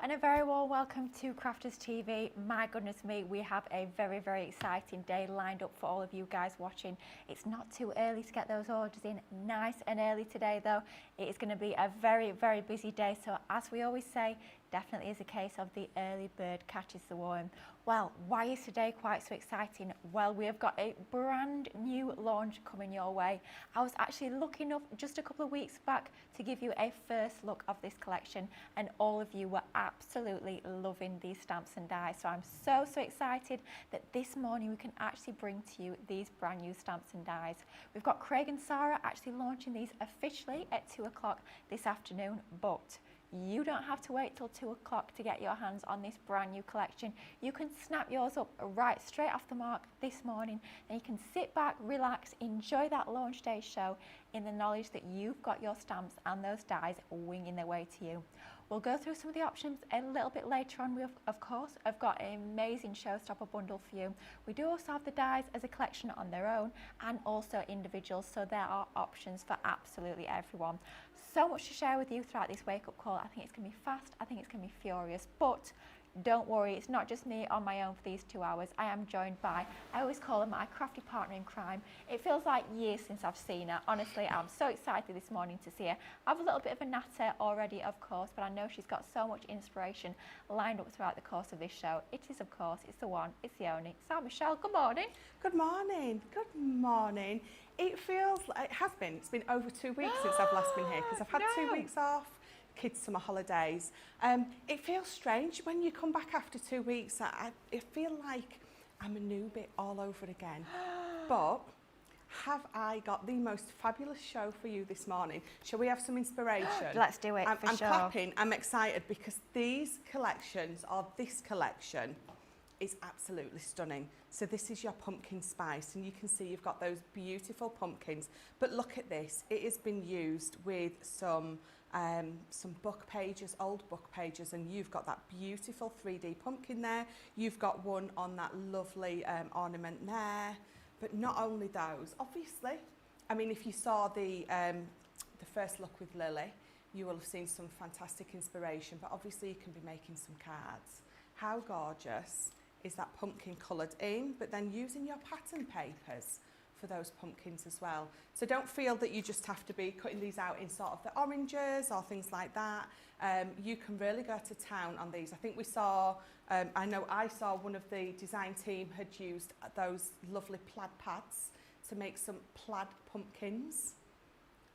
and a very warm welcome to Crafters TV. My goodness me, we have a very, very exciting day lined up for all of you guys watching. It's not too early to get those orders in nice and early today though. It is going to be a very, very busy day, so as we always say, definitely is a case of the early bird catches the worm. Well, why is today quite so exciting? Well, we have got a brand new launch coming your way. I was actually looking up just a couple of weeks back to give you a first look of this collection, and all of you were absolutely loving these stamps and dies. So I'm so excited that this morning we can actually bring to you these brand new stamps and dies. We've got Craig and Sarah actually launching these officially at 2 o'clock this afternoon, but you don't have to wait till 2 o'clock to get your hands on this brand new collection. You can snap yours up right straight off the mark this morning, and you can sit back, relax, enjoy that launch day show in the knowledge that you've got your stamps and those dies winging their way to you. We'll go through some of the options a little bit later on. We of course have got an amazing Showstopper bundle for you. We do also have the dies as a collection on their own and also individuals, so there are options for absolutely everyone. So much to share with you throughout this wake up call. I think it's going to be fast, I think it's going to be furious, but don't worry, it's not just me on my own for these 2 hours. I am joined by, I always call her my crafty partner in crime. It feels like years since I've seen her. Honestly, I'm so excited this morning to see her. I have a little bit of a natter already, of course, but I know she's got so much inspiration lined up throughout the course of this show. It is, of course, it's the one, it's the only. So, Michelle, good morning. Good morning, good morning. It feels like, it's been over 2 weeks since I've last been here, because I've had 2 weeks off. Kids' summer holidays. It feels strange when you come back after 2 weeks. I feel like I'm a newbie all over again. But have I got the most fabulous show for you this morning? Shall we have some inspiration? Let's do it. I'm sure. clapping. I'm excited because these collections, or this collection, is absolutely stunning. So this is your pumpkin spice, and you can see you've got those beautiful pumpkins. But look at this. It has been used with some book pages, old book pages, and you've got that beautiful 3D pumpkin there. You've got one on that lovely ornament there. But not only those, obviously, I mean, if you saw the first look with Lilly, you will have seen some fantastic inspiration, but obviously you can be making some cards. How gorgeous is that pumpkin coloured in, but then using your pattern papers for those pumpkins as well. So don't feel that you just have to be cutting these out in sort of the oranges or things like that. You can really go to town on these. I think we saw, I know I saw one of the design team had used those lovely plaid pads to make some plaid pumpkins.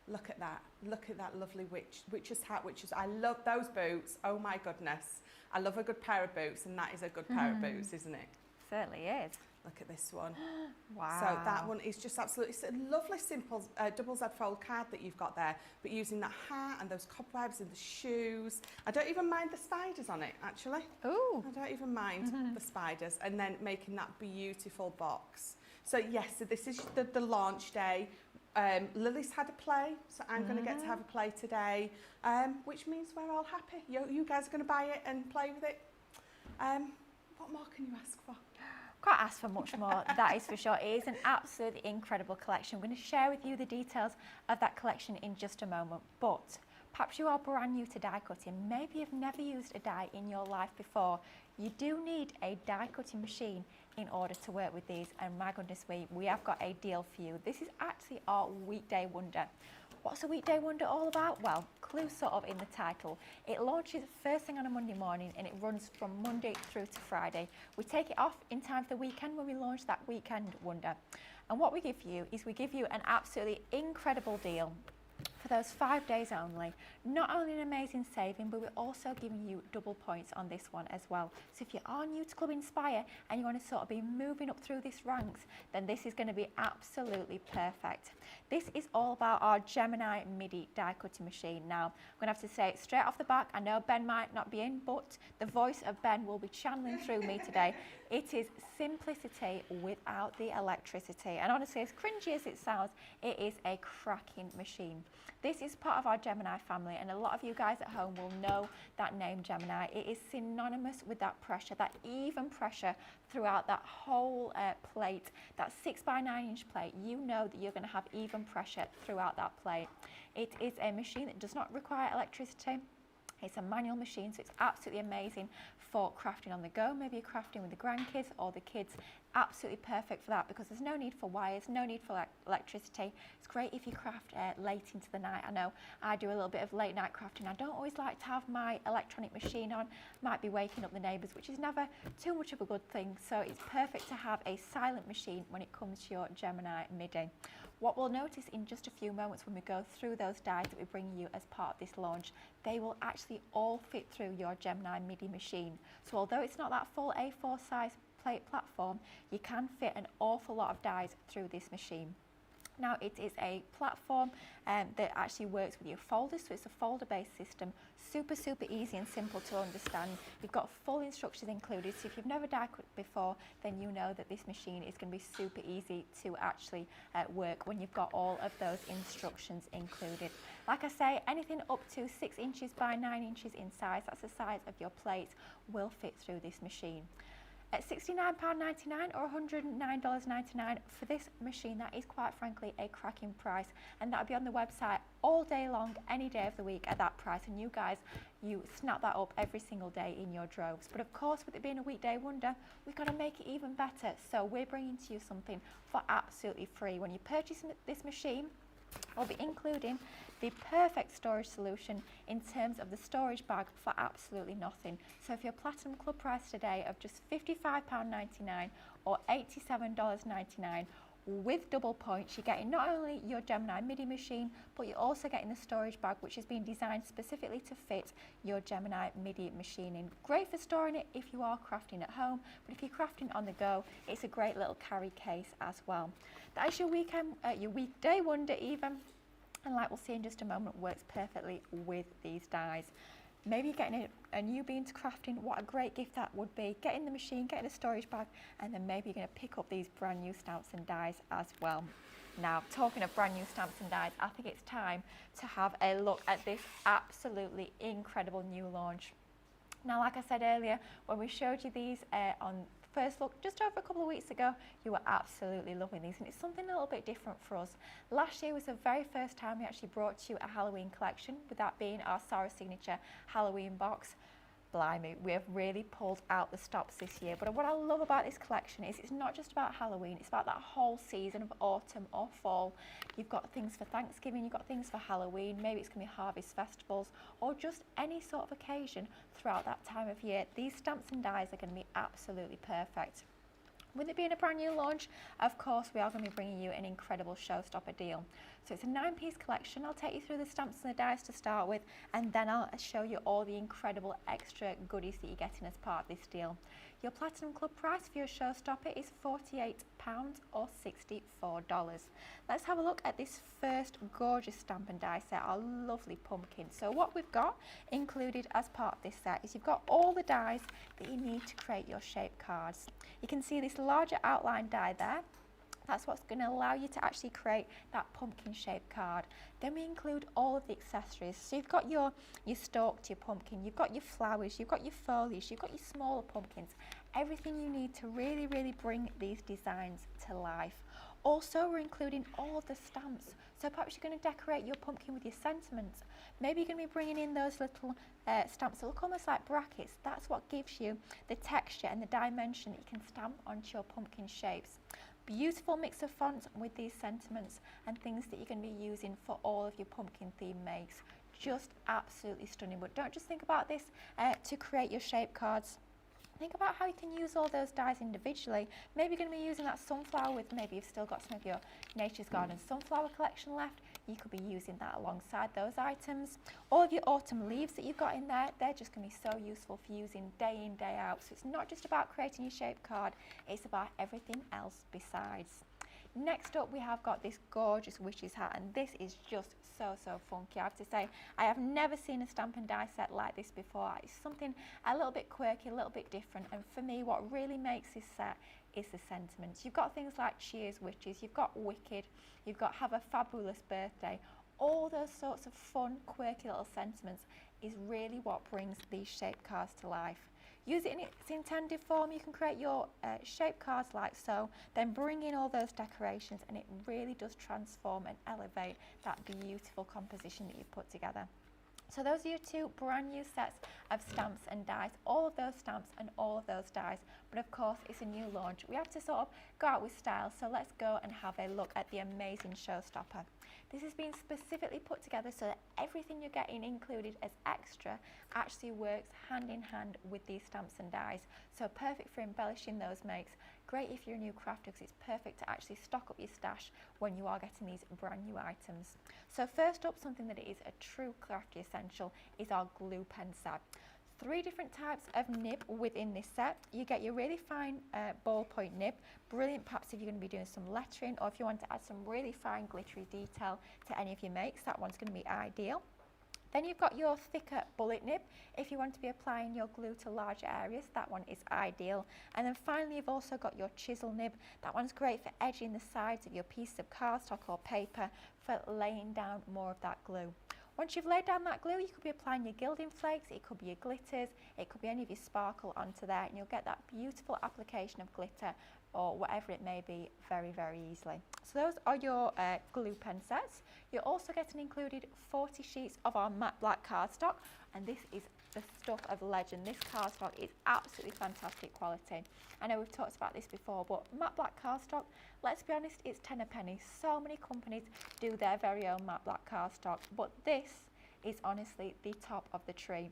Look at that lovely witch's hat, I love those boots, oh my goodness. I love a good pair of boots, and that is a good pair of boots, isn't it? Certainly is. Look at this one. Wow. So that one is just absolutely, it's a lovely simple double Z fold card that you've got there, but using that hat and those cobwebs and the shoes. I don't even mind the spiders on it, actually. Ooh. I don't even mind the spiders, and then making that beautiful box. So yes, so this is the launch day. Lily's had a play, so I'm going to get to have a play today, which means we're all happy. You guys are going to buy it and play with it. What more can you ask for? Can't ask for much more, that is for sure. It is an absolutely incredible collection. I'm going to share with you the details of that collection in just a moment, but perhaps you are brand new to die cutting. Maybe you've never used a die in your life before. You do need a die cutting machine in order to work with these, and my goodness me, we have got a deal for you. This is actually our weekday wonder. What's a weekday wonder all about? Well, clue sort of in the title. It launches first thing on a Monday morning, and it runs from Monday through to Friday. We take it off in time for the weekend when we launch that weekend wonder. And what we give you is we give you an absolutely incredible deal for those 5 days only. Not only an amazing saving, but we're also giving you double points on this one as well. So if you are new to Club Inspire and you want to sort of be moving up through this ranks, then this is going to be absolutely perfect. This is all about our Gemini MIDI die cutting machine. Now, I'm going to have to say it straight off the back. I know Ben might not be in, but the voice of Ben will be channeling through me today. It is simplicity without the electricity. And honestly, as cringy as it sounds, it is a cracking machine. This is part of our Gemini family, and a lot of you guys at home will know that name Gemini. It is synonymous with that pressure, that even pressure throughout that whole plate, that 6x9 plate. You know that you're going to have even pressure throughout that plate. It is a machine that does not require electricity. It's a manual machine, so it's absolutely amazing for crafting on the go. Maybe you're crafting with the grandkids or the kids. Absolutely perfect for that because there's no need for wires, no need for electricity. It's great if you craft late into the night. I know I do a little bit of late night crafting. I don't always like to have my electronic machine on. Might be waking up the neighbours, which is never too much of a good thing. So it's perfect to have a silent machine when it comes to your Gemini Midi. What we'll notice in just a few moments when we go through those dies that we bring you as part of this launch, they will actually all fit through your Gemini Midi machine. So although it's not that full A4 size plate platform, you can fit an awful lot of dies through this machine. Now it is a platform that actually works with your folders, so it's a folder based system, super easy and simple to understand. You've got full instructions included, so if you've never die cut before, then you know that this machine is going to be super easy to actually work when you've got all of those instructions included. Like I say, anything up to 6 inches by 9 inches in size, that's the size of your plate, will fit through this machine. At £69.99 or $109.99 for this machine, that is quite frankly a cracking price, and that'll be on the website all day long, any day of the week at that price, and you guys, you snap that up every single day in your droves. But of course, with it being a weekday wonder, we've got to make it even better, so we're bringing to you something for absolutely free. When you purchase this machine, I'll be including the perfect storage solution in terms of the storage bag for absolutely nothing. So if your Platinum Club price today of just £55.99 or $87.99 with double points, you're getting not only your Gemini Midi machine, but you're also getting the storage bag, which has been designed specifically to fit your Gemini Midi machine in. Great for storing it if you are crafting at home, but if you're crafting on the go, it's a great little carry case as well. That is your weekday wonder even, and like we'll see in just a moment, works perfectly with these dies. Maybe you're getting a newbie into crafting, what a great gift that would be. Getting the machine, getting a storage bag, and then maybe you're going to pick up these brand new stamps and dies as well. Now, talking of brand new stamps and dies, I think it's time to have a look at this absolutely incredible new launch. Now, like I said earlier, when we showed you these on first look just over a couple of weeks ago, you were absolutely loving these, and it's something a little bit different for us. Last year was the very first time we actually brought you a Halloween collection, with that being our Sarah Signature Halloween box. Blimey, we have really pulled out the stops this year. But what I love about this collection is it's not just about Halloween, it's about that whole season of autumn or fall. You've got things for Thanksgiving, you've got things for Halloween, maybe it's going to be harvest festivals, or just any sort of occasion throughout that time of year. These stamps and dies are going to be absolutely perfect. With it being a brand new launch, of course, we are going to be bringing you an incredible Showstopper deal. So it's a 9-piece collection. I'll take you through the stamps and the dies to start with, and then I'll show you all the incredible extra goodies that you're getting as part of this deal. Your Platinum Club price for your Showstopper is £48 or $64. Let's have a look at this first gorgeous stamp and die set, our lovely pumpkin. So what we've got included as part of this set is you've got all the dies that you need to create your shape cards. You can see this larger outline die there. That's what's going to allow you to actually create that pumpkin shaped card. Then we include all of the accessories. So you've got your stalk to your pumpkin, you've got your flowers, you've got your foliage, you've got your smaller pumpkins, everything you need to really, really bring these designs to life. Also, we're including all of the stamps. So perhaps you're going to decorate your pumpkin with your sentiments. Maybe you're going to be bringing in those little stamps that look almost like brackets. That's what gives you the texture and the dimension that you can stamp onto your pumpkin shapes. Beautiful mix of fonts with these sentiments and things that you're going to be using for all of your pumpkin theme makes. Just absolutely stunning. But don't just think about this to create your shape cards. Think about how you can use all those dies individually. Maybe you're going to be using that sunflower with, maybe you've still got some of your Nature's Garden sunflower collection left. You could be using that alongside those items. All of your autumn leaves that you've got in there, they're just going to be so useful for using day in, day out. So it's not just about creating your shape card, it's about everything else besides. Next up, we have got this gorgeous witch's hat, and this is just so funky. I have to say, I have never seen a stamp and die set like this before. It's something a little bit quirky, a little bit different, and for me, what really makes this set is the sentiments. You've got things like Cheers Witches, you've got Wicked, you've got Have a Fabulous Birthday. All those sorts of fun, quirky little sentiments is really what brings these shape cards to life. Use it in its intended form. You can create your shape cards like so, then bring in all those decorations, and it really does transform and elevate that beautiful composition that you've put together. So those are your 2 brand new sets of stamps and dies, all of those stamps and all of those dies. But of course, it's a new launch. We have to sort of go out with style, so let's go and have a look at the amazing Showstopper. This has been specifically put together so that everything you're getting included as extra actually works hand in hand with these stamps and dies. So perfect for embellishing those makes. Great if you're a new crafter because it's perfect to actually stock up your stash when you are getting these brand new items. So first up, something that is a true crafty essential is our glue pen set. 3 different types of nib within this set. You get your really fine ballpoint nib, brilliant perhaps if you're going to be doing some lettering or if you want to add some really fine glittery detail to any of your makes, that one's going to be ideal. Then you've got your thicker bullet nib. If you want to be applying your glue to larger areas, that one is ideal. And then finally, you've also got your chisel nib. That one's great for edging the sides of your piece of cardstock or paper for laying down more of that glue. Once you've laid down that glue, you could be applying your gilding flakes, it could be your glitters, it could be any of your sparkle onto there, and you'll get that beautiful application of glitter or whatever it may be very, very easily. So those are your glue pen sets. You're also getting included 40 sheets of our matte black cardstock, and this is the stuff of legend. This cardstock is absolutely fantastic quality. I know we've talked about this before, but matte black cardstock, let's be honest, it's 10 a penny. So many companies do their very own matte black cardstock, but this is honestly the top of the tree.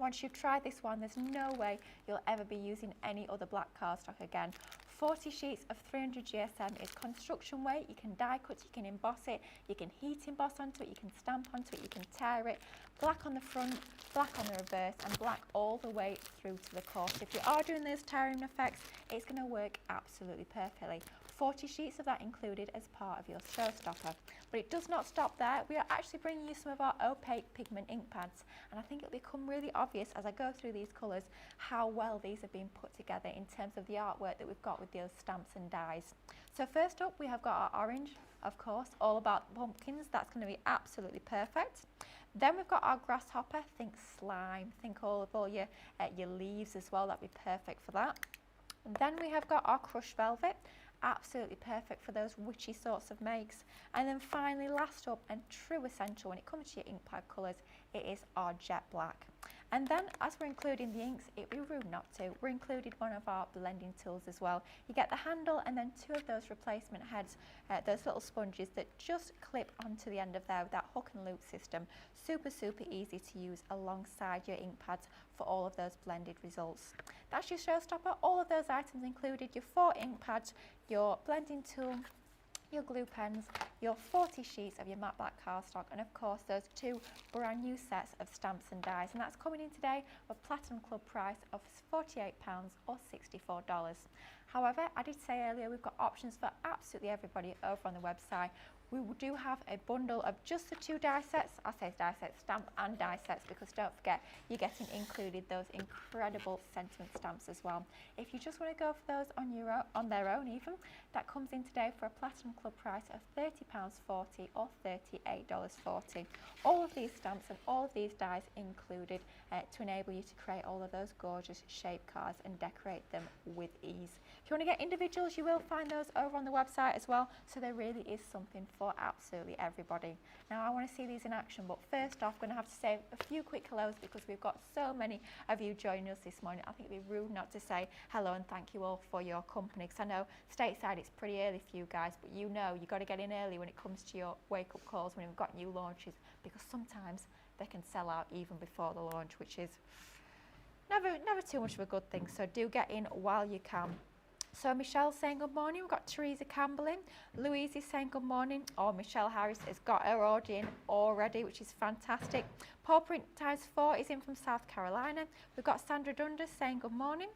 Once you've tried this one, there's no way you'll ever be using any other black cardstock again. 40 sheets of 300 GSM is construction weight. You can die cut, you can emboss it, you can heat emboss onto it, you can stamp onto it, you can tear it. Black on the front, black on the reverse, and black all the way through to the core. So if you are doing those tearing effects, it's going to work absolutely perfectly. 40 sheets of that included as part of your Showstopper. But it does not stop there. We are actually bringing you some of our opaque pigment ink pads, and I think it'll become really obvious as I go through these colours how well these have been put together in terms of the artwork that we've got with those stamps and dies. So first up, we have got our orange, of course, all about the pumpkins. That's going to be absolutely perfect. Then we've got our grasshopper. Think slime, think all your leaves as well. That'd be perfect for that. And then we have got our crushed velvet. Absolutely perfect for those witchy sorts of makes. And then finally, last up and true essential when it comes to your ink pad colours, it is our jet black. And then as we're including the inks, it'd be rude not to. We're included one of our blending tools as well. You get the handle and then 2 of those replacement heads, those little sponges that just clip onto the end of there with that hook and loop system. Super, super easy to use alongside your ink pads for all of those blended results. That's your Showstopper. All of those items included, your 4 ink pads, your blending tool, your glue pens, your 40 sheets of your matte black cardstock, and of course those 2 brand new sets of stamps and dies, and that's coming in today with a Platinum Club price of £48 or $64. However, I did say earlier we've got options for absolutely everybody over on the website. We do have a bundle of just the 2 die sets. I say die sets, stamp and die sets, because don't forget you're getting included those incredible sentiment stamps as well. If you just want to go for those on their own even, that comes in today for a Platinum Club price of £30.40 or $38.40. All of these stamps and all of these dies included to enable you to create all of those gorgeous shape cards and decorate them with ease. If you want to get individuals, you will find those over on the website as well, so there really is something for absolutely everybody. Now I want to see these in action, but first off, I'm going to have to say a few quick hellos because we've got so many of you joining us this morning. I think it'd be rude not to say hello and thank you all for your company, because I know stateside it's pretty early for you guys, but you know you've got to get in early when it comes to your wake-up calls when we've got new launches, because sometimes they can sell out even before the launch, which is never too much of a good thing, so do get in while you can. So Michelle's saying good morning. We've got Teresa Campbell in. Louise is saying good morning. Oh, Michelle Harris has got her order in already, which is fantastic. Paul Print ×4 is in from South Carolina. We've got Sandra Dundas saying good morning.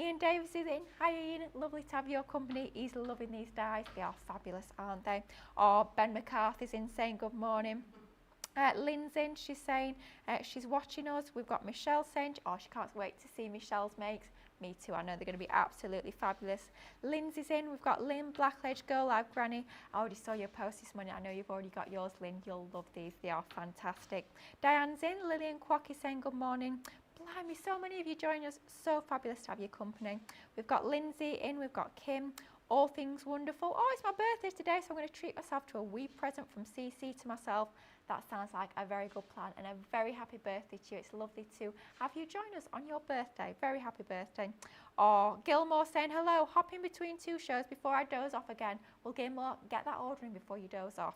Ian Davis is in. Hi Ian, lovely to have your company. He's loving these dies. They are fabulous, aren't they? Oh, Ben McCarthy's in saying good morning. Lynn's in, she's saying she's watching us. We've got Michelle saying, oh, she can't wait to see Michelle's makes. Me too, I know they're going to be absolutely fabulous. Lindsay's in, we've got Lynn, Blackledge, Go Live Granny. I already saw your post this morning. I know you've already got yours, Lynn. You'll love these, they are fantastic. Diane's in, Lillian Quack is saying good morning. Blimey, so many of you joining us. So fabulous to have your company. We've got Lindsay in, we've got Kim. All things wonderful. Oh, it's my birthday today, so I'm going to treat myself to a wee present from CC to myself. That sounds like a very good plan, and a very happy birthday to you. It's lovely to have you join us on your birthday. Very happy birthday. Or Gilmore saying hello, hop in between 2 shows before I doze off again. Well, Gilmore, get that order in before you doze off.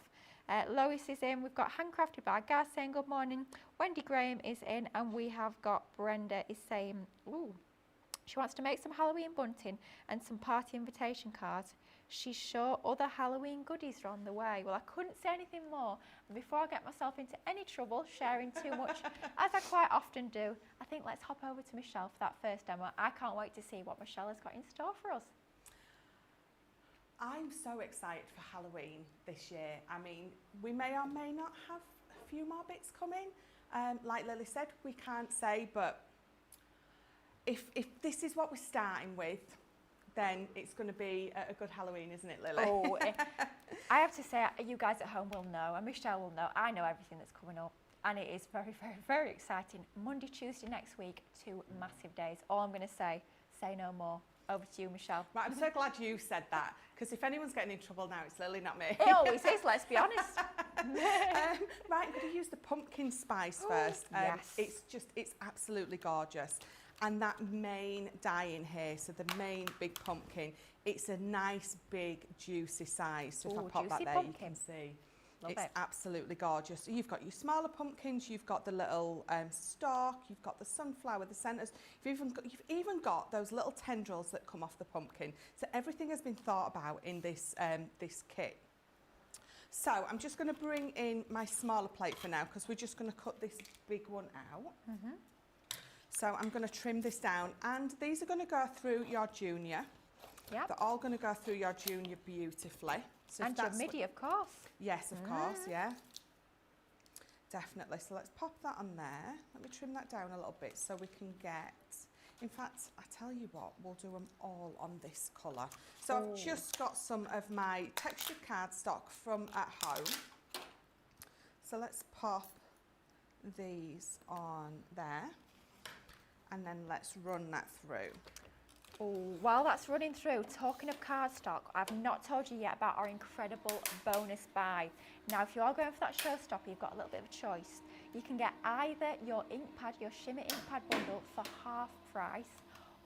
Lois is in. We've got Handcrafted by Gaz saying good morning. Wendy Graham is in, and we have got Brenda is saying, ooh, she wants to make some Halloween bunting and some party invitation cards. She's sure other Halloween goodies are on the way. Well, I couldn't say anything more. And before I get myself into any trouble sharing too much, as I quite often do, I think let's hop over to Michelle for that first demo. I can't wait to see what Michelle has got in store for us. I'm so excited for Halloween this year. I mean, we may or may not have a few more bits coming. Like Lily said, we can't say, but if this is what we're starting with, then it's going to be a good Halloween, isn't it, Lily? Oh, I have to say, you guys at home will know, and Michelle will know, I know everything that's coming up, and it is very, very, very exciting. Monday, Tuesday next week, 2 massive days. All I'm going to say no more. Over to you, Michelle. Right, I'm so glad you said that, because if anyone's getting in trouble now, it's Lily, not me. It always is, let's be honest. Right, I'm going to use the pumpkin spice first. Yes. It's absolutely gorgeous. And that main die in here, so the main big pumpkin, it's a nice, big, juicy size. So if I pop that there, pumpkin. You can see. Love it's it. absolutely gorgeous. So you've got your smaller pumpkins, you've got the little stalk, you've got the sunflower, the centres. You've even got those little tendrils that come off the pumpkin. So everything has been thought about in this, this kit. So I'm just going to bring in my smaller plate for now, because we're just going to cut this big one out. Mm-hmm. So I'm going to trim this down, and these are going to go through your junior. Yep. They're all going to go through your junior beautifully. So and your midi, of course. Yes, of course, yeah. Definitely. So let's pop that on there. Let me trim that down a little bit so we can get... In fact, I tell you what, we'll do them all on this colour. So I've just got some of my textured cardstock from at home. So let's pop these on there. And then let's run that through. Oh, while that's running through, talking of cardstock, I've not told you yet about our incredible bonus buy. Now, if you are going for that Showstopper, you've got a little bit of a choice. You can get either your ink pad, your shimmer ink pad bundle for half price,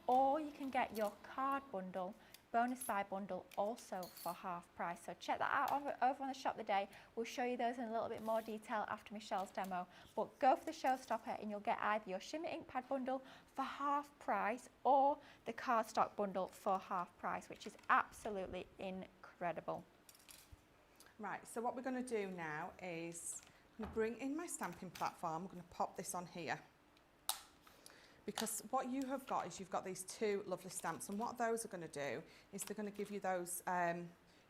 or you can get your card bundle, bonus buy bundle, also for half price. So check that out over on the shop today. We'll show you those in a little bit more detail after Michelle's demo. But go for the Showstopper and you'll get either your shimmer ink pad bundle for half price or the cardstock bundle for half price, which is absolutely incredible. Right, so what we're going to do now is I'm going to bring in my stamping platform. I'm going to pop this on here. Because what you have got is you've got these 2 lovely stamps, and what those are going to do is they're going to give you those,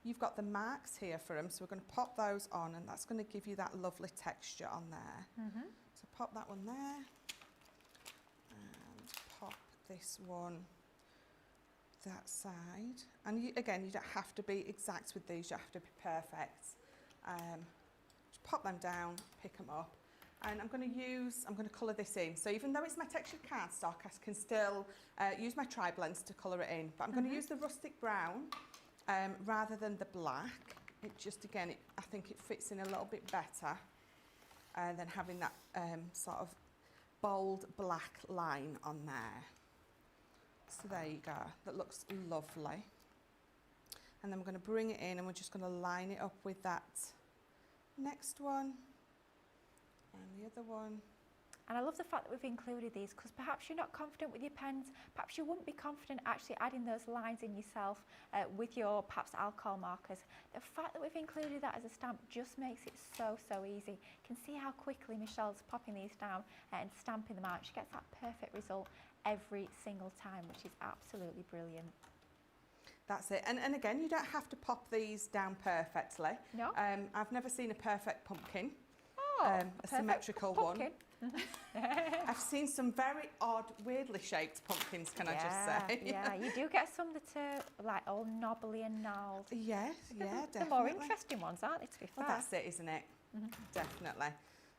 you've got the marks here for them, so we're going to pop those on, and that's going to give you that lovely texture on there. Mm-hmm. So pop that one there, and pop this one that side. And again, you don't have to be exact with these, you have to be perfect. Just pop them down, pick them up. And I'm going to colour this in. So even though it's my textured cardstock, I can still use my tri-blends to colour it in. But I'm going to use the rustic brown rather than the black. It just, again, I think it fits in a little bit better than having that sort of bold black line on there. So there you go. That looks lovely. And then we're going to bring it in, and we're just going to line it up with that next one. And the other one. And I love the fact that we've included these, because perhaps you're not confident with your pens, perhaps you wouldn't be confident actually adding those lines in yourself with your perhaps alcohol markers. The fact that we've included that as a stamp just makes it so easy. You can see how quickly Michelle's popping these down and stamping them out. She gets that perfect result every single time, which is absolutely brilliant. That's it. And again, you don't have to pop these down perfectly. No. I've never seen a perfect pumpkin. A symmetrical pumpkin. one. I've seen some very odd, weirdly shaped pumpkins, can I just say? Yeah, you do get some that are like all knobbly and gnarled. Yes, yeah, definitely. The more interesting ones, aren't they, to be fair? Well, that's it, isn't it? Mm-hmm. Definitely.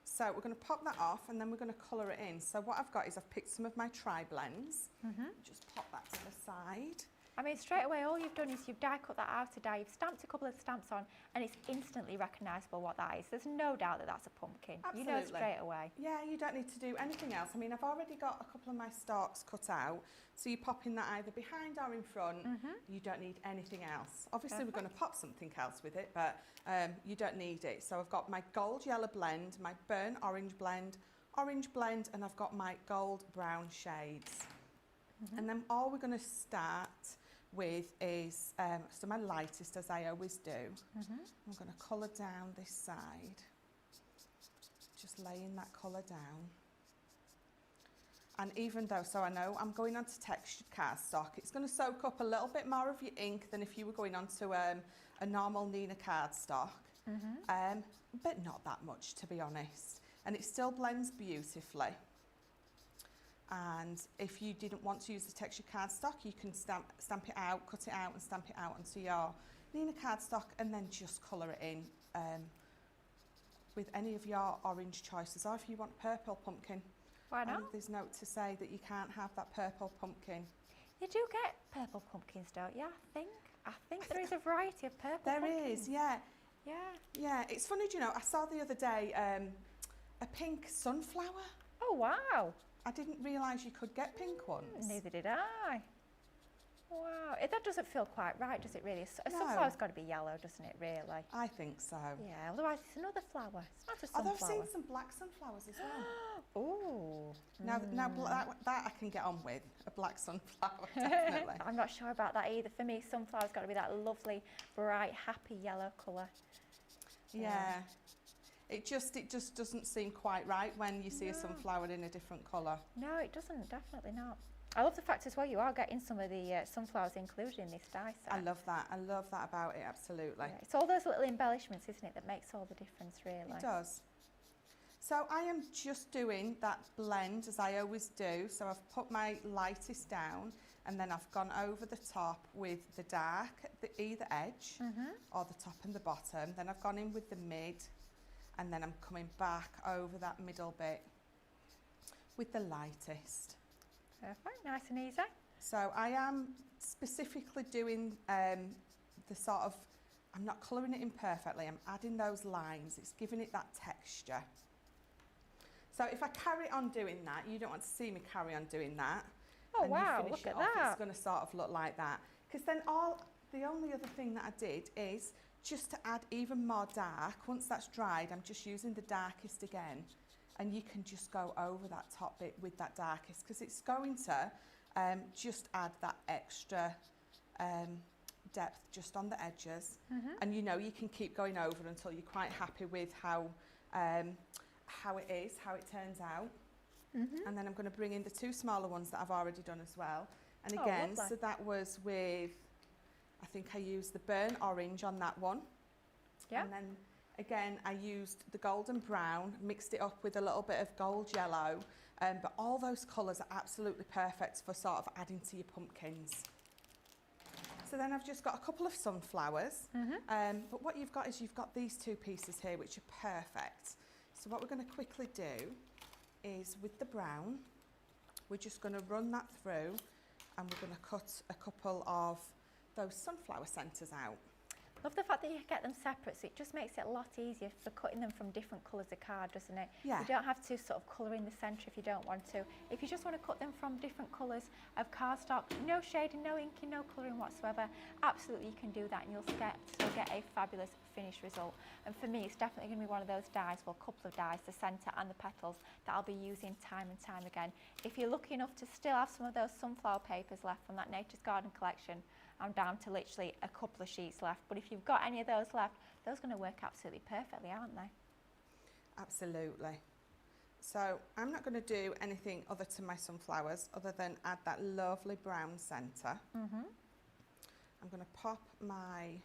So we're going to pop that off, and then we're going to colour it in. So what I've got is I've picked some of my tri-blends. Mm-hmm. Just pop that to the side. I mean, straight away, all you've done is you've die cut that outer die, you've stamped a couple of stamps on, and it's instantly recognisable what that is. There's no doubt that that's a pumpkin. Absolutely. You know straight away. Yeah, you don't need to do anything else. I mean, I've already got a couple of my stalks cut out, so you're popping that either behind or in front. You don't need anything else. Obviously, we're going to pop something else with it, but you don't need it. So I've got my gold yellow blend, my burnt orange blend, and I've got my gold brown shades. And then all we're going to start with is, so my lightest, as I always do. I'm going to colour down this side, just laying that colour down. And even though, so I know I'm going onto textured cardstock, it's going to soak up a little bit more of your ink than if you were going onto a normal Nina cardstock, but not that much, to be honest. And it still blends beautifully. And if you didn't want to use the textured cardstock, you can stamp it out, cut it out and stamp it out onto your Nina cardstock and then just colour it in with any of your orange choices, or if you want purple pumpkin. Why not? There's note to say that you can't have that purple pumpkin. You do get purple pumpkins, don't you? I think there is a variety of purple There pumpkins. is, yeah. Yeah. Yeah, it's funny, do you know, I saw the other day a pink sunflower. Oh, wow. I didn't realise you could get pink ones. Neither did I. Wow. That doesn't feel quite right, does it really? A No. sunflower's got to be yellow, doesn't it, really? I think so. Yeah, otherwise it's another flower. It's not a Although sunflower. I've seen some black sunflowers as well. Ooh. Now that I can get on with, a black sunflower, definitely. I'm not sure about that either. For me, sunflower's got to be that lovely, bright, happy yellow colour. Yeah. It just doesn't seem quite right when you see a sunflower in a different colour. No, it doesn't, definitely not. I love the fact as well you are getting some of the sunflowers included in this die set. I love that about it, absolutely. Yeah, it's all those little embellishments, isn't it, that makes all the difference, really. It does. So I am just doing that blend as I always do. So I've put my lightest down and then I've gone over the top with the dark at either edge or the top and the bottom. Then I've gone in with the mid and then I'm coming back over that middle bit with the lightest. Perfect, nice and easy. So I am specifically doing the sort of, I'm not colouring it in perfectly, I'm adding those lines, it's giving it that texture. So if I carry on doing that, you don't want to see me carry on doing that. Oh and wow, you finish look it at off, that. It's going to sort of look like that. Because then the only other thing that I did is just to add even more dark. Once that's dried, I'm just using the darkest again. And you can just go over that top bit with that darkest because it's going to just add that extra depth just on the edges. And you know, you can keep going over until you're quite happy with how it turns out. And then I'm going to bring in the two smaller ones that I've already done as well. And again, so that was with, I think I used the burnt orange on that one. Yeah. And then again, I used the golden brown, mixed it up with a little bit of gold yellow, but all those colours are absolutely perfect for sort of adding to your pumpkins. So then I've just got a couple of sunflowers, but what you've got is you've got these two pieces here which are perfect. So what we're going to quickly do is with the brown, we're just going to run that through and we're going to cut a couple of those sunflower centres out. Love the fact that you get them separate, so it just makes it a lot easier for cutting them from different colours of card, doesn't it? Yeah. You don't have to sort of colour in the centre if you don't want to. If you just want to cut them from different colours of cardstock, no shading, no inking, no colouring whatsoever, absolutely you can do that and you'll still get a fabulous finished result. And for me, it's definitely going to be one of those dies, well, a couple of dies, the centre and the petals, that I'll be using time and time again. If you're lucky enough to still have some of those sunflower papers left from that Nature's Garden collection, I'm down to literally a couple of sheets left. But if you've got any of those left, those are going to work absolutely perfectly, aren't they? Absolutely. So I'm not going to do anything other to my sunflowers other than add that lovely brown centre. I'm going to pop my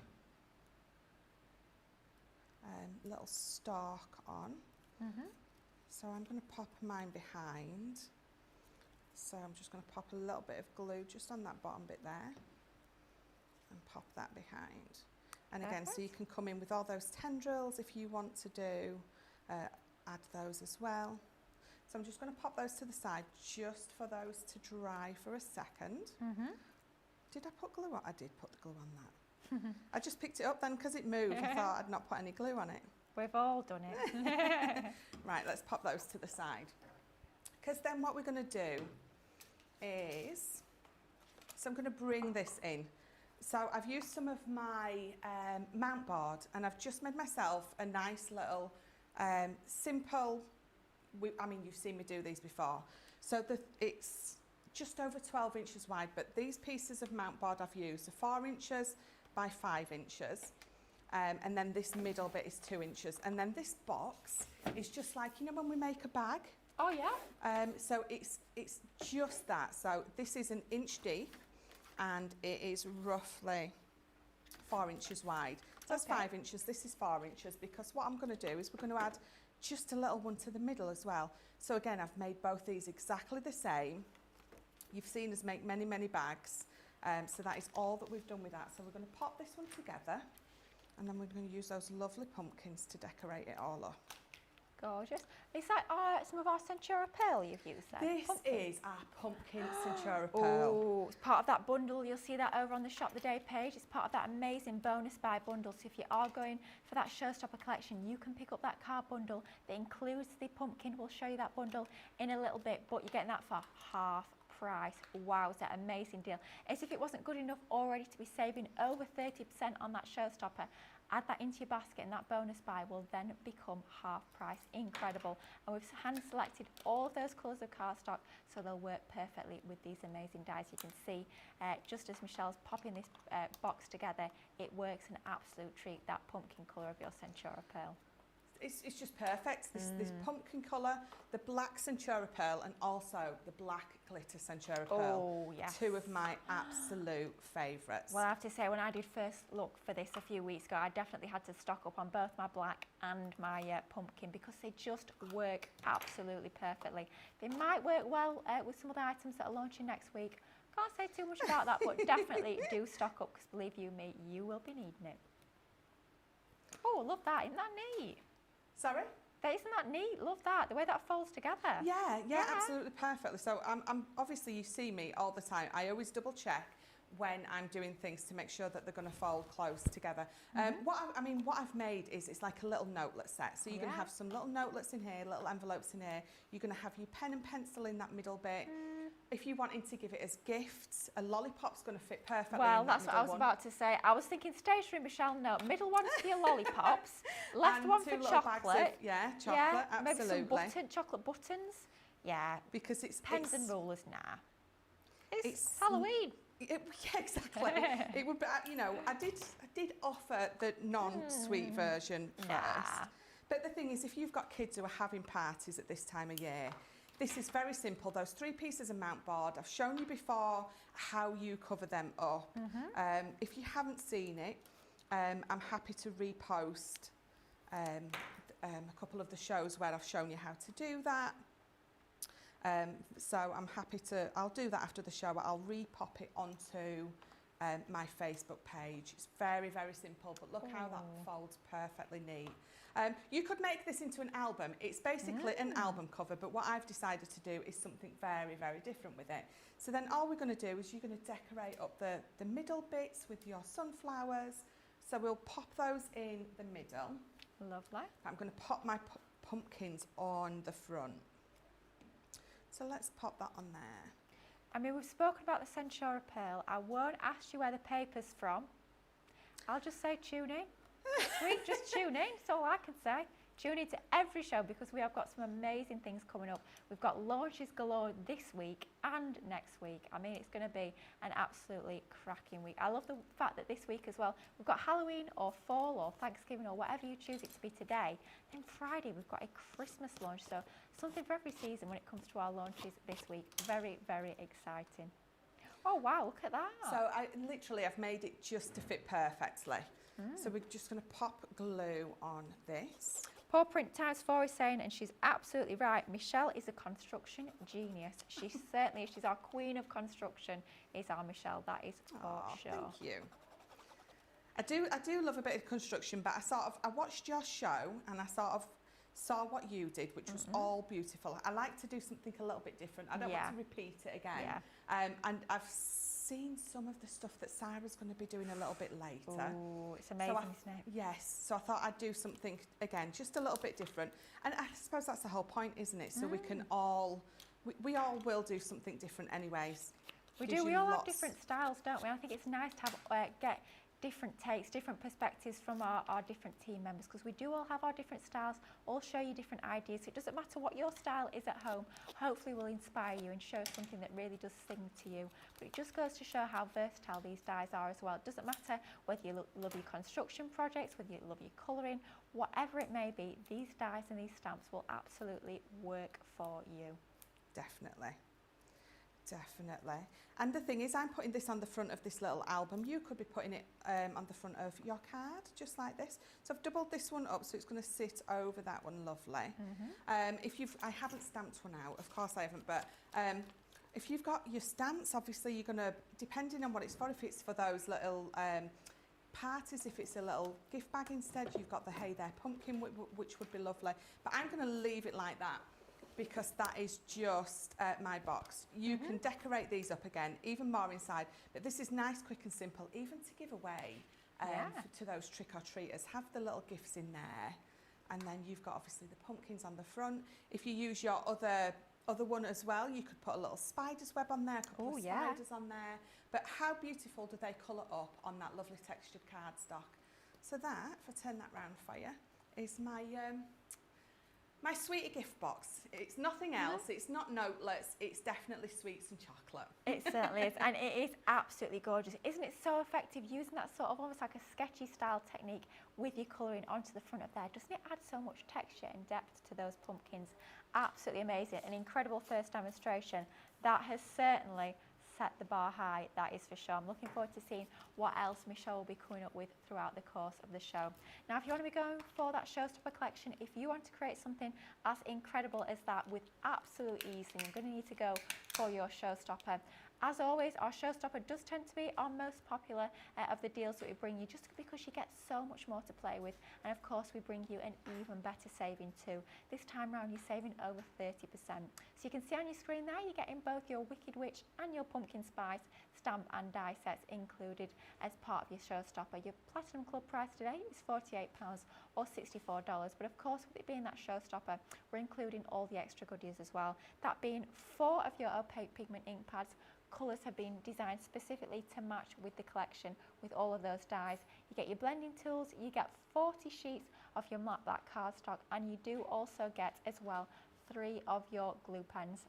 little stalk on. So I'm going to pop mine behind. So I'm just going to pop a little bit of glue just on that bottom bit there. And pop that behind. And again, so you can come in with all those tendrils if you want to do, add those as well. So I'm just going to pop those to the side just for those to dry for a second. Did I put glue on? I did put the glue on that. I just picked it up then because it moved. I thought I'd not put any glue on it. We've all done it. Right, let's pop those to the side. Because then what we're going to do is, so I'm going to bring this in. So I've used some of my mount board and I've just made myself a nice little simple, I mean you've seen me do these before. So it's just over 12 inches wide, but these pieces of mount board I've used are 4 inches by 5 inches. And then this middle bit is 2 inches. And then this box is just like, you know when we make a bag? Oh yeah. So it's just that. So this is 1 inch deep and it is roughly 4 inches wide. So that's 5 inches, this is 4 inches, because what I'm going to do is we're going to add just a little one to the middle as well. So again, I've made both these exactly the same. You've seen us make many, many bags. So that is all that we've done with that. So we're going to pop this one together and then we're going to use those lovely pumpkins to decorate it all up. Gorgeous. Is that some of our Centura Pearl you've used then? This is our pumpkin Centura Pearl. Oh, it's part of that bundle. You'll see that over on the Shop the Day page. It's part of that amazing bonus buy bundle. So if you are going for that Showstopper collection, you can pick up that card bundle that includes the pumpkin. We'll show you that bundle in a little bit, but you're getting that for half price. Wow, it's an amazing deal. As if it wasn't good enough already to be saving over 30% on that Showstopper, add that into your basket and that bonus buy will then become half price. Incredible. And we've hand selected all of those colours of cardstock so they'll work perfectly with these amazing dies. You can see just as Michelle's popping this box together, it works an absolute treat, that pumpkin colour of your Centura Pearl. It's just perfect. This pumpkin colour, the black Centura Pearl and also the black glitter Centura Pearl. Oh, yes. Two of my absolute favourites. Well, I have to say, when I did first look for this a few weeks ago, I definitely had to stock up on both my black and my pumpkin because they just work absolutely perfectly. They might work well with some of the items that are launching next week. Can't say too much about that, but definitely do stock up because believe you me, you will be needing it. Oh, love that. Isn't that neat? Sorry? Isn't that neat? Love that, the way that folds together. Yeah, absolutely perfectly. So I'm obviously you see me all the time. I always double check when I'm doing things to make sure that they're going to fold close together. What I've made is it's like a little notelet set. So you're going to have some little notelets in here, little envelopes in here. You're going to have your pen and pencil in that middle bit. If you're wanting to give it as gifts, a lollipop's going to fit perfectly. Well, in that that's what I was one. about to say. I was thinking stationery, Michelle. No, middle one's for your lollipops, left And one two for little chocolate. bags of, chocolate, absolutely. Maybe some chocolate buttons. Yeah, because it's pens and rulers. Nah, it's Halloween. Yeah, exactly. It would be, I did offer the non-sweet version first. But the thing is, if you've got kids who are having parties at this time of year, this is very simple. Those 3 pieces of mount board, I've shown you before how you cover them up. If you haven't seen it, I'm happy to repost a couple of the shows where I've shown you how to do that. So I'm happy to, I'll do that after the show, I'll re-pop it onto my Facebook page. It's very, very simple, but look how that folds perfectly neat. You could make this into an album. It's basically an album cover, but what I've decided to do is something very, very different with it. So then all we're going to do is you're going to decorate up the middle bits with your sunflowers. So we'll pop those in the middle. Lovely. I'm going to pop my pumpkins on the front. So let's pop that on there. I mean, we've spoken about the Centura Pearl. I won't ask you where the paper's from. I'll just say tune in. Sweet, just tune in. That's all I can say. Tune in to every show because we have got some amazing things coming up. We've got launches galore this week and next week. I mean, it's going to be an absolutely cracking week. I love the fact that this week as well, we've got Halloween or fall or Thanksgiving or whatever you choose it to be today. Then Friday, we've got a Christmas launch. So something for every season when it comes to our launches this week. Very, very exciting. Oh, wow, look at that. So I've made it just to fit perfectly. So we're just going to pop glue on this. Paw Print Times 4 is saying, and she's absolutely right, Michelle is a construction genius. She certainly is. She's our queen of construction, is our Michelle. That is for sure. Thank you. I do love a bit of construction, but I watched your show and I sort of saw what you did, which was all beautiful. I like to do something a little bit different. I don't want to repeat it again. And I've seen some of the stuff that Sarah's going to be doing a little bit later. Oh, it's amazing, isn't it? Yes, so I thought I'd do something, again, just a little bit different. And I suppose that's the whole point, isn't it? So we can all, we all will do something different anyways. We do, we all have different styles, don't we? I think it's nice to have, get different takes, different perspectives from our different team members, because we do all have our different styles, all show you different ideas. So it doesn't matter what your style is at home, hopefully we'll inspire you and show something that really does sing to you. But it just goes to show how versatile these dies are as well. It doesn't matter whether you love your construction projects, whether you love your colouring, whatever it may be, these dies and these stamps will absolutely work for you. Definitely. Definitely. And the thing is, I'm putting this on the front of this little album. You could be putting it on the front of your card, just like this. So I've doubled this one up, so it's going to sit over that one, lovely. I haven't stamped one out, of course I haven't, but if you've got your stamps, obviously you're going to, depending on what it's for, if it's for those little parties, if it's a little gift bag instead, you've got the Hey There pumpkin, which would be lovely. But I'm going to leave it like that, because that is just my box. You can decorate these up again, even more inside, but this is nice, quick and simple, even to give away to those trick-or-treaters. Have the little gifts in there, and then you've got obviously the pumpkins on the front. If you use your other one as well, you could put a little spider's web on there, a couple of spiders on there. But how beautiful do they colour up on that lovely textured cardstock? So that, if I turn that round for you, is my my sweetie gift box. It's nothing else, it's not noteless, it's definitely sweets and chocolate. It certainly is, and it is absolutely gorgeous. Isn't it so effective using that sort of almost like a sketchy style technique with your colouring onto the front of there? Doesn't it add so much texture and depth to those pumpkins? Absolutely amazing, an incredible first demonstration. That has certainly set the bar high, that is for sure. I'm looking forward to seeing what else Michelle will be coming up with throughout the course of the show. Now, if you want to be going for that Showstopper collection, if you want to create something as incredible as that with absolute ease, then you're going to need to go for your Showstopper. As always, our Showstopper does tend to be our most popular of the deals that we bring you, just because you get so much more to play with. And of course, we bring you an even better saving too. This time round, you're saving over 30%. So you can see on your screen there, you're getting both your Wicked Witch and your Pumpkin Spice stamp and die sets included as part of your Showstopper. Your Platinum Club price today is £48 or $64. But of course, with it being that Showstopper, we're including all the extra goodies as well. That being 4 of your opaque pigment ink pads. Colours have been designed specifically to match with the collection with all of those dies. You get your blending tools, you get 40 sheets of your matte black cardstock, and you do also get as well 3 of your glue pens.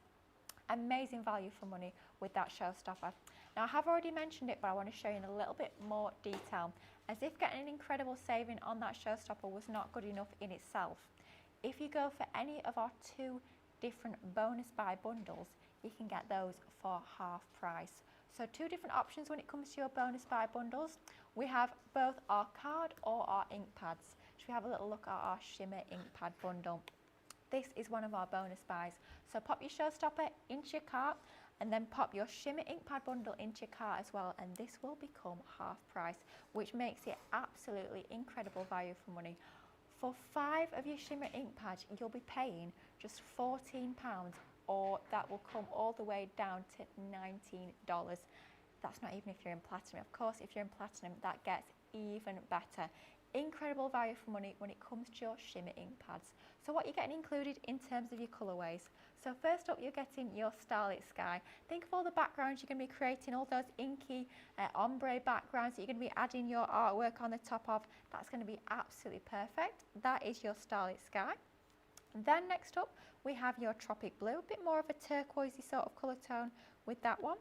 Amazing value for money with that Showstopper. Now, I have already mentioned it, but I want to show you in a little bit more detail. As if getting an incredible saving on that Showstopper was not good enough in itself, if you go for any of our 2 different bonus buy bundles, you can get those for half price. So 2 different options when it comes to your bonus buy bundles. We have both our card or our ink pads. Should we have a little look at our shimmer ink pad bundle? This is one of our bonus buys. So pop your Showstopper into your cart and then pop your shimmer ink pad bundle into your cart as well, and this will become half price, which makes it absolutely incredible value for money. For 5 of your shimmer ink pads, you'll be paying just £14, or that will come all the way down to $19. That's not even if you're in platinum. Of course, if you're in platinum, that gets even better. Incredible value for money when it comes to your shimmer ink pads. So what you're getting included in terms of your colourways. So first up, you're getting your Starlit Sky. Think of all the backgrounds you're going to be creating, all those inky ombre backgrounds that you're going to be adding your artwork on the top of. That's going to be absolutely perfect. That is your Starlit Sky. Then next up, we have your Tropic Blue, a bit more of a turquoisey sort of colour tone with that one.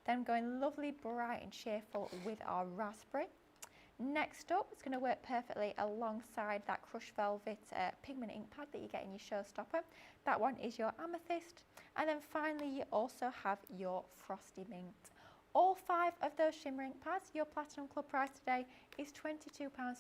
Then going lovely, bright and cheerful with our Raspberry. Next up, it's going to work perfectly alongside that Crushed Velvet pigment ink pad that you get in your Showstopper. That one is your Amethyst. And then finally, you also have your Frosty Mint. All 5 of those shimmer ink pads, your Platinum Club price today is £22.40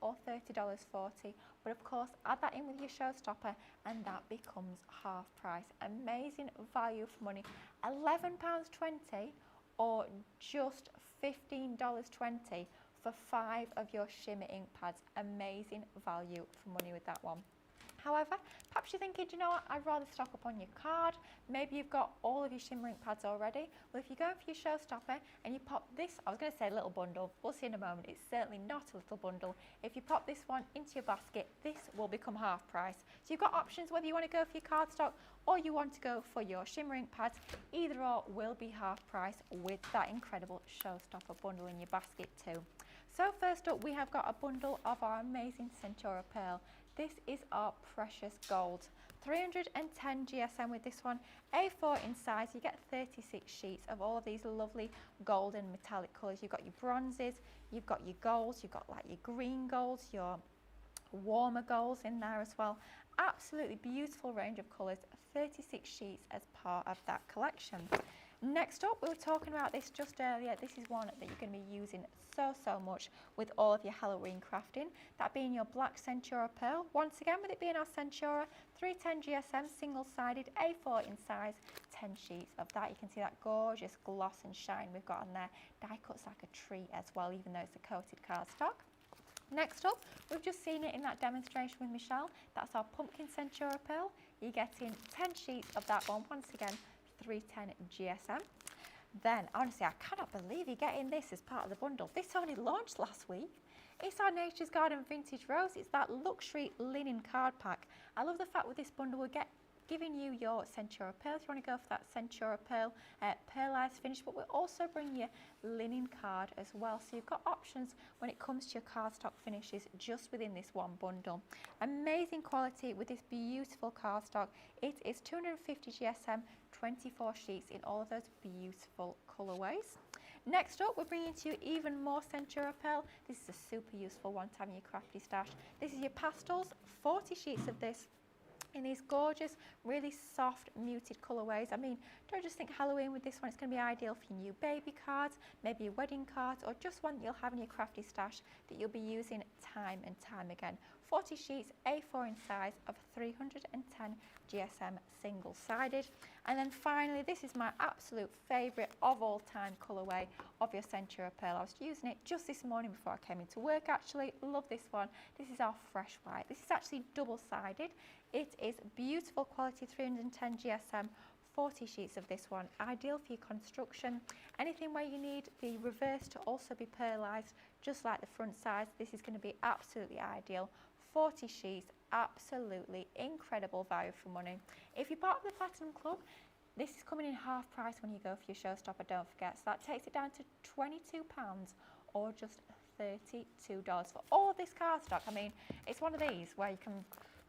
or $30.40. But of course, add that in with your Showstopper and that becomes half price. Amazing value for money. £11.20 or just $15.20 for 5 of your shimmer ink pads. Amazing value for money with that one. However, perhaps you're thinking, do you know what, I'd rather stock up on your card. Maybe you've got all of your shimmer ink pads already. Well, if you go for your Showstopper and you pop this, I was going to say little bundle, we'll see in a moment, it's certainly not a little bundle. If you pop this one into your basket, this will become half price. So you've got options whether you want to go for your cardstock or you want to go for your shimmer ink pads. Either or will be half price with that incredible Showstopper bundle in your basket too. So first up, we have got a bundle of our amazing Centura Pearl. This is our precious gold. 310 GSM with this one, A4 in size. You get 36 sheets of all of these lovely golden metallic colours. You've got your bronzes, you've got your golds, you've got like your green golds, your warmer golds in there as well. Absolutely beautiful range of colours, 36 sheets as part of that collection. Next up, we were talking about this just earlier. This is one that you're going to be using so much with all of your Halloween crafting. That being your black Centura Pearl. Once again, with it being our Centura, 310 GSM, single-sided, A4 in size, 10 sheets of that. You can see that gorgeous gloss and shine we've got on there. Die cuts like a tree as well, even though it's a coated cardstock. Next up, we've just seen it in that demonstration with Michelle. That's our pumpkin Centura Pearl. You're getting 10 sheets of that one. Once again, 310 GSM. Then, honestly, I cannot believe you're getting this as part of the bundle. This only launched last week. It's our Nature's Garden Vintage Rose. It's that luxury linen card pack. I love the fact with this bundle we're giving you your Centura Pearl if you want to go for that Centura Pearl pearlized finish, but we'll also bring you linen card as well. So you've got options when it comes to your cardstock finishes just within this one bundle. Amazing quality with this beautiful cardstock. It is 250 GSM, 24 sheets in all of those beautiful colourways. Next up, we're bringing to you even more Centura Pearl. This is a super useful one to have in your crafty stash. This is your pastels, 40 sheets of this in these gorgeous, really soft, muted colourways. I mean, don't just think Halloween with this one. It's going to be ideal for your new baby cards, maybe your wedding cards, or just one that you'll have in your crafty stash that you'll be using time and time again. 40 sheets, A4 in size, of 310 GSM single-sided. And then finally, this is my absolute favourite of all time colourway of your Centura Pearl. I was using it just this morning before I came into work actually. Love this one. This is our fresh white. This is actually double-sided. It is beautiful quality, 310 GSM, 40 sheets of this one. Ideal for your construction. Anything where you need the reverse to also be pearlized, just like the front sides, this is going to be absolutely ideal. 40 sheets, absolutely incredible value for money. If you're part of the Platinum Club, this is coming in half price when you go for your Showstopper, don't forget. So that takes it down to £22 or just $32 for all this cardstock. I mean, it's one of these where you can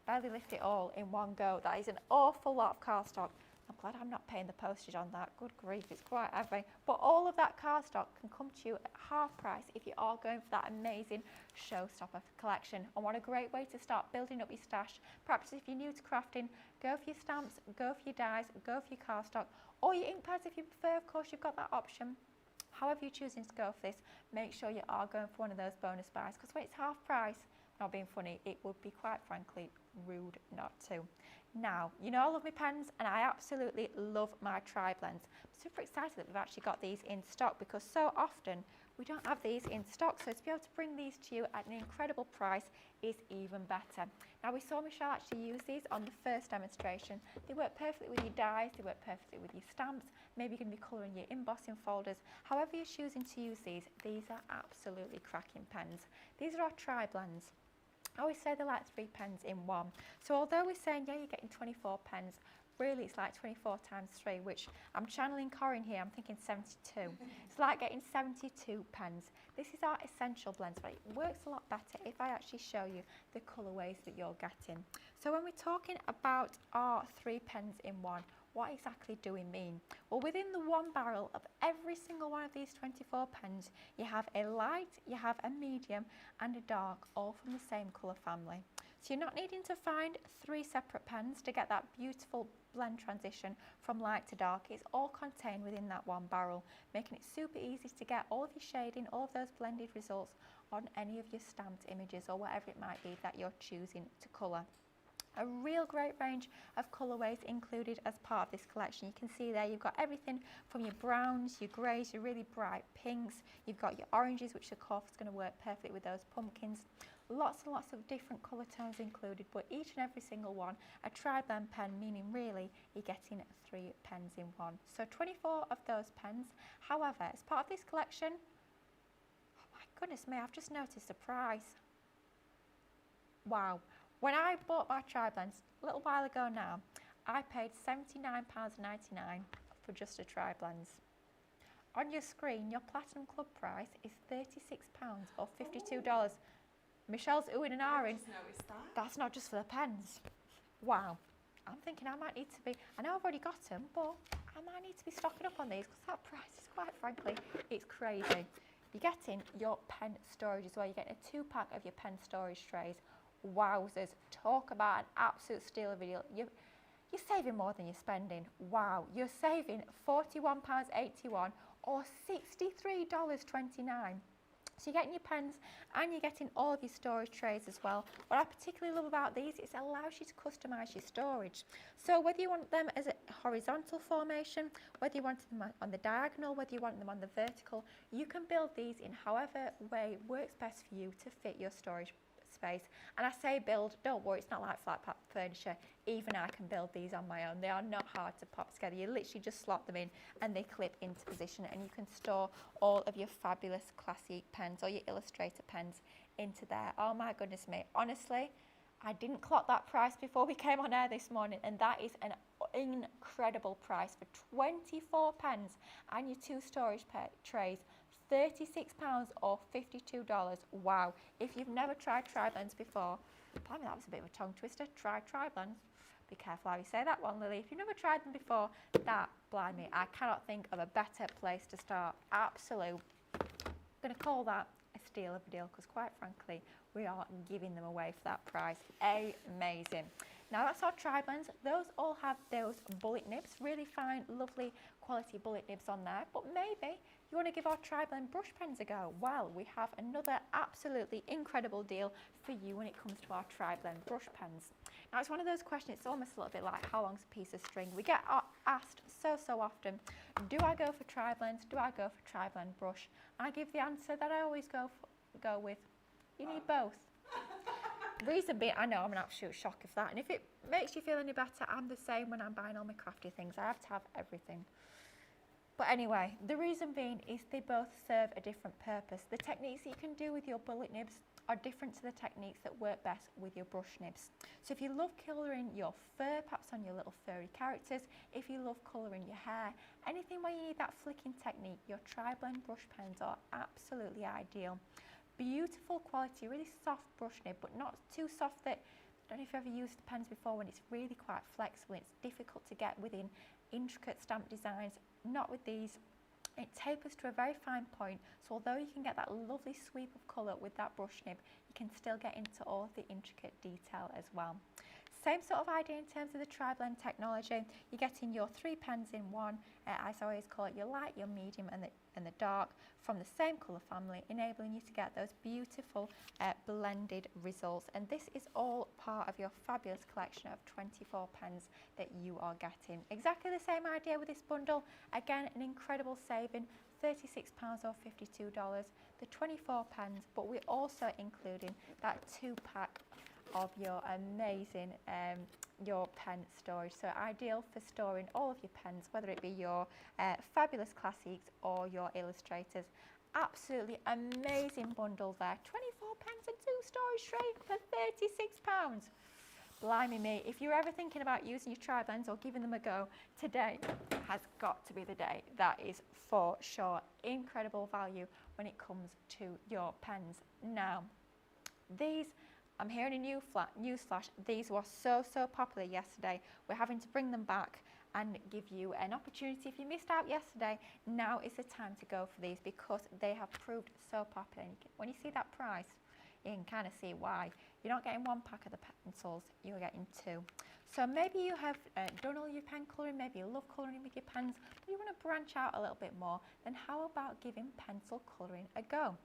barely lift it all in one go. That is an awful lot of cardstock. I'm glad I'm not paying the postage on that. Good grief, it's quite heavy. But all of that cardstock can come to you at half price if you are going for that amazing Showstopper collection. And what a great way to start building up your stash. Perhaps if you're new to crafting, go for your stamps, go for your dies, go for your cardstock, or your ink pads if you prefer. Of course, you've got that option. However you're choosing to go for this, make sure you are going for one of those bonus buys, because when it's half price, not being funny, it would be quite frankly rude not to. Now, you know I love my pens and I absolutely love my tri-blends. I'm super excited that we've actually got these in stock, because so often we don't have these in stock, so to be able to bring these to you at an incredible price is even better. Now, we saw Michelle actually use these on the first demonstration. They work perfectly with your dies, they work perfectly with your stamps, maybe you're going to be colouring your embossing folders. However you're choosing to use these are absolutely cracking pens. These are our tri-blends. I always say they're like 3 pens in one. So although we're saying, yeah, you're getting 24 pens, really it's like 24 times 3, which I'm channeling Corinne here, I'm thinking 72. It's like getting 72 pens. This is our essential blends, but it works a lot better if I actually show you the colourways that you're getting. So when we're talking about our 3 pens in one, what exactly do we mean? Well, within the one barrel of every single one of these 24 pens, you have a light, you have a medium and a dark, all from the same colour family. So you're not needing to find 3 separate pens to get that beautiful blend transition from light to dark. It's all contained within that one barrel, making it super easy to get all of your shading, all of those blended results on any of your stamped images or whatever it might be that you're choosing to colour. A real great range of colourways included as part of this collection. You can see there you've got everything from your browns, your greys, your really bright pinks. You've got your oranges, which of course is going to work perfectly with those pumpkins. Lots and lots of different colour tones included, but each and every single one a tri-blend pen, meaning really you're getting 3 pens in one. So 24 of those pens. However, as part of this collection, oh my goodness me, I've just noticed the price. Wow. When I bought my tri-blends a little while ago now, I paid £79.99 for just a tri-blends. On your screen, your Platinum Club price is £36 or $52. Michelle's oohing and ahhing. That's not just for the pens. Wow. I'm thinking I might need to be, I know I've already got them, but I might need to be stocking up on these because that price is, quite frankly, it's crazy. You're getting your pen storage as well. You're getting a 2-pack of your pen storage trays. Wowzers. Talk about an absolute steal of a deal. You're saving more than you're spending. Wow. You're saving £41.81 or $63.29. So you're getting your pens and you're getting all of your storage trays as well. What I particularly love about these is it allows you to customise your storage. So whether you want them as a horizontal formation, whether you want them on the diagonal, whether you want them on the vertical, you can build these in however way works best for you to fit your storage space. And I say build, don't worry, it's not like flat pack furniture. Even I can build these on my own. They are not hard to pop together. You literally just slot them in and they clip into position, and you can store all of your fabulous classic pens or your Illustrator pens into there. Oh my goodness me. Honestly, I didn't clock that price before we came on air this morning, and that is an incredible price for 24 pens and your 2 storage trays. £36 or $52. Wow. If you've never tried tri-blends before, blimey, that was a bit of a tongue twister. Try tri-blends. Be careful how you say that one, Lily. If you've never tried them before, that, blimey, I cannot think of a better place to start. Absolute. I'm going to call that a steal of a deal because, quite frankly, we are giving them away for that price. Amazing. Now that's our tri-blends. Those all have those bullet nibs, really fine, lovely quality bullet nibs on there. But maybe you want to give our tri-blend brush pens a go. Well, we have another absolutely incredible deal for you when it comes to our tri-blend brush pens. Now it's one of those questions, it's almost a little bit like how long's a piece of string. We get asked so often, do I go for tri-blends? Do I go for tri-blend brush? And I give the answer that I always go with. You need both. Reason being, I know I'm an absolute shock of that, and if it makes you feel any better, I'm the same when I'm buying all my crafty things. I have to have everything. But anyway, the reason being is they both serve a different purpose. The techniques that you can do with your bullet nibs are different to the techniques that work best with your brush nibs. So if you love colouring your fur, perhaps on your little furry characters, if you love colouring your hair, anything where you need that flicking technique, your tri-blend brush pens are absolutely ideal. Beautiful quality, really soft brush nib, but not too soft that, I don't know if you've ever used the pens before when it's really quite flexible. It's difficult to get within intricate stamp designs. Not with these. It tapers to a very fine point, so although you can get that lovely sweep of colour with that brush nib, you can still get into all the intricate detail as well. Same sort of idea in terms of the tri-blend technology. You're getting your 3 pens in one, as I always call it, your light, your medium and the dark from the same colour family, enabling you to get those beautiful blended results. And this is all part of your fabulous collection of 24 pens that you are getting. Exactly the same idea with this bundle. Again, an incredible saving, £36 or $52, the 24 pens, but we're also including that 2-pack of your amazing your pen storage. So ideal for storing all of your pens, whether it be your fabulous classics or your illustrators. Absolutely amazing bundle there. 24 pens and 2 storage trays for £36. Blimey me, if you're ever thinking about using your tri-blends or giving them a go, today has got to be the day. That is for sure. Incredible value when it comes to your pens. Now, these, I'm hearing a newsflash, these were so popular yesterday. We're having to bring them back and give you an opportunity. If you missed out yesterday, now is the time to go for these because they have proved so popular. And when you see that price, you can kind of see why. You're not getting 1 pack of the pencils, you're getting 2. So maybe you have done all your pen colouring, maybe you love colouring with your pens, but you want to branch out a little bit more, then how about giving pencil colouring a go?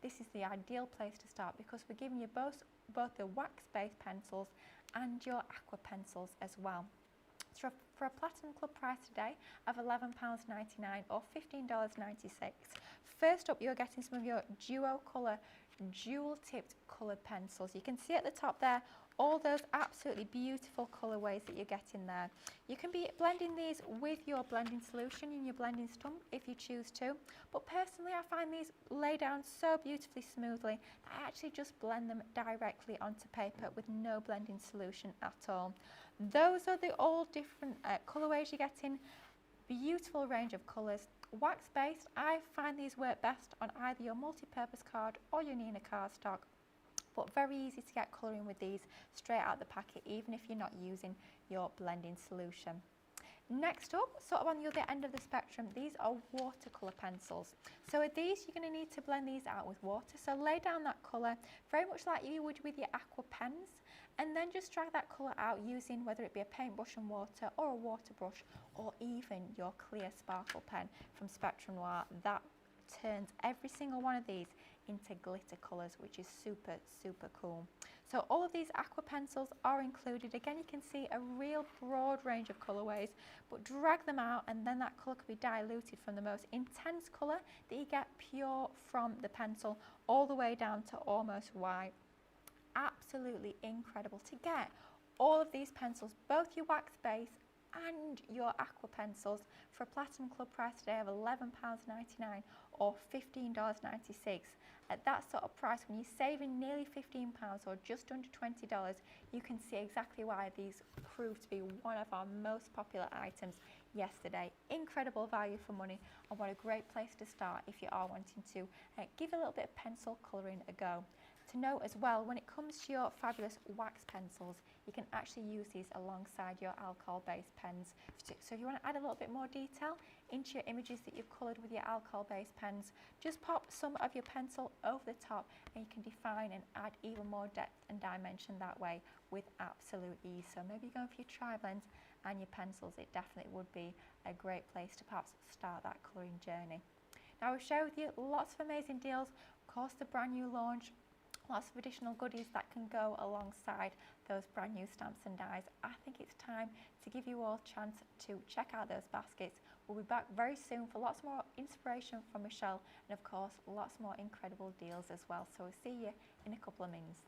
This is the ideal place to start because we're giving you both the wax-based pencils and your aqua pencils as well. So for a Platinum Club price today of £11.99 or $15.96. First up, you're getting some of your duo colour, dual tipped coloured pencils. You can see at the top there all those absolutely beautiful colourways that you're getting there. You can be blending these with your blending solution in your blending stump if you choose to, but personally I find these lay down so beautifully smoothly that I actually just blend them directly onto paper with no blending solution at all. Those are the all different colourways you're getting. Beautiful range of colours. Wax based, I find these work best on either your multi-purpose card or your Nina cardstock, but very easy to get colouring with these straight out the packet even if you're not using your blending solution. Next up, sort of on the other end of the spectrum, these are watercolour pencils. So with these, you're going to need to blend these out with water. So lay down that colour very much like you would with your aqua pens, and then just drag that colour out using whether it be a paintbrush and water or a water brush or even your clear sparkle pen from Spectrum Noir. That turns every single one of these into glitter colours, which is super, super cool. So all of these aqua pencils are included. Again, you can see a real broad range of colourways, but drag them out and then that colour can be diluted from the most intense colour that you get pure from the pencil all the way down to almost white. Absolutely incredible to get all of these pencils, both your wax base and your aqua pencils, for a Platinum Club price today of £11.99 or $15.96. At that sort of price, when you're saving nearly £15 or just under $20, you can see exactly why these proved to be one of our most popular items yesterday. Incredible value for money, and what a great place to start if you are wanting to give a little bit of pencil colouring a go. To note as well, when it comes to your fabulous wax pencils, you can actually use these alongside your alcohol-based pens. So if you want to add a little bit more detail into your images that you've coloured with your alcohol-based pens, just pop some of your pencil over the top and you can define and add even more depth and dimension that way with absolute ease. So maybe you're going for your tri-blends and your pencils, it definitely would be a great place to perhaps start that colouring journey. Now we've shared with you lots of amazing deals, of course the brand new launch, lots of additional goodies that can go alongside those brand new stamps and dies. I think it's time to give you all a chance to check out those baskets. We'll be back very soon for lots more inspiration from Michelle and of course lots more incredible deals as well. So we'll see you in a couple of minutes.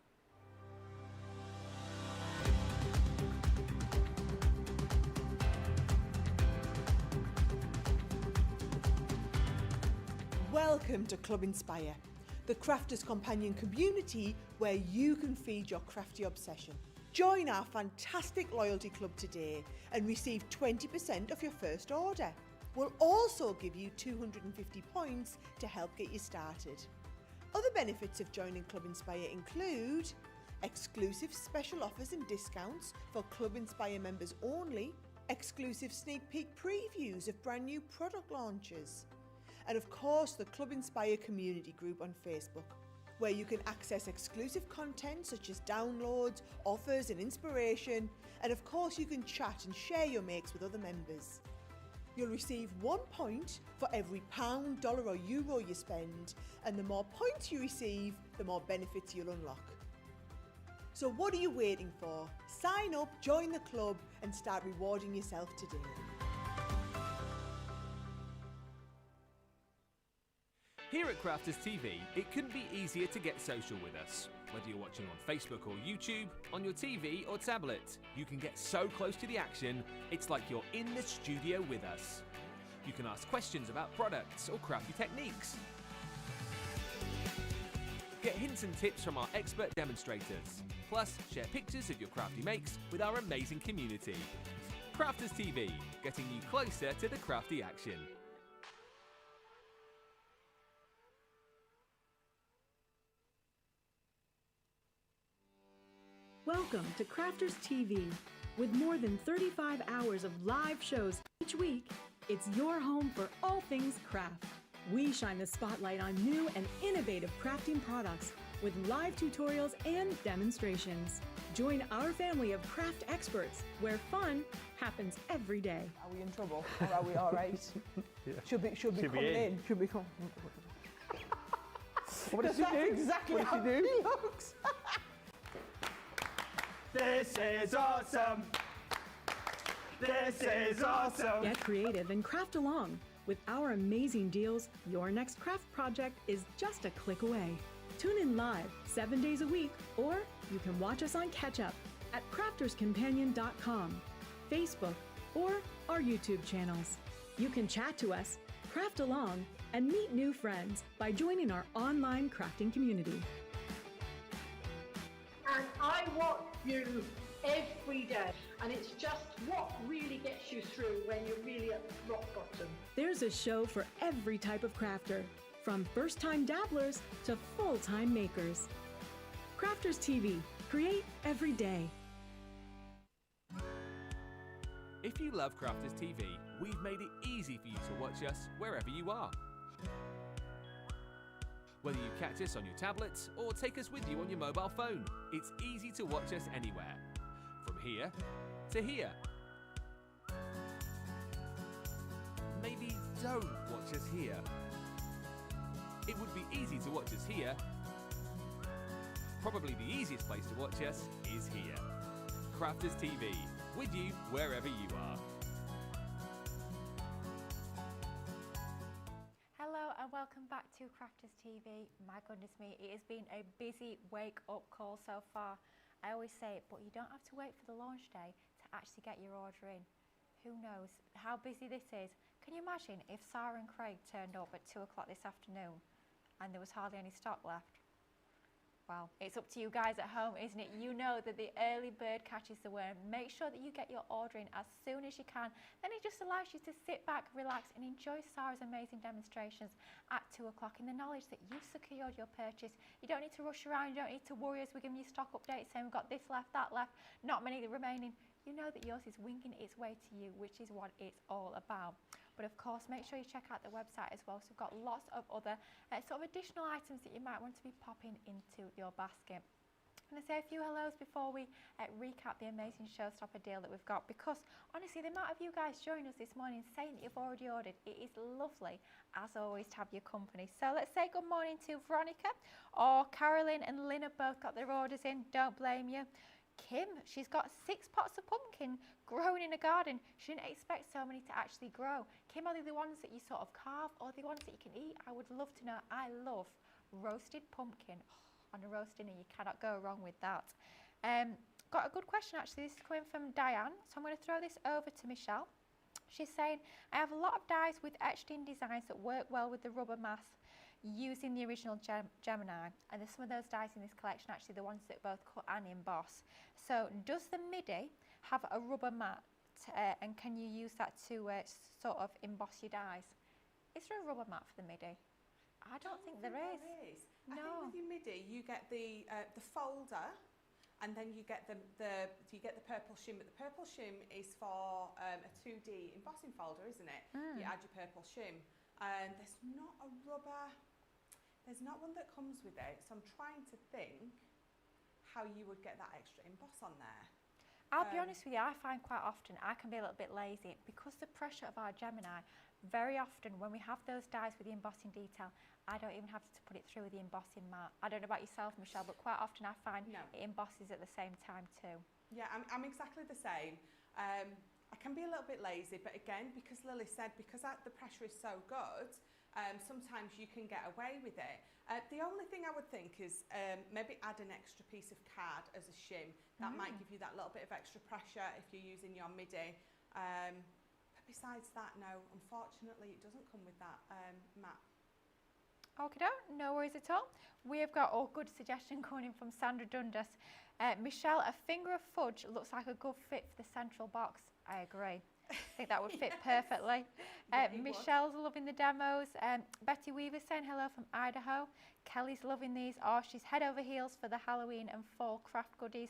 Welcome to Club Inspire, the crafters companion community where you can feed your crafty obsession. Join our fantastic loyalty club today and receive 20% off your first order. We'll also give you 250 points to help get you started. Other benefits of joining Club Inspire include exclusive special offers and discounts for Club Inspire members only, exclusive sneak peek previews of brand new product launches, and of course the Club Inspire community group on Facebook, where you can access exclusive content such as downloads, offers and inspiration, and of course you can chat and share your makes with other members. You'll receive 1 point for every £1, dollar or euro you spend, and the more points you receive, the more benefits you'll unlock. So what are you waiting for? Sign up, join the club and start rewarding yourself today. Here at Crafters TV, it couldn't be easier to get social with us. Whether you're watching on Facebook or YouTube, on your TV or tablet, you can get so close to the action, it's like you're in the studio with us. You can ask questions about products or crafty techniques. Get hints and tips from our expert demonstrators. Plus, share pictures of your crafty makes with our amazing community. Crafters TV, getting you closer to the crafty action. Welcome to Crafters TV. With more than 35 hours of live shows each week, it's your home for all things craft. We shine the spotlight on new and innovative crafting products with live tutorials and demonstrations. Join our family of craft experts where fun happens every day. Are we in trouble or are we all right? Yeah. Should be coming in. Should be coming. What did she do? Exactly What how did she do? he looks. This is awesome. This is awesome! Get creative and craft along. With our amazing deals, your next craft project is just a click away. Tune in live 7 days a week, or you can watch us on Catch Up at crafterscompanion.com, Facebook, or our YouTube channels. You can chat to us, craft along, and meet new friends by joining our online crafting community. And I watch you every day, and it's just what really gets you through when you're really at rock bottom. There's a show for every type of crafter, from first-time dabblers to full-time makers. Crafters TV, create every day. If you love Crafters TV, we've made it easy for you to watch us wherever you are. Whether you catch us on your tablets or take us with you on your mobile phone, it's easy to watch us anywhere. From here to here. Maybe don't watch us here. It would be easy to watch us here. Probably the easiest place to watch us is here. Crafters TV, with you wherever you are. Hello and welcome back to Crafters TV. My goodness me, it has been a busy wake-up call so far. I always say it, but you don't have to wait for the launch day to actually get your order in. Who knows how busy this is? Can you imagine if Sarah and Craig turned up at 2 o'clock this afternoon and there was hardly any stock left? Well, it's up to you guys at home, isn't it? You know that the early bird catches the worm. Make sure that you get your order in as soon as you can. Then it just allows you to sit back, relax and enjoy Sarah's amazing demonstrations at 2 o'clock in the knowledge that you've secured your purchase. You don't need to rush around, you don't need to worry as we're giving you stock updates saying we've got this left, that left, not many remaining. You know that yours is winging its way to you, which is what it's all about. But of course, make sure you check out the website as well. So we've got lots of other sort of additional items that you might want to be popping into your basket. I'm going to say a few hellos before we recap the amazing Showstopper deal that we've got, because honestly, the amount of you guys joining us this morning saying that you've already ordered, it is lovely, as always, to have your company. So let's say good morning to Veronica, or Carolyn and Lynn have both got their orders in, don't blame you. Kim, she's got 6 pots of pumpkin growing in a garden. She didn't expect so many to actually grow. Kim, are they the ones that you sort of carve or the ones that you can eat? I would love to know. I love roasted pumpkin. Oh, on a roast dinner, you cannot go wrong with that. Got a good question actually. This is coming from Diane, so I'm going to throw this over to Michelle. She's saying, I have a lot of dies with etched in designs that work well with the rubber mass using the original Gemini, and there's some of those dies in this collection actually the ones that both cut and emboss. So does the MIDI have a rubber mat and can you use that to sort of emboss your dies? Is there a rubber mat for the MIDI? I don't think there is. No. I think with your MIDI you get the folder, and then you get the purple shim, but the purple shim is for a 2D embossing folder, isn't it? You add your purple shim, and there's not a rubber. There's not one that comes with it, so I'm trying to think how you would get that extra emboss on there. I'll be honest with you, I find quite often I can be a little bit lazy because the pressure of our Gemini, very often when we have those dies with the embossing detail, I don't even have to put it through the embossing mat. I don't know about yourself, Michelle, but quite often I find it embosses at the same time too. Yeah, I'm exactly the same. I can be a little bit lazy, but again, because Lily said, because the pressure is so good, sometimes you can get away with it. The only thing I would think is maybe add an extra piece of card as a shim. That might give you that little bit of extra pressure if you're using your MIDI. But besides that, no, unfortunately, it doesn't come with that mat. Okay, no worries at all. We have got a good suggestion coming in from Sandra Dundas. Michelle, a finger of fudge looks like a good fit for the central box. I agree. I think that would fit perfectly. Michelle's loving the demos. Betty Weaver's saying hello from Idaho. Kelly's loving these. Oh, she's head over heels for the Halloween and fall craft goodies.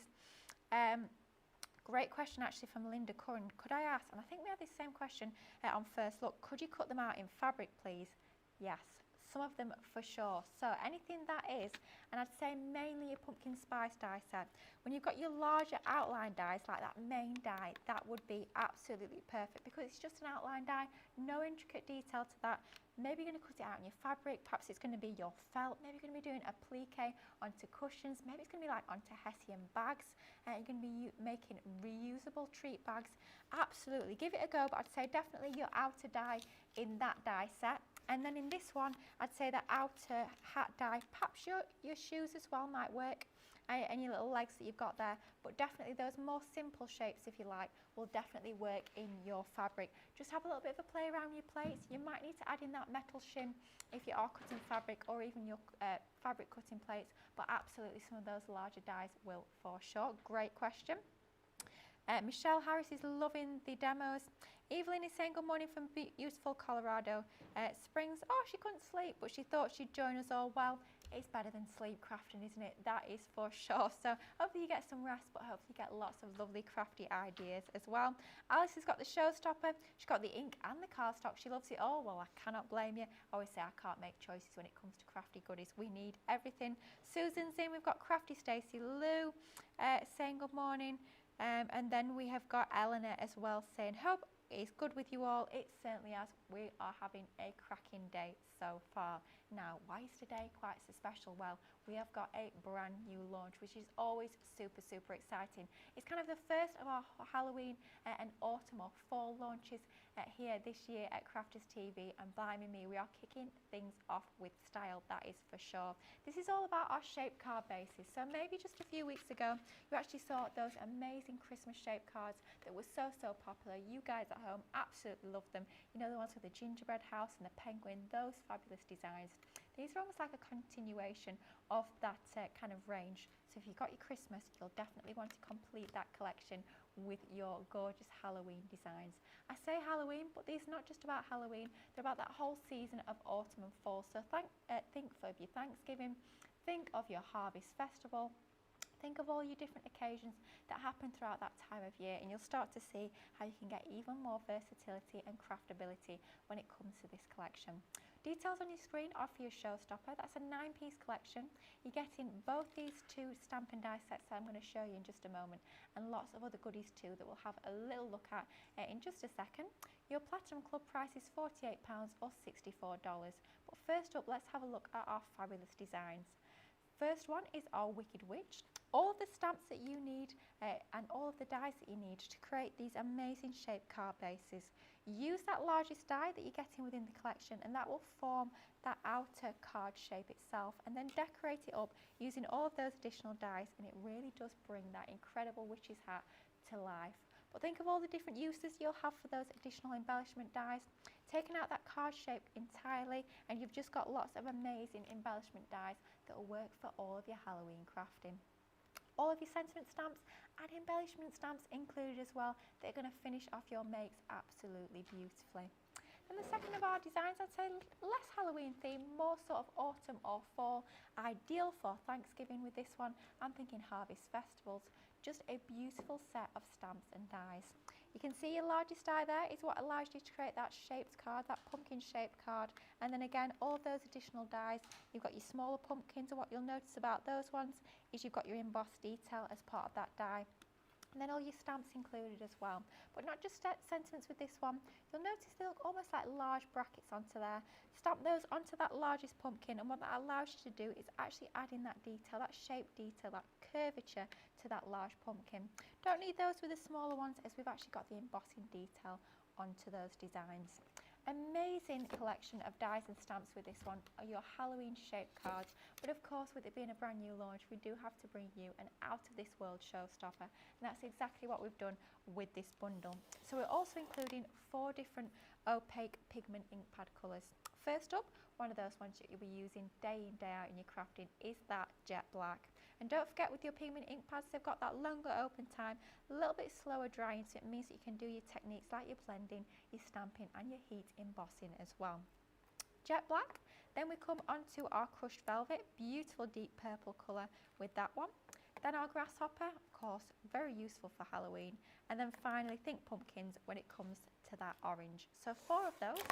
Great question actually from Linda Curran. Could I ask, and I think we had this same question on first look, could you cut them out in fabric please? Yes, some of them for sure. So anything that is, and I'd say mainly a pumpkin spice die set. When you've got your larger outline dies, like that main die, that would be absolutely perfect because it's just an outline die, no intricate detail to that. Maybe you're going to cut it out in your fabric, perhaps it's going to be your felt, maybe you're going to be doing applique onto cushions, maybe it's going to be like onto Hessian bags, and you're going to be making reusable treat bags. Absolutely, give it a go, but I'd say definitely your outer die in that die set. And then in this one, I'd say the outer hat die, perhaps your shoes as well might work, and your little legs that you've got there, but definitely those more simple shapes, if you like, will definitely work in your fabric. Just have a little bit of a play around your plates. You might need to add in that metal shim if you are cutting fabric, or even your fabric cutting plates, but absolutely some of those larger dies will for sure. Great question. Michelle Harris is loving the demos. Evelyn is saying good morning from beautiful Colorado Springs. Oh, she couldn't sleep, but she thought she'd join us all. Well, it's better than sleep crafting, isn't it? That is for sure. So hopefully you get some rest, but hopefully you get lots of lovely crafty ideas as well. Alice has got the Showstopper. She's got the ink and the cardstock. She loves it all. Well, I cannot blame you. I always say I can't make choices when it comes to crafty goodies. We need everything. Susan's in. We've got Crafty Stacey Lou saying good morning. And then we have got Eleanor as well saying, hope it's good with you all. It certainly is. We are having a cracking day so far. Now, why is today quite so special? Well, we have got a brand new launch, which is always super, super exciting. It's kind of the first of our Halloween and autumn or fall launches here this year at Crafters TV, and blimey me, we are kicking things off with style, that is for sure. This is all about our shape card bases. So maybe just a few weeks ago, you actually saw those amazing Christmas shape cards that were so, so popular. You guys at home absolutely love them. You know, the ones with the gingerbread house and the penguin, those fabulous designs. These are almost like a continuation of that kind of range. So if you've got your Christmas, you'll definitely want to complete that collection with your gorgeous Halloween designs. I say Halloween, but these are not just about Halloween. They're about that whole season of autumn and fall. So think of your Thanksgiving, think of your harvest festival, think of all your different occasions that happen throughout that time of year, and you'll start to see how you can get even more versatility and craftability when it comes to this collection. Details on your screen are for your Showstopper. That's a 9-piece collection. You're getting both these two stamp and die sets that I'm going to show you in just a moment, and lots of other goodies too that we'll have a little look at in just a second. Your Platinum Club price is £48 or $64. But first up, let's have a look at our fabulous designs. First one is our Wicked Witch. All of the stamps that you need and all of the dies that you need to create these amazing shape card bases. Use that largest die that you're getting within the collection, and that will form that outer card shape itself, and then decorate it up using all of those additional dies, and it really does bring that incredible witch's hat to life. But think of all the different uses you'll have for those additional embellishment dies. Taking out that card shape entirely, and you've just got lots of amazing embellishment dies that will work for all of your Halloween crafting. All of your sentiment stamps and embellishment stamps included as well. They're going to finish off your makes absolutely beautifully. And the second of our designs, I'd say less Halloween theme, more sort of autumn or fall, ideal for Thanksgiving with this one. I'm thinking harvest festivals. Just a beautiful set of stamps and dies. You can see your largest die there is what allows you to create that shaped card, that pumpkin shaped card. And then again, all of those additional dies, you've got your smaller pumpkins, and what you'll notice about those ones is you've got your embossed detail as part of that die. And then all your stamps included as well. But not just sentiments with this one. You'll notice they look almost like large brackets onto there. Stamp those onto that largest pumpkin, and what that allows you to do is actually add in that detail, that shape detail, that curvature to that large pumpkin. Don't need those with the smaller ones, as we've actually got the embossing detail onto those designs. Amazing collection of dies and stamps with this one, are your Halloween shaped cards. But of course, with it being a brand new launch, we do have to bring you an out of this world Showstopper, and that's exactly what we've done with this bundle. So we're also including 4 different opaque pigment ink pad colours. First up, one of those ones that you'll be using day in, day out in your crafting is that jet black. And don't forget, with your pigment ink pads, they've got that longer open time, a little bit slower drying, so it means that you can do your techniques like your blending, your stamping and your heat embossing as well. Jet black, then we come onto our crushed velvet, beautiful deep purple colour with that one. Then our grasshopper, of course, very useful for Halloween. And then finally, think pumpkins when it comes to that orange. So 4 of those.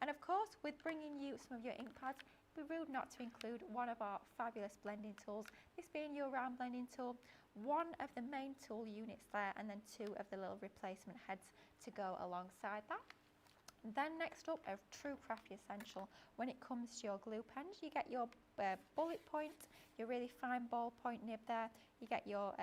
And of course, with bringing you some of your ink pads, be rude not to include one of our fabulous blending tools, this being your round blending tool, one of the main tool units there, and then 2 of the little replacement heads to go alongside that. Then next up, a true crafty essential when it comes to your glue pens, you get your bullet point, your really fine ballpoint nib there, you get your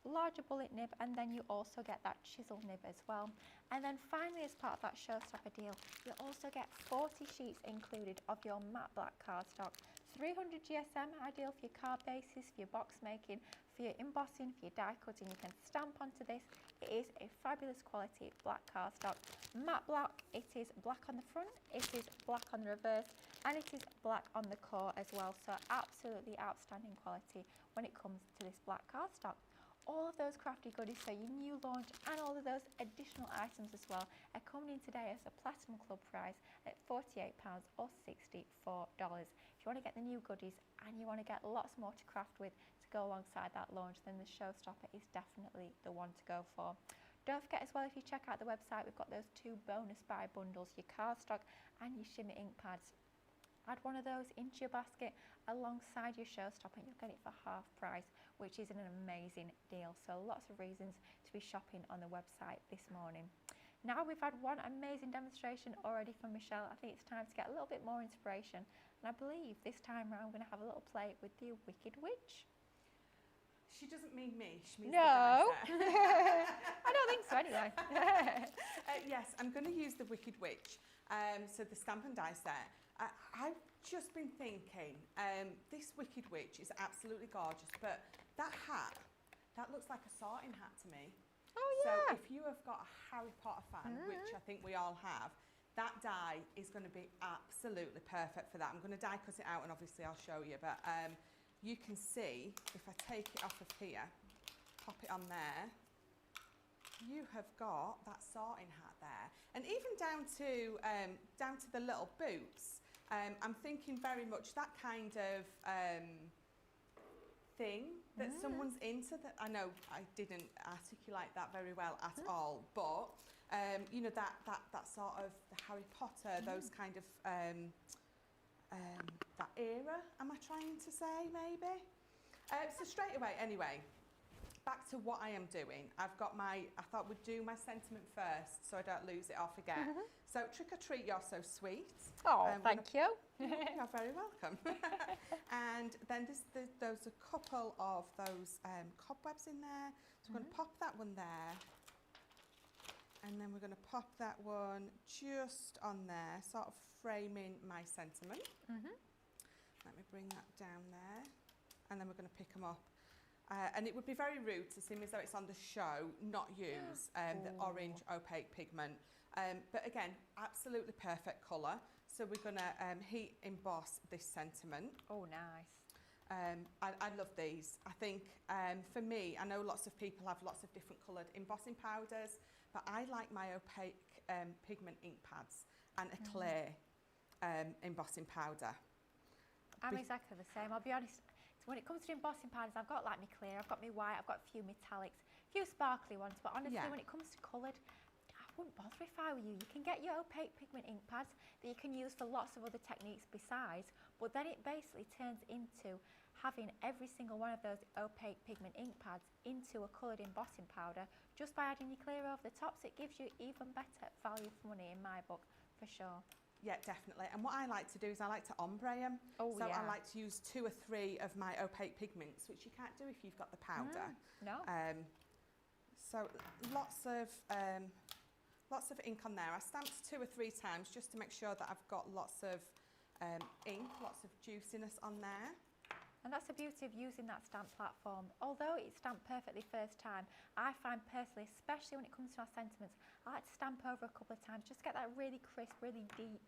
larger bullet nib, and then you also get that chisel nib as well. And then finally, as part of that Showstopper deal, you also get 40 sheets included of your matte black cardstock. 300 GSM, ideal for your card bases, for your box making, for your embossing, for your die cutting. You can stamp onto this. It is a fabulous quality black cardstock. Matte black, it is black on the front, it is black on the reverse, and it is black on the core as well. So absolutely outstanding quality when it comes to this black cardstock. All of those crafty goodies, so your new launch and all of those additional items as well, are coming in today as a Platinum Club prize at £48 or $64. If you want to get the new goodies and you want to get lots more to craft with to go alongside that launch, then the Showstopper is definitely the one to go for. Don't forget as well, if you check out the website, we've got those 2 bonus buy bundles, your cardstock and your shimmer ink pads. Add one of those into your basket alongside your Showstopper and you'll get it for half price, which is an amazing deal. So lots of reasons to be shopping on the website this morning. Now we've had one amazing demonstration already from Michelle. I think it's time to get a little bit more inspiration. And I believe this time round we're going to have a little play with the Wicked Witch. She doesn't mean me, she means No, the die set. I don't think so anyway. Yes, I'm going to use the Wicked Witch, so the stamp and die set. I've just been thinking, this Wicked Witch is absolutely gorgeous, but that hat, that looks like a sorting hat to me. Oh yeah. So if you have got a Harry Potter fan, which I think we all have, that die is going to be absolutely perfect for that. I'm going to die cut it out and obviously I'll show you, but you can see if I take it off of here, pop it on there, you have got that sorting hat there, and even down to the little boots. I'm thinking very much that kind of thing that someone's into. That I know I didn't articulate that very well at all, but you know, that sort of the Harry Potter, those kind of that era. Am I trying to say maybe? So straight away, anyway. Back to what I am doing. I've got I thought we'd do my sentiment first so I don't lose it or forget. So trick or treat, you're so sweet. Oh, thank you. You're very welcome. And then there's a couple of those cobwebs in there. So we're going to pop that one there. And then we're going to pop that one just on there, sort of framing my sentiment. Let me bring that down there. And then we're going to pick them up. And it would be very rude to seem as though it's on the show, not use the orange opaque pigment. But again, absolutely perfect colour. So we're going to heat emboss this sentiment. Oh, nice. I love these. I think for me, I know lots of people have lots of different coloured embossing powders, but I like my opaque pigment ink pads and a clear embossing powder. I'm exactly the same. I'll be honest. So when it comes to embossing powders, I've got like my clear, I've got my white, I've got a few metallics, a few sparkly ones, but honestly, when it comes to coloured, I wouldn't bother if I were you. You can get your opaque pigment ink pads that you can use for lots of other techniques besides, but then it basically turns into having every single one of those opaque pigment ink pads into a coloured embossing powder just by adding your clear over the top, so it gives you even better value for money in my book, for sure. Yeah, definitely. And what I like to do is I like to ombre them. Oh, so yeah. I like to use 2 or 3 of my opaque pigments, which you can't do if you've got the powder. No. So lots of ink on there. I stamped 2 or 3 times just to make sure that I've got lots of ink, lots of juiciness on there. And that's the beauty of using that stamp platform. Although it's stamped perfectly first time, I find personally, especially when it comes to our sentiments, I like to stamp over a couple of times, just get that really crisp, really deep,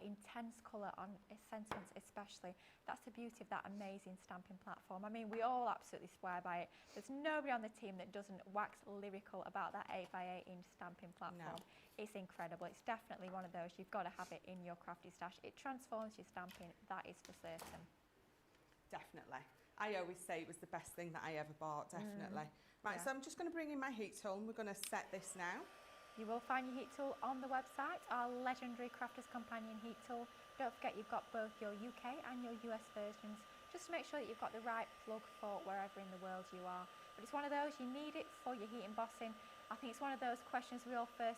intense colour on sentiments especially. That's the beauty of that amazing stamping platform. I mean, we all absolutely swear by it. There's nobody on the team that doesn't wax lyrical about that 8x8 inch stamping platform. No. It's incredible. It's definitely one of those. You've got to have it in your crafty stash. It transforms your stamping, that is for certain. Definitely. I always say it was the best thing that I ever bought, definitely. Right, yeah. so I'm just going to bring in my heat tool and we're going to set this now. You will find your heat tool on the website, our legendary Crafters Companion heat tool. Don't forget you've got both your UK and your US versions, just to make sure that you've got the right plug for wherever in the world you are. But it's one of those, you need it for your heat embossing. I think it's one of those questions we all first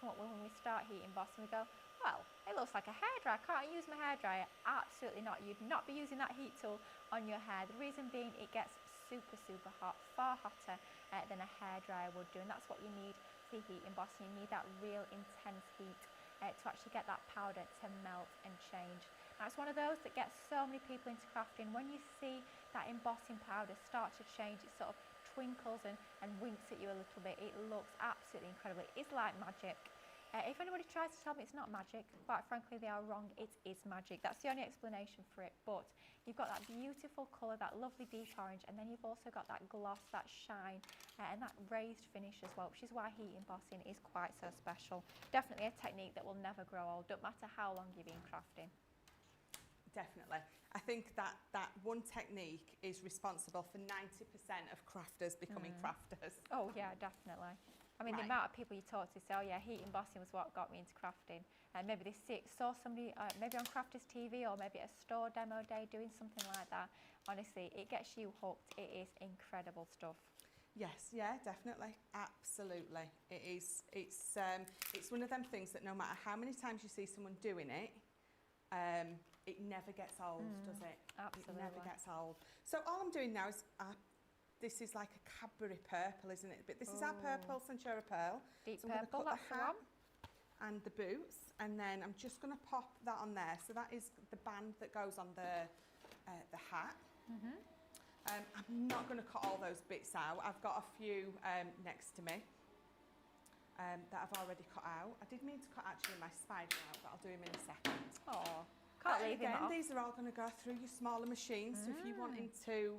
come up with when we start heat embossing. We go, well, it looks like a hairdryer, can't I use my hairdryer? Absolutely not. You'd not be using that heat tool on your hair. The reason being, it gets super, super hot, far hotter than a hairdryer would do, and that's what you need for heat embossing. You need that real intense heat to actually get that powder to melt and change. Now, it's one of those that gets so many people into crafting. When you see that embossing powder start to change, it sort of twinkles and winks at you a little bit. It looks absolutely incredible. It's like magic. If anybody tries to tell me it's not magic, quite frankly, they are wrong. It is magic. That's the only explanation for it. But you've got that beautiful colour, that lovely deep orange, and then you've also got that gloss, that shine, and that raised finish as well, which is why heat embossing is quite so special. Definitely a technique that will never grow old, don't matter how long you've been crafting. Definitely. I think that one technique is responsible for 90% of crafters becoming crafters. Oh yeah, definitely. I mean, the amount of people you talk to say, oh yeah, heat embossing was what got me into crafting. And maybe they saw somebody, maybe on Crafters TV or maybe at a store demo day doing something like that. Honestly, it gets you hooked. It is incredible stuff. Yes, yeah, definitely, absolutely. It is. It's one of them things that no matter how many times you see someone doing it, it never gets old, does it? Absolutely. It never gets old. So all I'm doing now is, this is like a Cadbury purple, isn't it? But this is our purple Centura Pearl. Deep so I'm purple, going to that's put the the hat one. and the boots, and then I'm just going to pop that on there. So that is the band that goes on the hat. I'm not going to cut all those bits out. I've got a few next to me that I've already cut out. I did mean to cut actually my spider out, but I'll do him in a second. Oh, can't leave him off. These are all going to go through your smaller machines. So if you're wanting to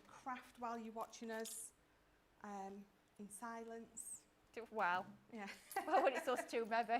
craft while you're watching us in silence. Well, Yeah. well, when it's us two, maybe.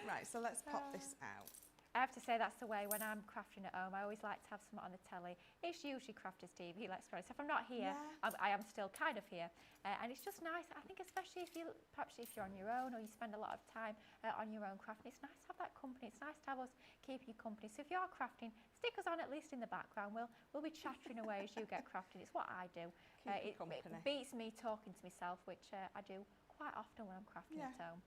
Right, so let's pop this out. I have to say that's the way when I'm crafting at home. I always like to have something on the telly. It's usually Crafters TV, let's be honest. If I'm not here, I am still kind of here. And it's just nice, I think, especially perhaps if you're on your own or you spend a lot of time on your own crafting, it's nice to have that company. It's nice to have us keep you company. So if you are crafting, stick us on at least in the background. We'll be chattering away as you get crafting. It's what I do. It beats me talking to myself, which I do quite often when I'm crafting at home.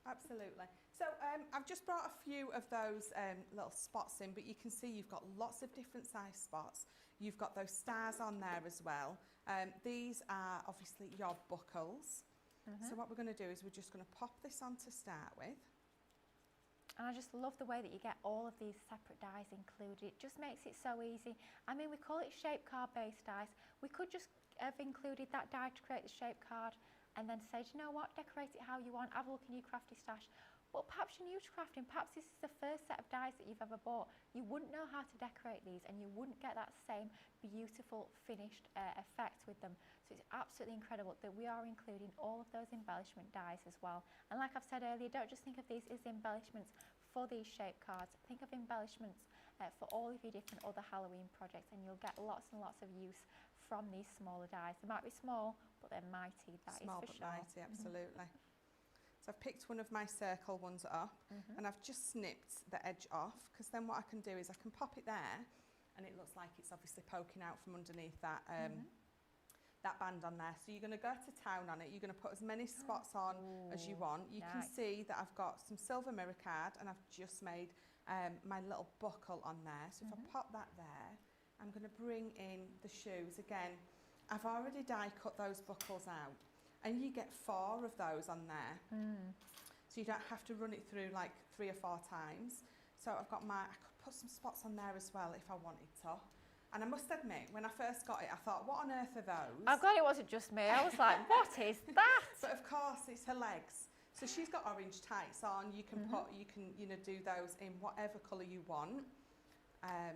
Absolutely. So I've just brought a few of those little spots in, but you can see you've got lots of different size spots. You've got those stars on there as well. These are obviously your buckles. So what we're going to do is we're just going to pop this on to start with. And I just love the way that you get all of these separate dies included. It just makes it so easy. I mean, we call it shape card based dies. We could just have included that die to create the shape card and then say, do you know what, decorate it how you want, have a look in your crafty stash. But perhaps you're new to crafting, perhaps this is the first set of dies that you've ever bought. You wouldn't know how to decorate these and you wouldn't get that same beautiful finished effect with them. So it's absolutely incredible that we are including all of those embellishment dies as well. And like I've said earlier, don't just think of these as embellishments for these shape cards. Think of embellishments for all of your different other Halloween projects, and you'll get lots and lots of use from these smaller dies. They might be small, but they're mighty, that Small is for but sure. mighty, absolutely. So I've picked one of my circle ones up and I've just snipped the edge off, because then what I can do is I can pop it there and it looks like it's obviously poking out from underneath that that band on there. So you're going to go to town on it. You're going to put as many spots on as you want. You can see that I've got some silver mirror card and I've just made my little buckle on there. So if I pop that there, I'm going to bring in the shoes. Again, I've already die cut those buckles out, and you get 4 of those on there. So you don't have to run it through like 3 or 4 times. So I've got I could put some spots on there as well if I wanted to. And I must admit, when I first got it, I thought, what on earth are those? I'm glad it wasn't just me. I was like, what is that? But of course, it's her legs. So she's got orange tights on. You can put, you can, do those in whatever colour you want. I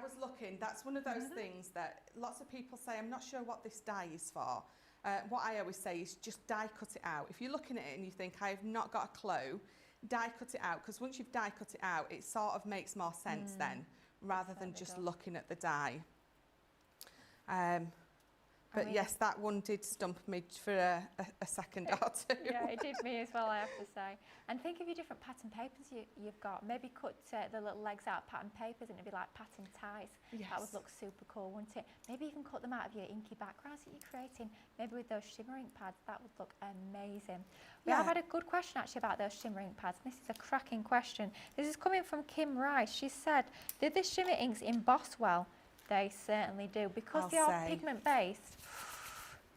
was looking, that's one of those things that lots of people say, I'm not sure what this die is for. What I always say is just die cut it out. If you're looking at it and you think, I have not got a clue, die cut it out, because once you've die cut it out, it sort of makes more sense then, rather than just looking at the die. And But yes, that one did stump me for a second or two. Yeah, it did me as well, I have to say. And think of your different pattern papers you've got. Maybe cut the little legs out of pattern papers and it'd be like pattern ties. Yes. That would look super cool, wouldn't it? Maybe even cut them out of your inky backgrounds that you're creating. Maybe with those shimmer ink pads, that would look amazing. We have had a good question actually about those shimmer ink pads. This is a cracking question. This is coming from Kim Rice. She said, did the shimmer inks emboss well? They certainly do. Because they are pigment based,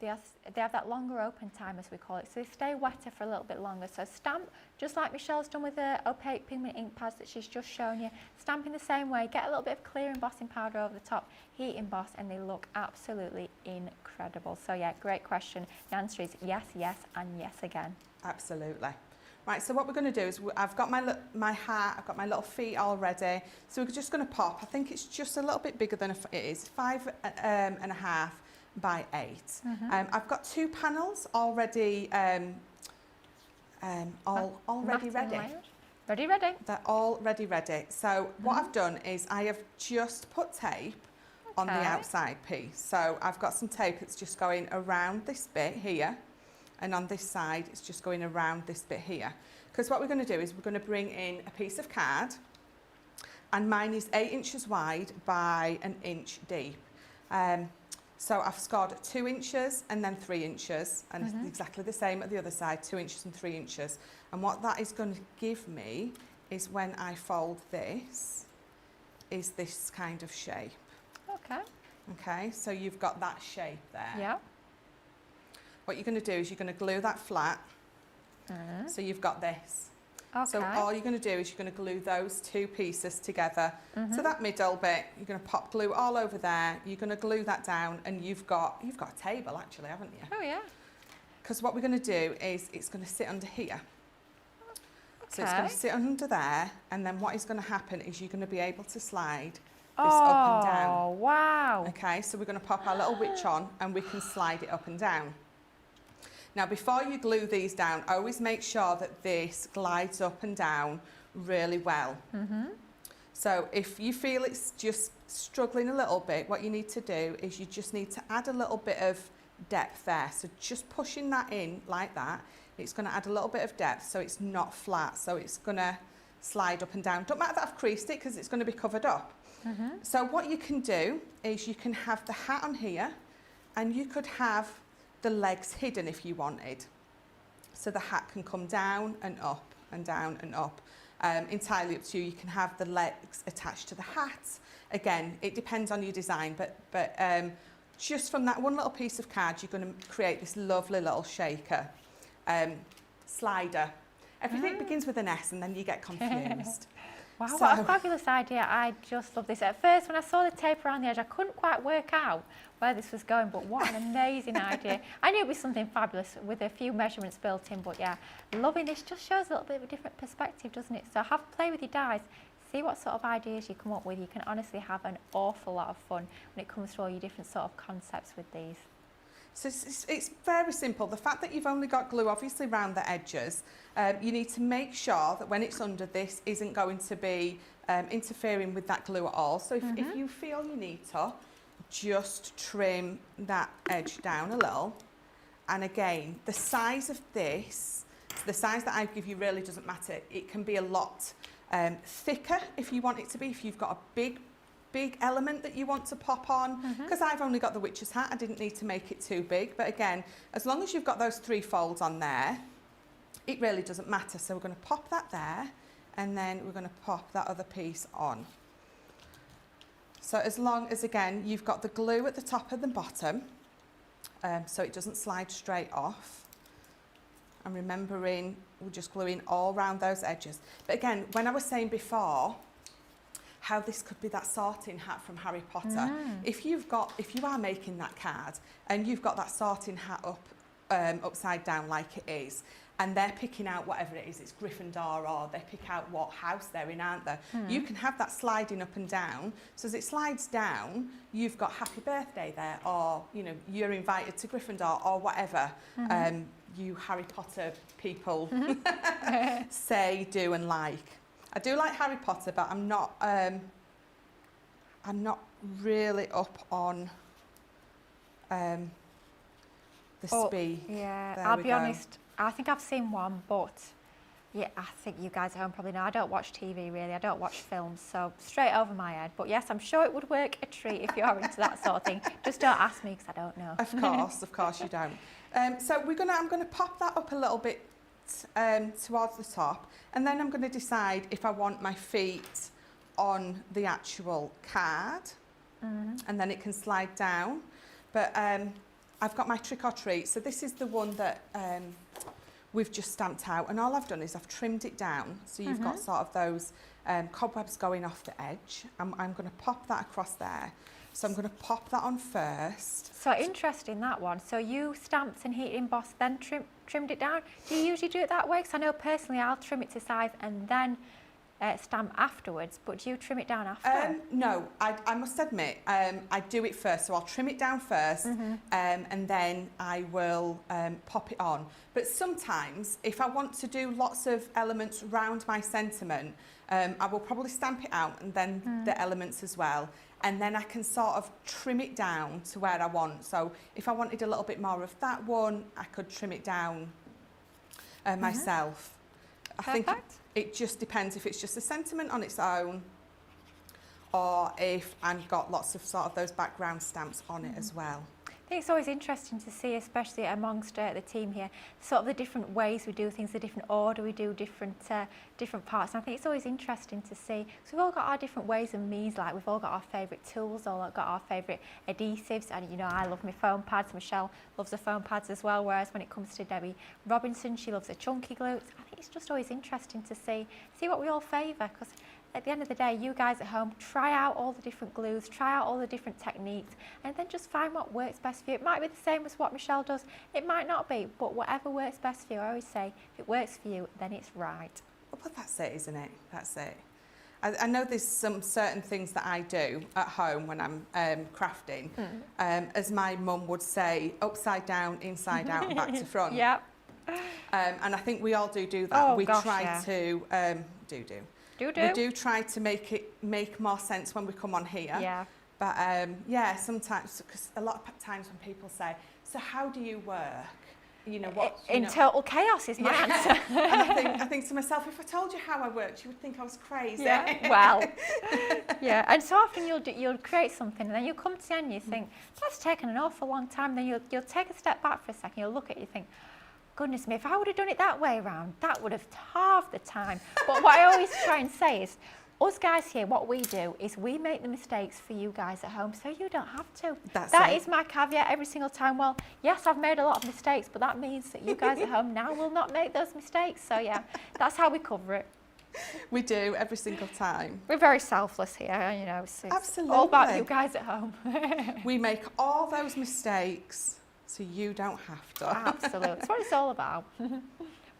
they have that longer open time, as we call it, so they stay wetter for a little bit longer. So stamp, just like Michelle's done with the opaque pigment ink pads that she's just shown you, stamp in the same way, get a little bit of clear embossing powder over the top, heat emboss, and they look absolutely incredible. So yeah, great question. The answer is yes, yes, and yes again. Absolutely. Right, so what we're going to do is I've got my hat, I've got my little feet all ready. So we're just going to pop, I think it's just a little bit bigger than it is, 5.5 by 8. I've got 2 panels already already ready. Ready. They're already ready. So what I've done is I have just put tape on the outside piece. So I've got some tape that's just going around this bit here, and on this side it's just going around this bit here. Because what we're going to do is we're going to bring in a piece of card, and mine is 8 inches wide by 1 inch deep. So I've scored 2 inches and then 3 inches, and it's exactly the same at the other side, 2 inches and 3 inches. And what that is going to give me is, when I fold this, is this kind of shape. Okay. Okay, so you've got that shape there. Yeah. What you're going to do is you're going to glue that flat. So you've got this. Okay. So all you're going to do is you're going to glue those 2 pieces together. So that middle bit, you're going to pop glue all over there. You're going to glue that down, and you've got a table actually, haven't you? Oh yeah. Because what we're going to do is it's going to sit under here. So it's going to sit under there, and then what is going to happen is you're going to be able to slide this up and down. Oh wow. Okay, so we're going to pop our little witch on, and we can slide it up and down. Now, before you glue these down, always make sure that this glides up and down really well. So if you feel it's just struggling a little bit, what you need to do is you just need to add a little bit of depth there. So just pushing that in like that, it's going to add a little bit of depth so it's not flat. So it's going to slide up and down. Don't matter that I've creased it, because it's going to be covered up. So what you can do is you can have the hat on here, and you could have the legs hidden if you wanted. So the hat can come down and up and down and up. Entirely up to you. You can have the legs attached to the hat. Again, it depends on your design, but just from that one little piece of card, you're going to create this lovely little shaker. Slider. Everything begins with an S, and then you get confused. Wow, what a fabulous idea. I just love this. At first, when I saw the tape around the edge, I couldn't quite work out where this was going, but what an amazing idea. I knew it was something fabulous with a few measurements built in, but yeah, loving this. Just shows a little bit of a different perspective, doesn't it? So have a play with your dies, see what sort of ideas you come up with. You can honestly have an awful lot of fun when it comes to all your different sort of concepts with these. So it's very simple. The fact that you've only got glue obviously around the edges, you need to make sure that when it's under, this isn't going to be interfering with that glue at all. So if you feel you need to, just trim that edge down a little. And again, the size of this, the size that I give you really doesn't matter. It can be a lot thicker if you want it to be, if you've got a big element that you want to pop on. Because I've only got the witch's hat, I didn't need to make it too big. But again, as long as you've got those 3 folds on there, it really doesn't matter. So we're going to pop that there, and then we're going to pop that other piece on. So as long as, again, you've got the glue at the top and the bottom, so it doesn't slide straight off. And remembering, we're just gluing all around those edges. But again, when I was saying before, how this could be that sorting hat from Harry Potter. If you are making that card and you've got that sorting hat up upside down like it is, and they're picking out whatever it is, it's Gryffindor, or they pick out what house they're in, aren't they? You can have that sliding up and down. So as it slides down, you've got happy birthday there, or you're invited to Gryffindor, or whatever you Harry Potter people say, do and like. I do like Harry Potter, but I'm not really up on the spee. Yeah, There I'll we be go. honest, I think I've seen one, but yeah, I think you guys at home probably know I don't watch TV really, I don't watch films, so straight over my head. But yes, I'm sure it would work a treat if you're into that sort of thing. Just don't ask me because I don't know. Of course you don't. So I'm going to pop that up a little bit towards the top, and then I'm going to decide if I want my feet on the actual card, and then it can slide down. But I've got my trick or treat, so this is the one that we've just stamped out, and all I've done is I've trimmed it down, so you've got sort of those cobwebs going off the edge. I'm going to pop that across there. So I'm going to pop that on first. So interesting, that one. So you stamped and heat embossed, then trimmed it down. Do you usually do it that way? Because I know personally I'll trim it to size and then stamp afterwards, but do you trim it down after? No, I must admit, I do it first. So I'll trim it down first, and then I will pop it on. But sometimes, if I want to do lots of elements round my sentiment, I will probably stamp it out and then the elements as well. And then I can sort of trim it down to where I want. So if I wanted a little bit more of that one, I could trim it down myself. I think it just depends if it's just a sentiment on its own, or if I've got lots of sort of those background stamps on it as well. I think it's always interesting to see, especially amongst the team here, sort of the different ways we do things, the different order we do different parts. And I think it's always interesting to see, because we've all got our different ways and means, like we've all got our favourite tools, all got our favourite adhesives, and you know, I love my foam pads, Michelle loves the foam pads as well, whereas when it comes to Debbie Robinson, she loves the chunky glue. I think it's just always interesting to see what we all favour, because at the end of the day, you guys at home, try out all the different glues, try out all the different techniques, and then just find what works best for you. It might be the same as what Michelle does, it might not be, but whatever works best for you, I always say, if it works for you, then it's right. Well, but that's it, isn't it? That's it. I know there's some certain things that I do at home when I'm crafting, as my mum would say, upside down, inside out, and back to front. Yep. And I think we all do that. Oh, we gosh, try yeah. to We do try to make more sense when we come on here. Yeah. But yeah, sometimes, because a lot of times when people say, so how do you work? You know what? In total chaos is my answer. And I think to myself, if I told you how I worked, you would think I was crazy. Yeah, well, yeah. And so often you'll create something, and then you come to the end and you think, that's taken an awful long time. Then you'll take a step back for a second, you'll look at it, you think, goodness me, if I would have done it that way around, that would have halved the time. But what I always try and say is, us guys here, what we do is we make the mistakes for you guys at home, so you don't have to. That is my caveat every single time. Well, yes, I've made a lot of mistakes, but that means that you guys at home now will not make those mistakes. So yeah, that's how we cover it. We do every single time. We're very selfless here, you know. It's Absolutely. all about you guys at home. We make all those mistakes so you don't have to. Absolutely. That's what it's all about.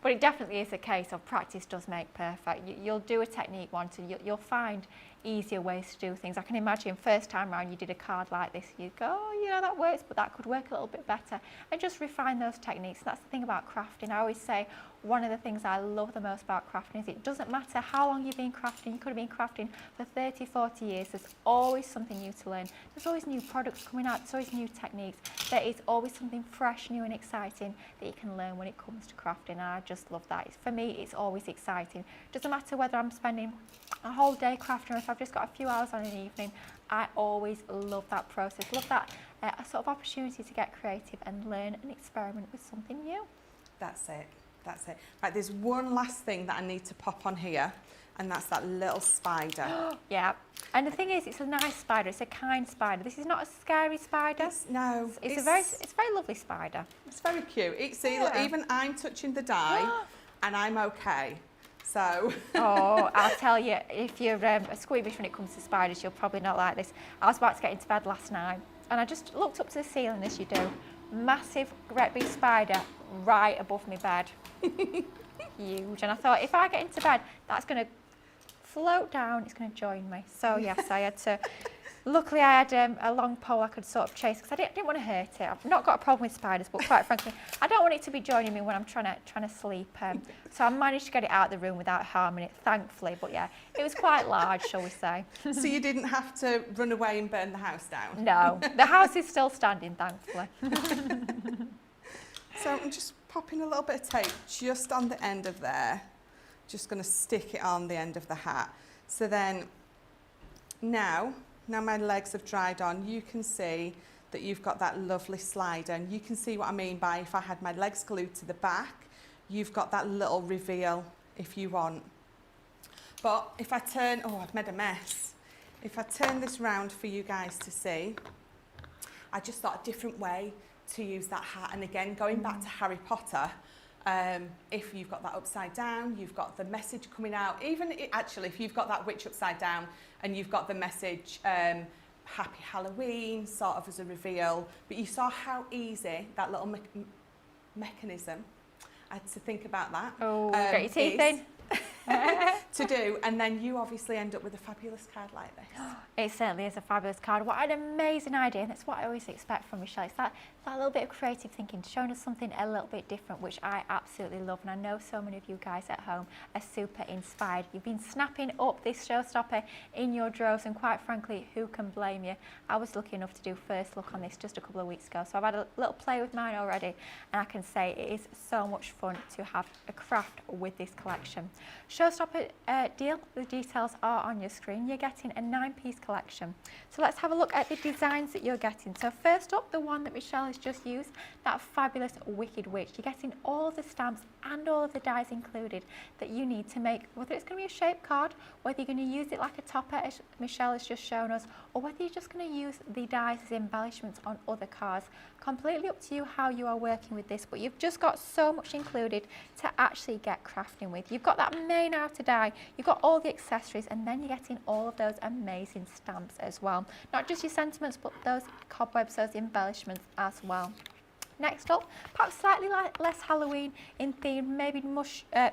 But it definitely is a case of practice does make perfect. You'll do a technique once and you'll find easier ways to do things. I can imagine first time round you did a card like this, you'd go, oh, you know, that works, but that could work a little bit better. And just refine those techniques. That's the thing about crafting. I always say one of the things I love the most about crafting is it doesn't matter how long you've been crafting. You could have been crafting for 30, 40 years. There's always something new to learn. There's always new products coming out. There's always new techniques. There is always something fresh, new and exciting that you can learn when it comes to crafting. And I just love that. For me, it's always exciting. Doesn't matter whether I'm spending a whole day crafting or if I've just got a few hours on an evening. I always love that process. Love that sort of opportunity to get creative and learn and experiment with something new. That's it. That's it. Right, there's one last thing that I need to pop on here, and that's that little spider. Yeah. And the thing is, it's a nice spider. It's a kind spider. This is not a scary spider. It's a very lovely spider. It's very cute. Even I'm touching the die, and I'm okay. So. Oh, I'll tell you, if you're a squeamish when it comes to spiders, you'll probably not like this. I was about to get into bed last night, and I just looked up to the ceiling, as you do. Massive, great big spider right above my bed. Huge. And I thought, if I get into bed, that's going to float down, it's going to join me. So yes, I had to, luckily I had a long pole I could sort of chase, because I didn't want to hurt it. I've not got a problem with spiders, but quite frankly, I don't want it to be joining me when I'm trying to sleep. So I managed to get it out of the room without harming it, thankfully. But yeah, it was quite large, shall we say. So you didn't have to run away and burn the house down? No, the house is still standing, thankfully. So I'm just popping a little bit of tape just on the end of there. Just going to stick it on the end of the hat. So then now my legs have dried on, you can see that you've got that lovely slider, and you can see what I mean by if I had my legs glued to the back, you've got that little reveal if you want. But if I turn, oh, I've made a mess. If I turn this round for you guys to see, I just thought a different way to use that hat. And again, going back to Harry Potter, if you've got that upside down, you've got the message coming out. Even actually, if you've got that witch upside down and you've got the message, Happy Halloween, sort of as a reveal. But you saw how easy that little mechanism, I had to think about that. Oh, get your teeth in. To do, and then you obviously end up with a fabulous card like this. It certainly is a fabulous card. What an amazing idea, and that's what I always expect from Michelle. It's that little bit of creative thinking, showing us something a little bit different, which I absolutely love, and I know so many of you guys at home are super inspired. You've been snapping up this Showstopper in your drawers, and quite frankly, who can blame you? I was lucky enough to do first look on this just a couple of weeks ago, so I've had a little play with mine already, and I can say it is so much fun to have a craft with this collection. Showstopper deal, the details are on your screen. You're getting a 9-piece collection. So let's have a look at the designs that you're getting. So first up, the one that Michelle has just used, that fabulous Wicked Witch. You're getting all the stamps and all of the dies included that you need to make, whether it's going to be a shape card, whether you're going to use it like a topper as Michelle has just shown us, or whether you're just going to use the dies as embellishments on other cards. Completely up to you how you are working with this, but you've just got so much included to actually get crafting with. You've got that main outer die, you've got all the accessories, and then you're getting all of those amazing stamps as well. Not just your sentiments, but those cobwebs, those embellishments as well. Next up, perhaps slightly less Halloween in theme, maybe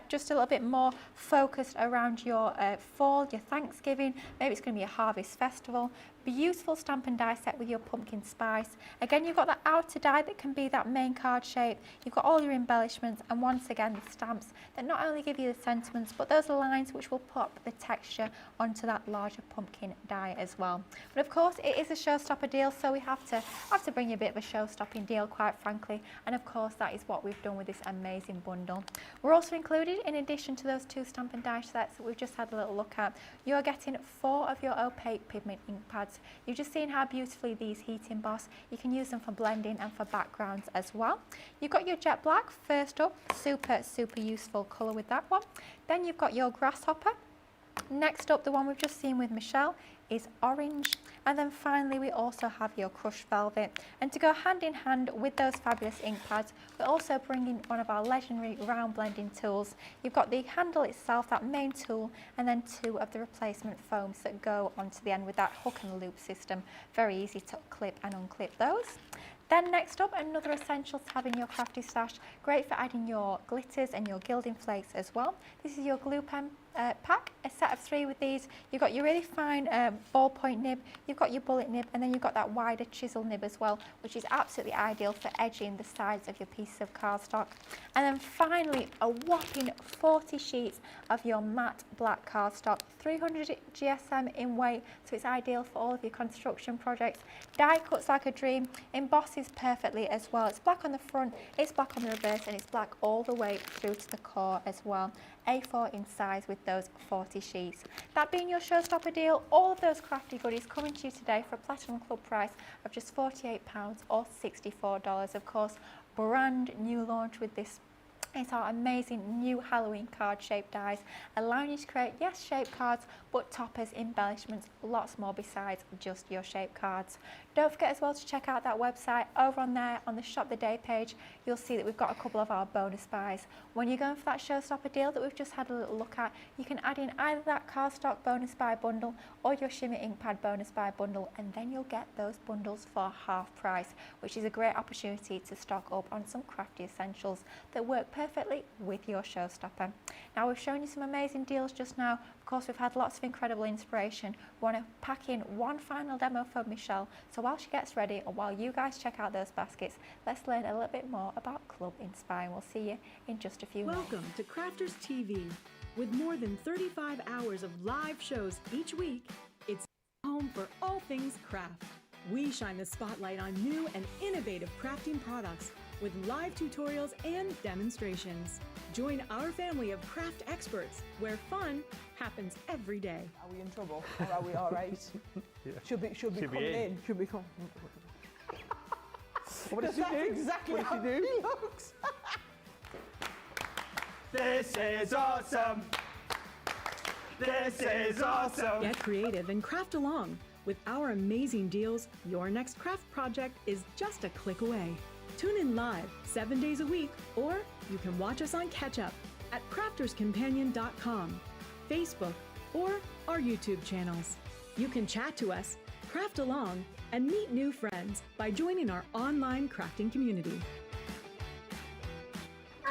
just a little bit more focused around your fall, your Thanksgiving, maybe it's going to be a harvest festival. Beautiful stamp and die set with your pumpkin spice. Again, you've got that outer die that can be that main card shape. You've got all your embellishments, and once again the stamps that not only give you the sentiments, but those lines which will pop the texture onto that larger pumpkin die as well. But of course, it is a Showstopper deal, so we have to bring you a bit of a show-stopping deal, quite frankly. And of course, that is what we've done with this amazing bundle. We're also included, in addition to those 2 stamp and die sets that we've just had a little look at, you're getting 4 of your opaque pigment ink pads. You've just seen how beautifully these heat emboss. You can use them for blending and for backgrounds as well. You've got your jet black first up, super useful colour with that one. Then you've got your grasshopper. Next up, the one we've just seen with Michelle is orange, and then finally we also have your crushed velvet. And to go hand in hand with those fabulous ink pads, we're also bringing one of our legendary round blending tools. You've got the handle itself, that main tool, and then 2 of the replacement foams that go onto the end with that hook and loop system. Very easy to clip and unclip those. Then next up, another essential to have in your crafty stash, great for adding your glitters and your gilding flakes as well. This is your glue pen pack, a set of 3 with these. You've got your really fine ballpoint nib, you've got your bullet nib, and then you've got that wider chisel nib as well, which is absolutely ideal for edging the sides of your pieces of cardstock. And then finally, a whopping 40 sheets of your matte black cardstock, 300 GSM in weight, so it's ideal for all of your construction projects. Die cuts like a dream, embosses perfectly as well. It's black on the front, it's black on the reverse, and it's black all the way through to the core as well. A4 in size with those 40 sheets. That being your Showstopper deal, all of those crafty goodies coming to you today for a Platinum Club price of just £48 or $64. Of course, brand new launch with this. It's our amazing new Halloween card shaped dies, allowing you to create, yes, shape cards, but toppers, embellishments, lots more besides just your shape cards. Don't forget as well to check out that website. Over on there, on the Shop the Day page, you'll see that we've got a couple of our bonus buys. When you're going for that Showstopper deal that we've just had a little look at, you can add in either that Cardstock bonus buy bundle or your Shimmer Ink Pad bonus buy bundle, and then you'll get those bundles for half price, which is a great opportunity to stock up on some crafty essentials that work perfectly with your Showstopper. Now, we've shown you some amazing deals just now. Of course, we've had lots of incredible inspiration. We want to pack in one final demo for Michelle. So while she gets ready, or while you guys check out those baskets, let's learn a little bit more about Club Inspire. We'll see you in just a few minutes. Welcome to Crafters TV. With more than 35 hours of live shows each week, it's home for all things craft. We shine the spotlight on new and innovative crafting products with live tutorials and demonstrations. Join our family of craft experts where fun happens every day. Are we in trouble or are we all right? Yeah. Should be Should be coming in. in. Should be coming. What did she That's do? exactly What how did she do? he looks. This is awesome. This is awesome. Get creative and craft along. With our amazing deals, your next craft project is just a click away. Tune in live 7 days a week, or you can watch us on Catch Up at crafterscompanion.com, Facebook, or our YouTube channels. You can chat to us, craft along, and meet new friends by joining our online crafting community.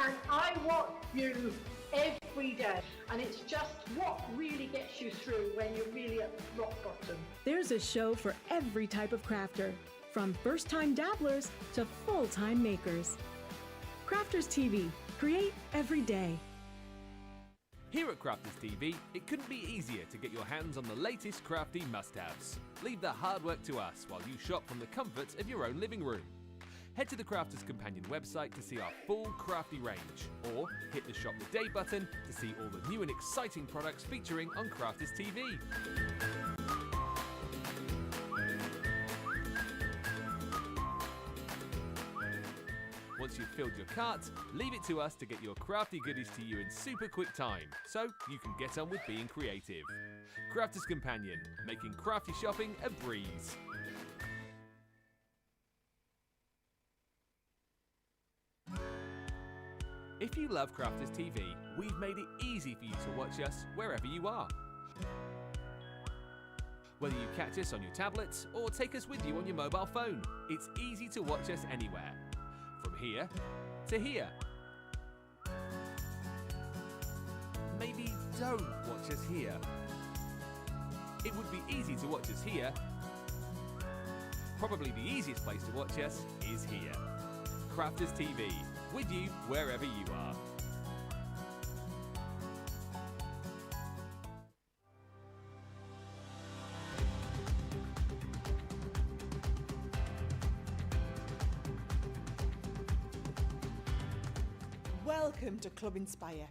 And I watch you every day, and it's just what really gets you through when you're really at rock bottom. There's a show for every type of crafter, from first-time dabblers to full-time makers. Crafters TV, create every day. Here at Crafters TV, it couldn't be easier to get your hands on the latest crafty must-haves. Leave the hard work to us while you shop from the comfort of your own living room. Head to the Crafters Companion website to see our full crafty range, or hit the Shop the Day button to see all the new and exciting products featuring on Crafters TV. Once you've filled your cart, leave it to us to get your crafty goodies to you in super quick time, so you can get on with being creative. Crafters Companion, making crafty shopping a breeze. If you love Crafters TV, we've made it easy for you to watch us wherever you are. Whether you catch us on your tablets or take us with you on your mobile phone, it's easy to watch us anywhere. From here to here. Maybe don't watch us here. It would be easy to watch us here. Probably the easiest place to watch us is here. Crafters TV, with you wherever you are. Welcome to Club Inspire,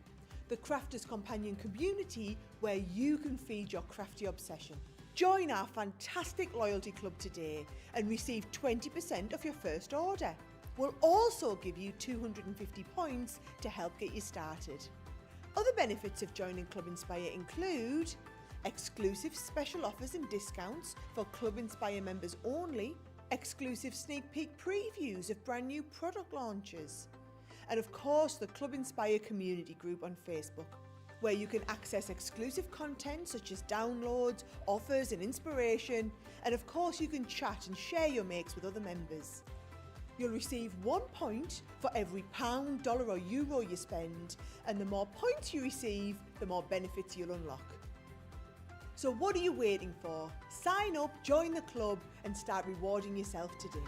the Crafters Companion community where you can feed your crafty obsession. Join our fantastic loyalty club today and receive 20% of your first order. We'll also give you 250 points to help get you started. Other benefits of joining Club Inspire include exclusive special offers and discounts for Club Inspire members only, exclusive sneak peek previews of brand new product launches, and of course the Club Inspire community group on Facebook, where you can access exclusive content such as downloads, offers and inspiration, and of course you can chat and share your makes with other members. You'll receive 1 point for every pound, dollar or euro you spend, and the more points you receive, the more benefits you'll unlock. So what are you waiting for? Sign up, join the club and start rewarding yourself today.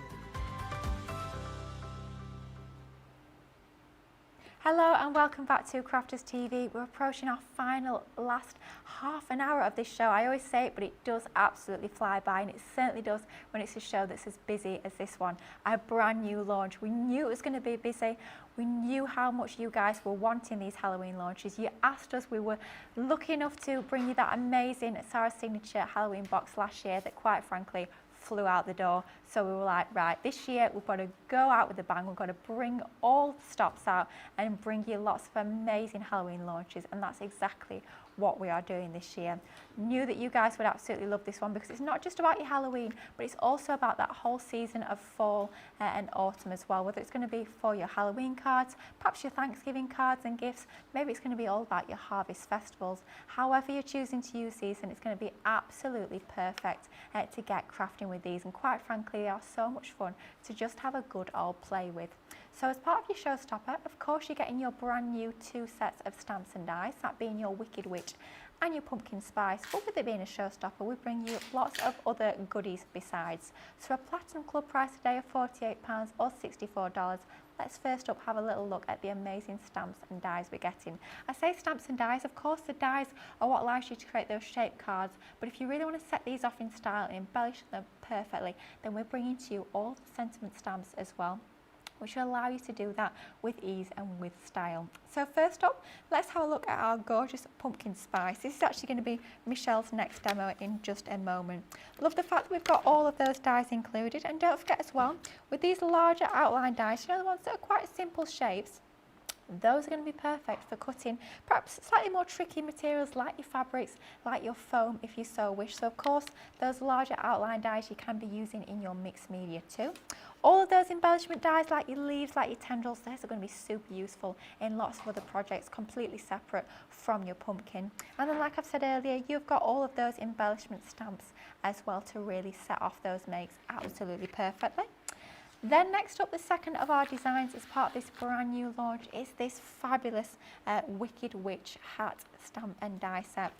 Hello and welcome back to Crafters TV. We're approaching our final last half an hour of this show. I always say it, but it does absolutely fly by, and it certainly does when it's a show that's as busy as this one. Our brand new launch. We knew it was going to be busy. We knew how much you guys were wanting these Halloween launches. You asked us, we were lucky enough to bring you that amazing Sarah Signature Halloween box last year that quite frankly flew out the door. So we were like, right, this year we've got to go out with a bang. We've got to bring all the stops out and bring you lots of amazing Halloween launches, and that's exactly what we are doing this year. Knew that you guys would absolutely love this one because it's not just about your Halloween, but it's also about that whole season of fall and autumn as well, whether it's going to be for your Halloween cards, perhaps your Thanksgiving cards and gifts, maybe it's going to be all about your harvest festivals. However you're choosing to use these, and it's going to be absolutely perfect to get crafting with these, and quite frankly they are so much fun to just have a good old play with. So as part of your Showstopper, of course you're getting your brand new 2 sets of stamps and dies, that being your Wicked Witch and your Pumpkin Spice. But with it being a Showstopper, we bring you lots of other goodies besides. So a Platinum Club price today of £48 or $64. Let's first up have a little look at the amazing stamps and dies we're getting. I say stamps and dies, of course the dies are what allows you to create those shaped cards, but if you really want to set these off in style and embellish them perfectly, then we're bringing to you all the sentiment stamps as well. which will allow you to do that with ease and with style. So first up, let's have a look at our gorgeous pumpkin spice. This is actually going to be Michelle's next demo in just a moment. Love the fact that we've got all of those dies included, and don't forget as well, with these larger outline dies, you know, the ones that are quite simple shapes, those are going to be perfect for cutting perhaps slightly more tricky materials like your fabrics, like your foam if you so wish. So of course, those larger outline dies you can be using in your mixed media too. All of those embellishment dies like your leaves, like your tendrils, those are going to be super useful in lots of other projects completely separate from your pumpkin. And then like I've said earlier, you've got all of those embellishment stamps as well to really set off those makes absolutely perfectly. Then next up, the second of our designs as part of this brand new launch is this fabulous Wicked Witch hat stamp and die set.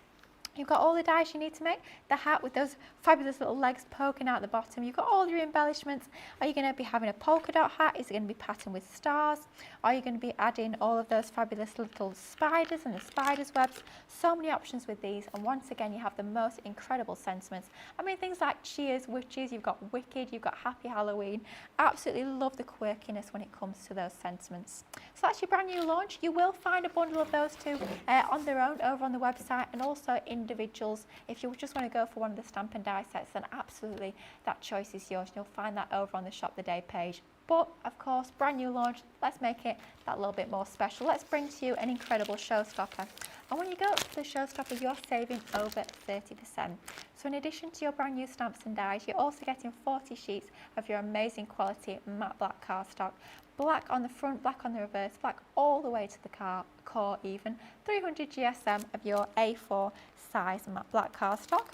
You've got all the dies you need to make the hat with those fabulous little legs poking out the bottom. You've got all your embellishments. Are you going to be having a polka dot hat? Is it going to be patterned with stars? Are you going to be adding all of those fabulous little spiders and the spider's webs? So many options with these, and once again you have the most incredible sentiments. I mean, things like cheers, witches, you've got wicked, you've got happy Halloween. Absolutely love the quirkiness when it comes to those sentiments. So that's your brand new launch. You will find a bundle of those two on their own over on the website, and also individuals. If you just want to go for one of the stamp and die sets, then absolutely that choice is yours. You'll find that over on the Shop the Day page. But of course, brand new launch, let's make it that little bit more special. Let's bring to you an incredible showstopper. And when you go to the showstopper, you're saving over 30%. So in addition to your brand new stamps and dies, you're also getting 40 sheets of your amazing quality matte black cardstock. Black on the front, black on the reverse, black all the way to the core even. 300 GSM of your A4 size matte black cardstock.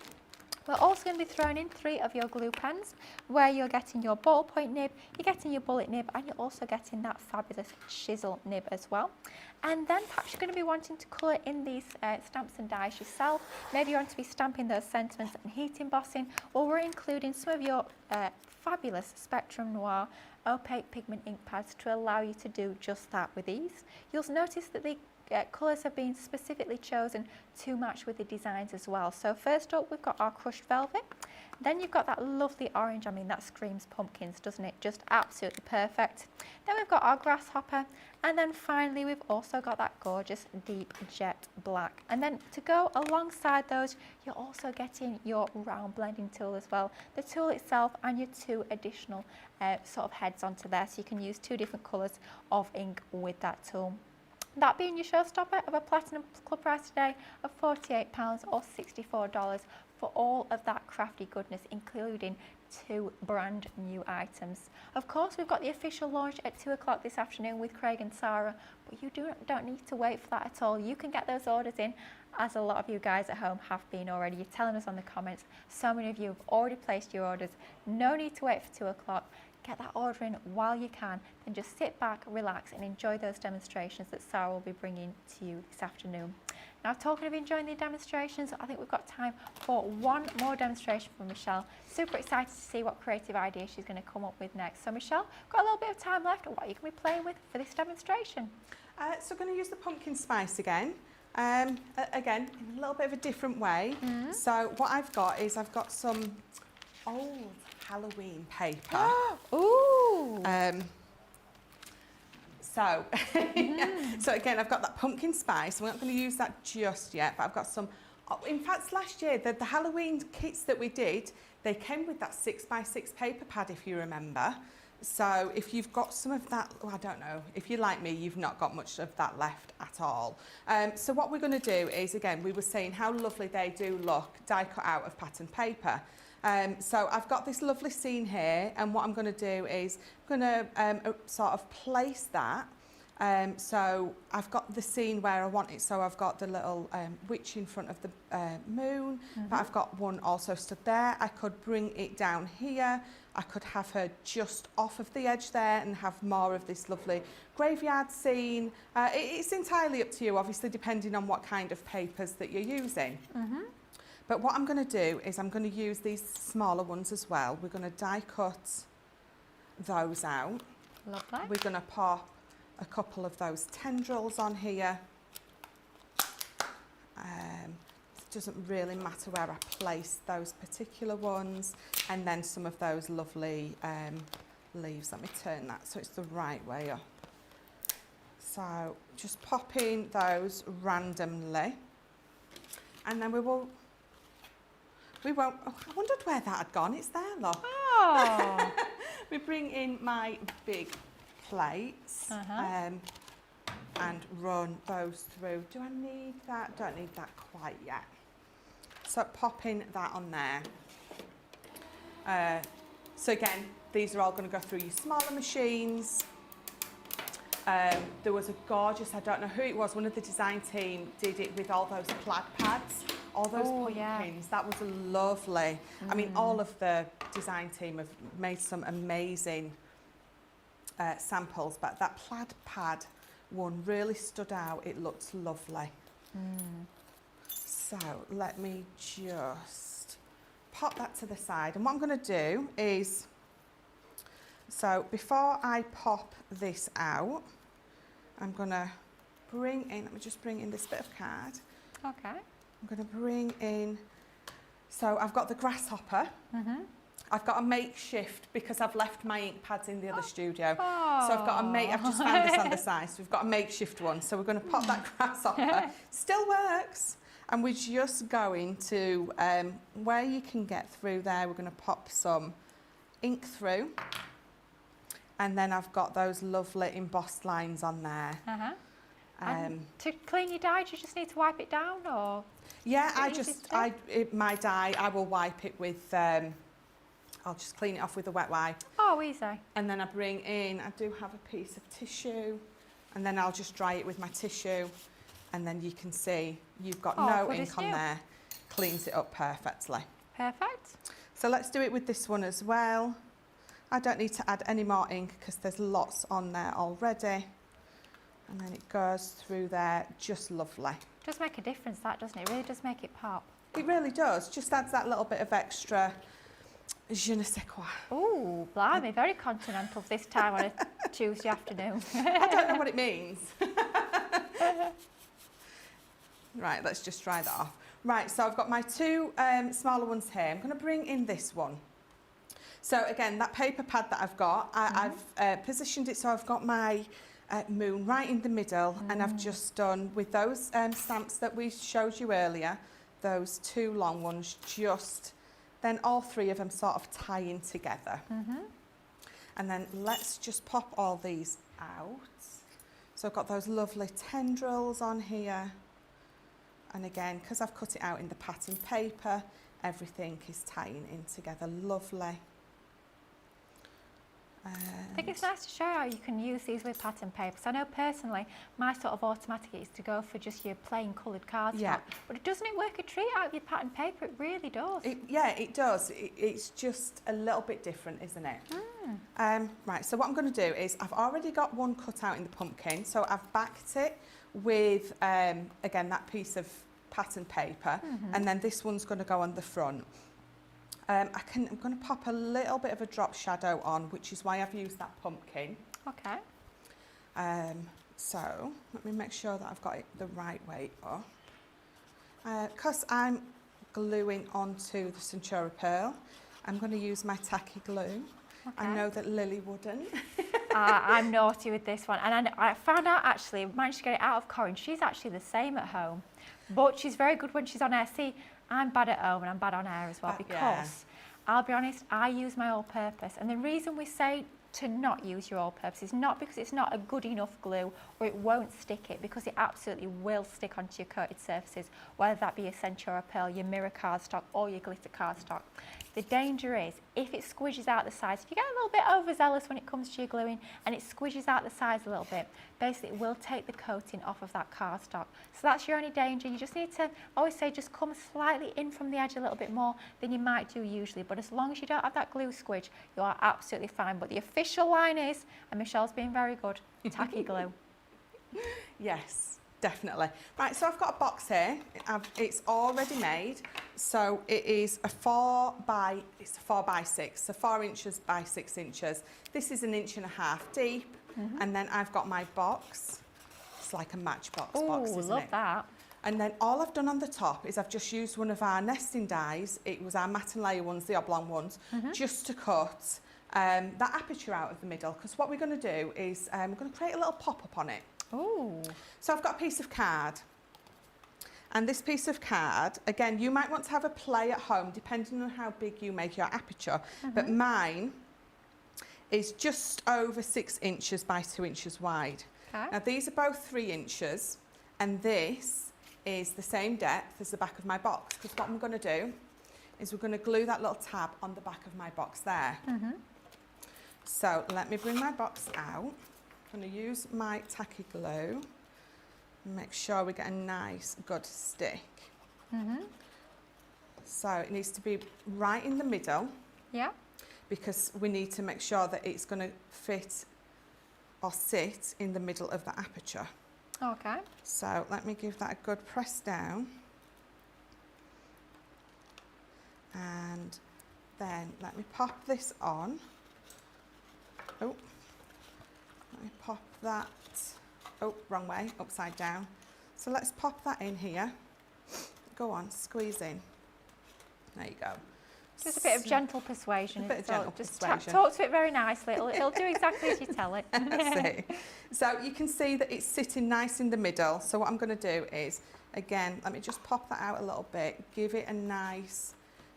We're also going to be throwing in 3 of your glue pens, where you're getting your ballpoint nib, you're getting your bullet nib, and you're also getting that fabulous chisel nib as well. And then perhaps you're going to be wanting to colour in these stamps and dies yourself. Maybe you want to be stamping those sentiments and heat embossing. Well, we're including some of your fabulous Spectrum Noir opaque pigment ink pads to allow you to do just that with ease. You'll notice that the colours have been specifically chosen to match with the designs as well. So first up, we've got our crushed velvet. Then you've got that lovely orange. I mean, that screams pumpkins, doesn't it? Just absolutely perfect. Then we've got our grasshopper. And then finally, we've also got that gorgeous deep jet black. And then to go alongside those, you're also getting your round blending tool as well. The tool itself and your 2 additional sort of heads onto there. So you can use 2 different colours of ink with that tool. That being your showstopper of a Platinum Club price today of £48 or $64 for all of that crafty goodness, including 2 brand new items. Of course, we've got the official launch at 2 o'clock this afternoon with Craig and Sarah, but you don't need to wait for that at all. You can get those orders in, as a lot of you guys at home have been already. You're telling us on the comments. So many of you have already placed your orders. No need to wait for 2 o'clock. Get that order in while you can, then just sit back, relax and enjoy those demonstrations that Sarah will be bringing to you this afternoon. Now, talking of enjoying the demonstrations, I think we've got time for one more demonstration from Michelle. Super excited to see what creative idea she's going to come up with next. So Michelle, got a little bit of time left. What are you going to be playing with for this demonstration? So I'm going to use the pumpkin spice again. Again, in a little bit of a different way. So what I've got is I've got some old Halloween paper. Ooh! So again, I've got that pumpkin spice. We're not going to use that just yet, but I've got some. In fact, last year, the Halloween kits that we did, they came with that 6x6 paper pad, if you remember. So if you've got some of that, I don't know, if you're like me, you've not got much of that left at all. So what we're going to do is, again, we were saying how lovely they do look, die cut out of patterned paper. So I've got this lovely scene here, and what I'm going to do is I'm going to sort of place that. So I've got the scene where I want it, so I've got the little witch in front of the moon, but I've got one also stood there. I could bring it down here. I could have her just off of the edge there and have more of this lovely graveyard scene. It's entirely up to you, obviously, depending on what kind of papers that you're using. But what I'm going to do is I'm going to use these smaller ones as well. We're going to die cut those out. Lovely. We're going to pop a couple of those tendrils on here. It doesn't really matter where I place those particular ones. And then some of those lovely leaves. Let me turn that so it's the right way up. So just pop in those randomly, and then we won't, oh, I wondered where that had gone. It's there, look. Oh. We bring in my big plates and run those through. Do I need that? Don't need that quite yet. So popping that on there. So again, these are all going to go through your smaller machines. There was a gorgeous, I don't know who it was, one of the design team did it with all those plaid pads, all those pumpkins. Yeah. That was lovely. I mean, all of the design team have made some amazing samples, but that plaid pad one really stood out. It looked lovely. So let me just pop that to the side. And what I'm going to do is, so before I pop this out, I'm going to bring in, let me just bring in this bit of card. Okay. I'm going to bring in, so I've got the grasshopper. I've got a makeshift because I've left my ink pads in the other studio. So I've got I've just found this on the side, so we've got a makeshift one. So we're going to pop that grasshopper. Still works. And we're just going to, where you can get through there, we're going to pop some ink through. And then I've got those lovely embossed lines on there. And to clean your die, do you just need to wipe it down, or? Yeah, my die, I will wipe it with, I'll just clean it off with a wet wipe. Oh, easy. And then I bring in, I do have a piece of tissue, and then I'll just dry it with my tissue. And then you can see you've got no ink on there. Cleans it up perfectly. Perfect. So let's do it with this one as well. I don't need to add any more ink because there's lots on there already. And then it goes through there just lovely. Does make a difference, that, doesn't it? It really does make it pop. It really does. Just adds that little bit of extra je ne sais quoi. Oh, blimey, very continental this time on a Tuesday afternoon. I don't know what it means. Right, let's just dry that off. Right, so I've got my two smaller ones here. I'm going to bring in this one. So again, that paper pad that I've got, I've positioned it so I've got my moon right in the middle, and I've just done with those stamps that we showed you earlier, those two long ones, just then all three of them sort of tying together. And then let's just pop all these out. So I've got those lovely tendrils on here. And again, because I've cut it out in the pattern paper, everything is tying in together lovely. I think it's nice to show how you can use these with pattern paper. So I know personally, my sort of automatic is to go for just your plain coloured cardstock. Yeah. But doesn't it work a treat out of your pattern paper? It really does. Yeah, it does. It's just a little bit different, isn't it? Right, so what I'm going to do is I've already got one cut out in the pumpkin, so I've backed it with, again, that piece of pattern paper, and then this one's going to go on the front. I'm going to pop a little bit of a drop shadow on, which is why I've used that pumpkin. Okay. So let me make sure that I've got it the right way up. Because I'm gluing onto the Centura Pearl, I'm going to use my tacky glue. Okay. I know that Lily wouldn't. I'm naughty with this one, and I found out actually, managed to get it out of Corinne. She's actually the same at home, but she's very good when she's on air. See, I'm bad at home and I'm bad on air as well, because I'll be honest, I use my all-purpose, and the reason we say to not use your all-purpose is not because it's not a good enough glue or it won't stick it, because it absolutely will stick onto your coated surfaces, whether that be your Centura Pearl, your mirror cardstock or your glitter cardstock. The danger is if it squishes out the sides, if you get a little bit overzealous when it comes to your gluing and it squishes out the sides a little bit, basically it will take the coating off of that cardstock. So that's your only danger. You just need to, I always say, just come slightly in from the edge a little bit more than you might do usually. But as long as you don't have that glue squidge, you are absolutely fine. But the official line is, and Michelle's being very good, tacky glue. Yes. Definitely. Right, so I've got a box here. It's already made. So it is a 4 by 6, so 4 inches by 6 inches. This is 1.5 inches deep. And then I've got my box. It's like a matchbox box, isn't it? Love that. And then all I've done on the top is I've just used one of our nesting dies. It was our matte and layer ones, the oblong ones, just to cut that aperture out of the middle, because what we're going to do is we're going to create a little pop-up on it. Ooh. So I've got a piece of card, and this piece of card, again, you might want to have a play at home depending on how big you make your aperture, but mine is just over 6 inches by 2 inches wide. Okay. Now these are both 3 inches, and this is the same depth as the back of my box, because what I'm going to do is we're going to glue that little tab on the back of my box there. So let me bring my box out. I'm going to use my tacky glue and make sure we get a nice good stick. So it needs to be right in the middle, Yeah. because we need to make sure that it's going to fit or sit in the middle of the aperture. Okay. So let me give that a good press down. And then let me pop this on. Oh, let me pop that. Oh, wrong way, upside down. So let's pop that in here. Go on, squeeze in. There you go. Just a bit of gentle persuasion. A bit of gentle just persuasion. talk to it very nicely. It'll do exactly as you tell it. That's it. So you can see that it's sitting nice in the middle. So what I'm going to do is, again, let me just pop that out a little bit, give it a nice,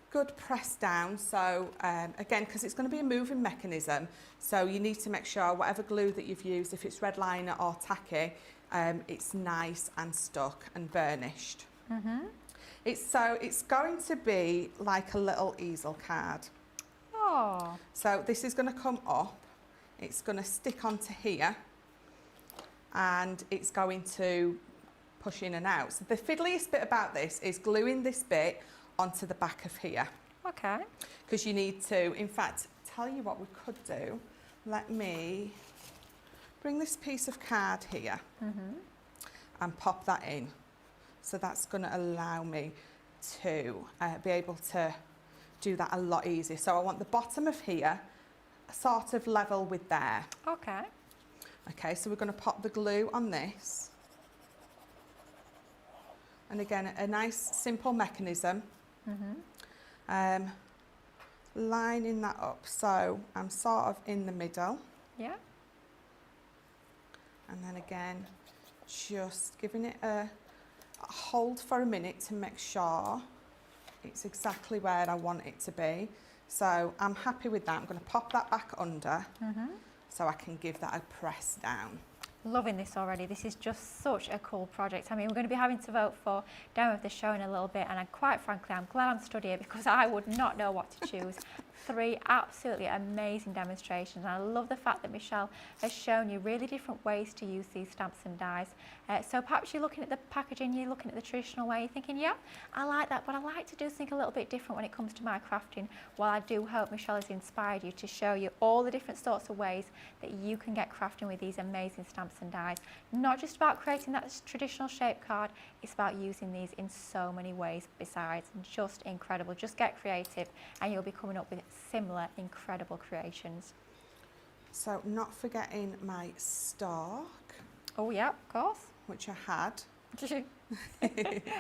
good press down. So again, because it's going to be a moving mechanism, so you need to make sure whatever glue that you've used, if it's red liner or tacky, it's nice and stuck and burnished. It's going to be like a little easel card. Oh. So this is going to come up, it's going to stick onto here, and it's going to push in and out. So the fiddliest bit about this is gluing this bit onto the back of here. Okay. Because you need to, in fact, tell you what we could do. Let me bring this piece of card here and pop that in. So that's going to allow me to be able to do that a lot easier. So I want the bottom of here sort of level with there. Okay. Okay, so we're going to pop the glue on this. And again, a nice simple mechanism. Lining that up so I'm sort of in the middle. Yeah. And then again, just giving it a hold for a minute to make sure it's exactly where I want it to be. So I'm happy with that. I'm going to pop that back under so I can give that a press down. Loving this already. This is just such a cool project. I mean, we're going to be having to vote for demo of the show in a little bit, and quite frankly, I'm glad I'm stood here because I would not know what to choose. 3 absolutely amazing demonstrations, and I love the fact that Michelle has shown you really different ways to use these stamps and dies. So perhaps you're looking at the packaging, you're looking at the traditional way, you're thinking, yeah, I like that, but I like to do something a little bit different when it comes to my crafting. Well, I do hope Michelle has inspired you to show you all the different sorts of ways that you can get crafting with these amazing stamps and dies. Not just about creating that traditional shape card, it's about using these in so many ways besides. Just incredible. Just get creative and you'll be coming up with similar incredible creations. So not forgetting my stock, Oh yeah, of course. which I had.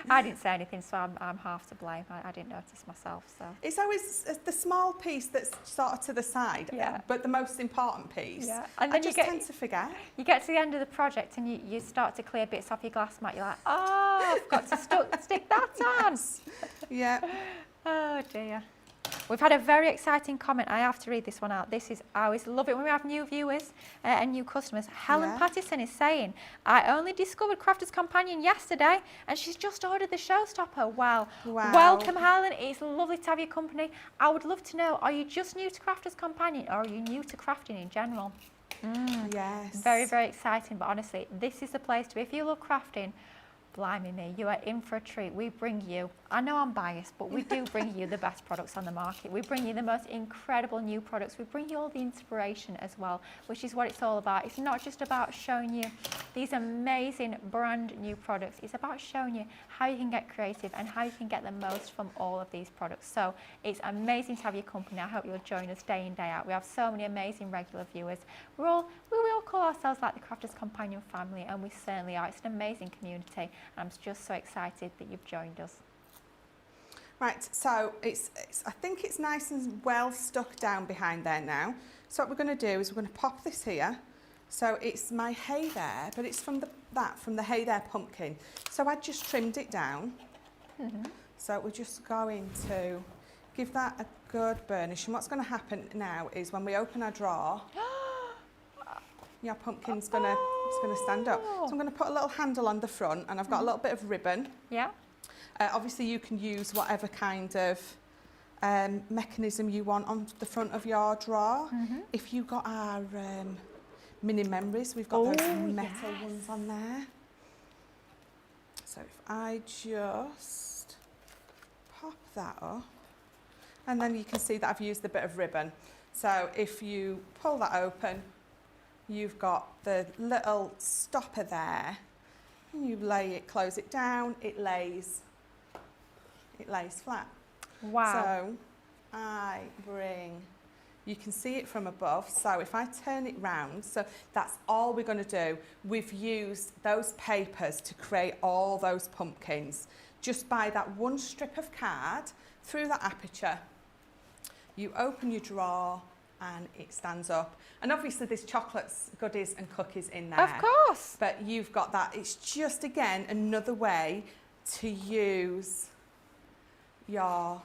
I didn't say anything, so I'm half to blame. I didn't notice myself. So It's always the small piece that's sort of to the side, Yeah. but the most important piece. Yeah. And I then you just get- tend to forget. you get to the end of the project and you start to clear bits off your glass mat. You're like, oh, I've got to stick that on. Yeah. Oh dear. We've had a very exciting comment. I have to read this one out. I always love it when we have new viewers and new customers. Helen Yeah. Pattison is saying, I only discovered Crafter's Companion yesterday and she's just ordered the Showstopper. Wow. Wow. Welcome, Helen. It's lovely to have your company. I would love to know, are you just new to Crafter's Companion or are you new to crafting in general? Yes. Very, very exciting. But honestly, this is the place to be. If you love crafting, blimey me, you are in for a treat. We bring you, I know I'm biased, but we do bring you the best products on the market. We bring you the most incredible new products. We bring you all the inspiration as well, which is what it's all about. It's not just about showing you these amazing brand new products. It's about showing you how you can get creative and how you can get the most from all of these products. So it's amazing to have your company. I hope you'll join us day in, day out. We have so many amazing regular viewers. We all call ourselves like the Crafter's Companion family, and we certainly are. It's an amazing community. I'm just so excited that you've joined us. Right, so I think it's nice and well stuck down behind there now. So what we're going to do is we're going to pop this here. So it's my Hey There, but it's from the Hey There pumpkin. So I just trimmed it down. So we're just going to give that a good burnish. And what's going to happen now is when we open our drawer, your pumpkin's going to stand up. So I'm going to put a little handle on the front, and I've got a little bit of ribbon. Yeah. Obviously you can use whatever kind of mechanism you want on the front of your drawer. If you got our mini memories, we've got those metal ones on there. So if I just pop that up, and then you can see that I've used a bit of ribbon. So if you pull that open, you've got the little stopper there, and you close it down, it lays flat. Wow. So you can see it from above. So if I turn it round, so that's all we're going to do. We've used those papers to create all those pumpkins. Just by that one strip of card through that aperture, you open your drawer and it stands up. And obviously there's chocolates, goodies and cookies in there. Of course. But you've got that. It's just, again, another way to use your...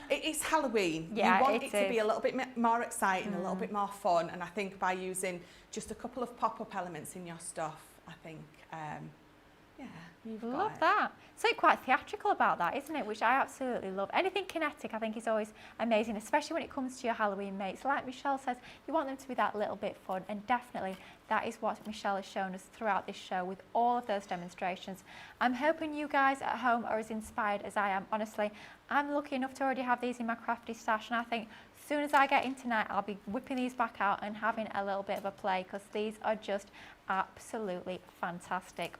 It's Halloween. Yeah, you want it it to be is. a little bit more exciting, a little bit more fun. And I think by using just a couple of pop-up elements in your stuff, I think, yeah, you've got Love it. that. So quite theatrical about that, isn't it? Which I absolutely love. Anything kinetic, I think, is always amazing, especially when it comes to your Halloween mates. Like Michelle says, you want them to be that little bit fun, and definitely that is what Michelle has shown us throughout this show with all of those demonstrations. I'm hoping you guys at home are as inspired as I am. Honestly, I'm lucky enough to already have these in my crafty stash, and I think as soon as I get in tonight, I'll be whipping these back out and having a little bit of a play, because these are just absolutely fantastic.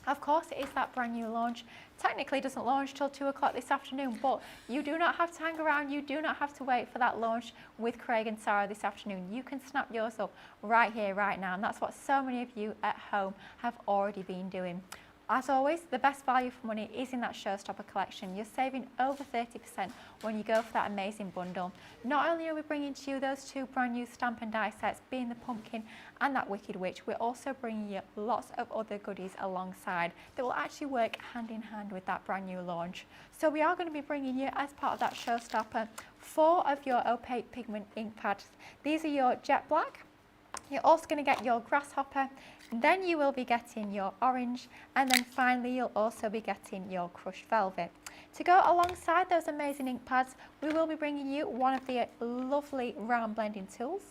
Of course, it is that brand new launch. Technically, it doesn't launch till 2 o'clock this afternoon, but you do not have to hang around. You do not have to wait for that launch with Craig and Sarah this afternoon. You can snap yours up right here, right now, and that's what so many of you at home have already been doing. As always, the best value for money is in that Showstopper collection. You're saving over 30% when you go for that amazing bundle. Not only are we bringing to you those 2 brand new stamp and die sets, being the pumpkin and that Wicked Witch, we're also bringing you lots of other goodies alongside that will actually work hand in hand with that brand new launch. So we are going to be bringing you, as part of that Showstopper, 4 of your opaque pigment ink pads. These are your jet black. You're also going to get your grasshopper, then you will be getting your orange, and then finally you'll also be getting your crushed velvet. To go alongside those amazing ink pads, we will be bringing you one of the lovely round blending tools.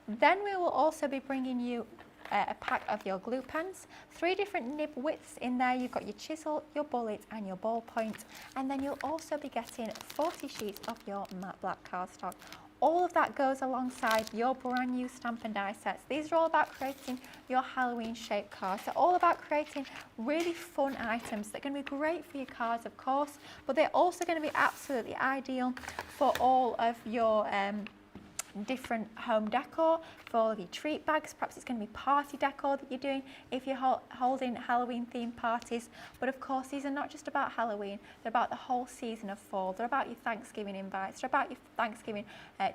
Then we will also be bringing you a pack of your glue pens, 3 different nib widths in there. You've got your chisel, your bullet and your ballpoint, and then you'll also be getting 40 sheets of your matte black cardstock. All of that goes alongside your brand new stamp and die sets. These are all about creating your Halloween shaped cards. They're all about creating really fun items that are going to be great for your cards, of course, but they're also going to be absolutely ideal for all of your different home decor, for all of your treat bags. Perhaps it's going to be party decor that you're doing if you're holding Halloween themed parties. But of course, these are not just about Halloween, they're about the whole season of fall. They're about your Thanksgiving invites, they're about your Thanksgiving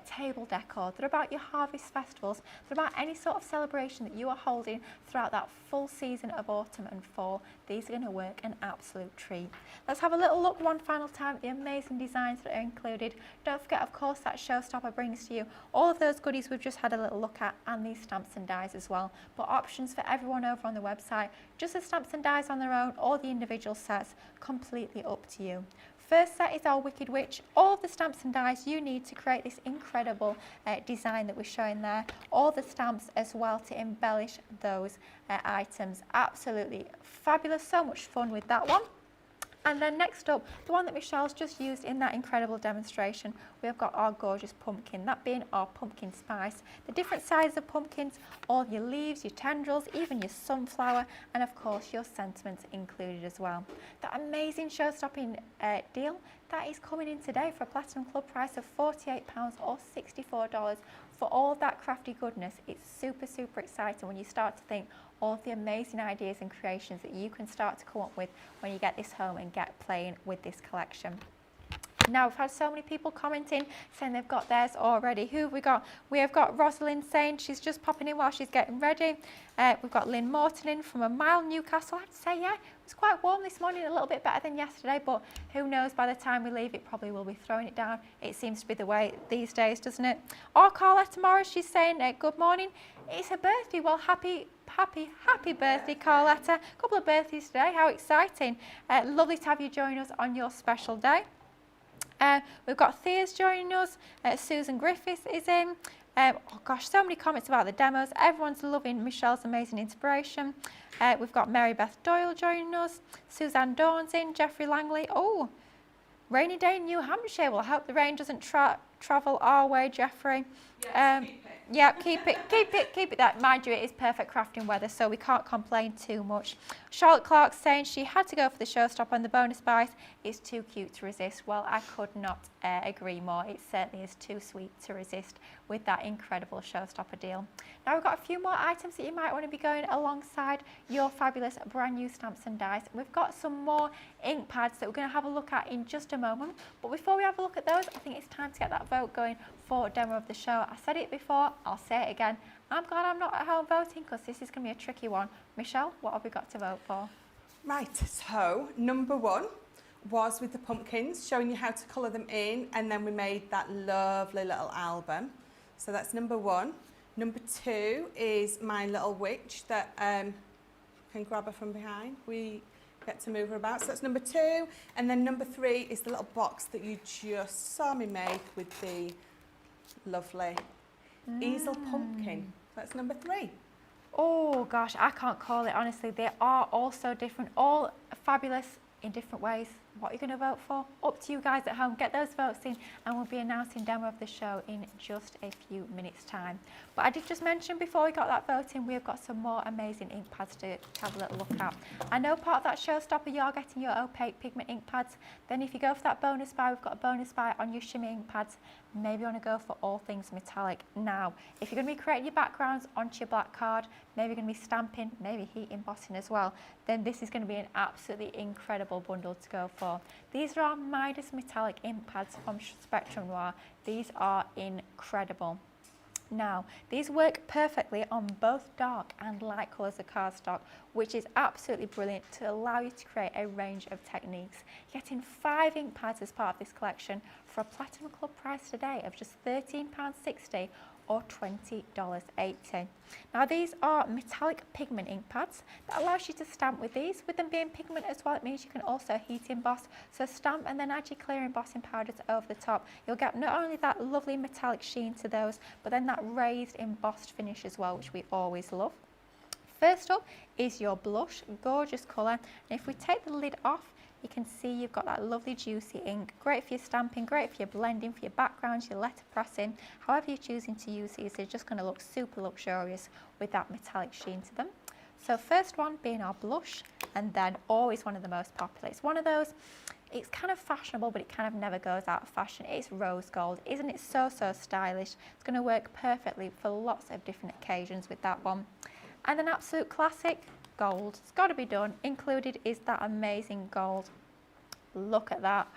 table decor, they're about your harvest festivals, they're about any sort of celebration that you are holding throughout that full season of autumn and fall. These are going to work an absolute treat. Let's have a little look one final time at the amazing designs that are included. Don't forget, of course, that Showstopper brings to you all of those goodies we've just had a little look at, and these stamps and dies as well. But options for everyone over on the website, just the stamps and dies on their own or the individual sets, completely up to you. First set is our Wicked Witch. All of the stamps and dies you need to create this incredible design that we're showing there. All the stamps as well to embellish those items. Absolutely fabulous, so much fun with that one. And then next up, the one that Michelle's just used in that incredible demonstration, we've got our gorgeous pumpkin, that being our pumpkin spice. The different sizes of pumpkins, all your leaves, your tendrils, even your sunflower, and of course your sentiments included as well. That amazing show-stopping deal, that is coming in today for a Platinum Club price of £48 or $64 for all of that crafty goodness. It's super, super exciting when you start to think all of the amazing ideas and creations that you can start to come up with when you get this home and get playing with this collection. Now, we've had so many people commenting saying they've got theirs already. Who have we got? We have got Rosalind saying she's just popping in while she's getting ready. We've got Lynn Morton in from a mile, Newcastle. I have to say, yeah, it was quite warm this morning, a little bit better than yesterday, but who knows, by the time we leave, it probably will be throwing it down. It seems to be the way these days, doesn't it? Or Carletta Morris, she's saying, good morning. It's her birthday. Well, happy birthday, Carletta. A couple of birthdays today. How exciting. Lovely to have you join us on your special day. We've got Thea's joining us. Susan Griffiths is in. Oh gosh, so many comments about the demos. Everyone's loving Michelle's amazing inspiration. We've got Mary Beth Doyle joining us. Suzanne Dawn's in. Jeffrey Langley. Oh, rainy day in New Hampshire. Well, I hope the rain doesn't travel our way, Jeffrey. Yes, keep it. Yeah, keep it that. Mind you, it is perfect crafting weather, so we can't complain too much. Charlotte Clark's saying she had to go for the Showstopper and the bonus buys. It's too cute to resist. Well, I could not agree more. It certainly is too sweet to resist with that incredible Showstopper deal. Now we've got a few more items that you might want to be going alongside your fabulous brand new stamps and dies. We've got some more ink pads that we're going to have a look at in just a moment. But before we have a look at those, I think it's time to get that vote going for demo of the show. I said it before, I'll say it again. I'm glad I'm not at home voting because this is going to be a tricky one. Michelle, what have we got to vote for? Right, so number 1 was with the pumpkins, showing you how to colour them in, and then we made that lovely little album. So that's number 1. Number 2 is my little witch that can grab her from behind. We get to move her about. So that's number 2. And then number 3 is the little box that you just saw me make with the lovely easel pumpkin. That's number 3. Oh gosh, I can't call it honestly. They are all so different, all fabulous in different ways. What are you going to vote for? Up to you guys at home. Get those votes in and we'll be announcing demo of the show in just a few minutes time. But I did just mention before we got that vote in, we've got some more amazing ink pads to have a little look at. I know part of that Showstopper you're getting your opaque pigment ink pads. Then if you go for that bonus buy, we've got a bonus buy on your shimmy ink pads. Maybe you want to go for all things metallic. Now, if you're going to be creating your backgrounds onto your black card, maybe you're going to be stamping, maybe heat embossing as well, then this is going to be an absolutely incredible bundle to go for. These are our Midas metallic ink pads from Spectrum Noir. These are incredible. Now, these work perfectly on both dark and light colours of cardstock, which is absolutely brilliant to allow you to create a range of techniques. You're getting 5 ink pads as part of this collection for a Platinum Club price today of just £13.60 or $20.80. Now these are metallic pigment ink pads that allows you to stamp with these. With them being pigment as well, it means you can also heat emboss. So stamp and then add your clear embossing powders over the top. You'll get not only that lovely metallic sheen to those, but then that raised embossed finish as well, which we always love. First up is your blush, gorgeous colour. And if we take the lid off, you can see you've got that lovely juicy ink. Great for your stamping, great for your blending, for your backgrounds, your letter pressing. However you're choosing to use these, they're just going to look super luxurious with that metallic sheen to them. So first one being our blush, and then always one of the most popular. It's one of those, it's kind of fashionable, but it kind of never goes out of fashion. It's rose gold. Isn't it so stylish? It's going to work perfectly for lots of different occasions with that one. And an absolute classic, gold. It's got to be done. Included is that amazing gold. Look at that.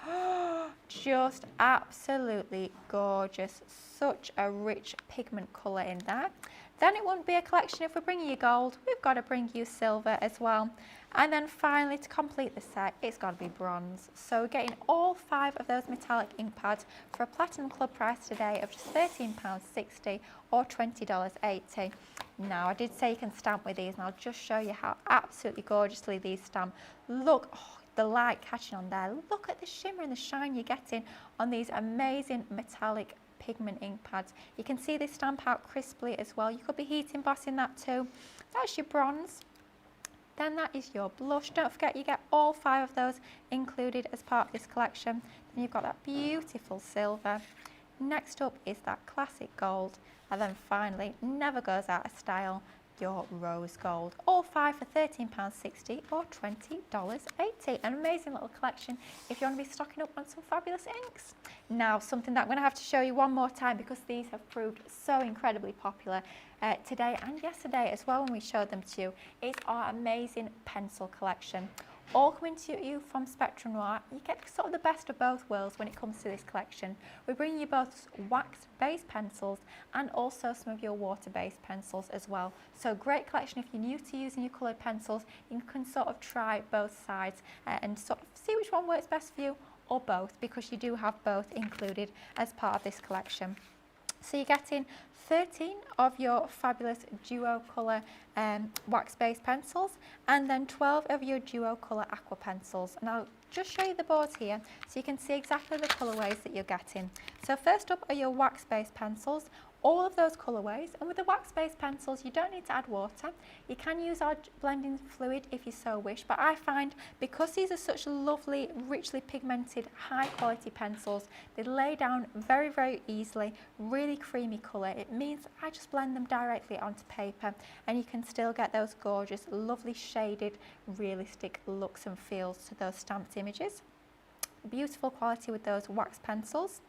Just absolutely gorgeous. Such a rich pigment colour in there. Then it wouldn't be a collection if we're bringing you gold. We've got to bring you silver as well. And then finally, to complete the set, it's got to be bronze. So we're getting all 5 of those metallic ink pads for a Platinum Club price today of just £13.60 or $20.80. Now, I did say you can stamp with these, and I'll just show you how absolutely gorgeously these stamp. Look, oh, the light catching on there. Look at the shimmer and the shine you're getting on these amazing metallic pigment ink pads. You can see they stamp out crisply as well. You could be heat embossing that too. That's your bronze. Then that is your blush. Don't forget you get all 5 of those included as part of this collection. Then you've got that beautiful silver. Next up is that classic gold. And then finally, never goes out of style, your rose gold. All 5 for £13.60 or $20.80. An amazing little collection if you want to be stocking up on some fabulous inks. Now, something that I'm going to have to show you one more time because these have proved so incredibly popular today and yesterday as well when we showed them to you, is our amazing pencil collection. all coming to you from Spectrum Noir. You get sort of the best of both worlds when it comes to this collection. We bring you both wax-based pencils and also some of your water-based pencils as well. So great collection if you're new to using your coloured pencils. You can sort of try both sides and sort of see which one works best for you, or both, because you do have both included as part of this collection. So you're getting 13 of your fabulous duo colour wax-based pencils, and then 12 of your duo colour aqua pencils. And I'll just show you the boards here so you can see exactly the colourways that you're getting. So first up are your wax-based pencils, all of those colourways, and with the wax-based pencils you don't need to add water. You can use our blending fluid if you so wish, but I find because these are such lovely, richly pigmented, high quality pencils, they lay down very, very easily, really creamy colour. It means I just blend them directly onto paper and you can still get those gorgeous, lovely shaded, realistic looks and feels to those stamped images. Beautiful quality with those wax pencils.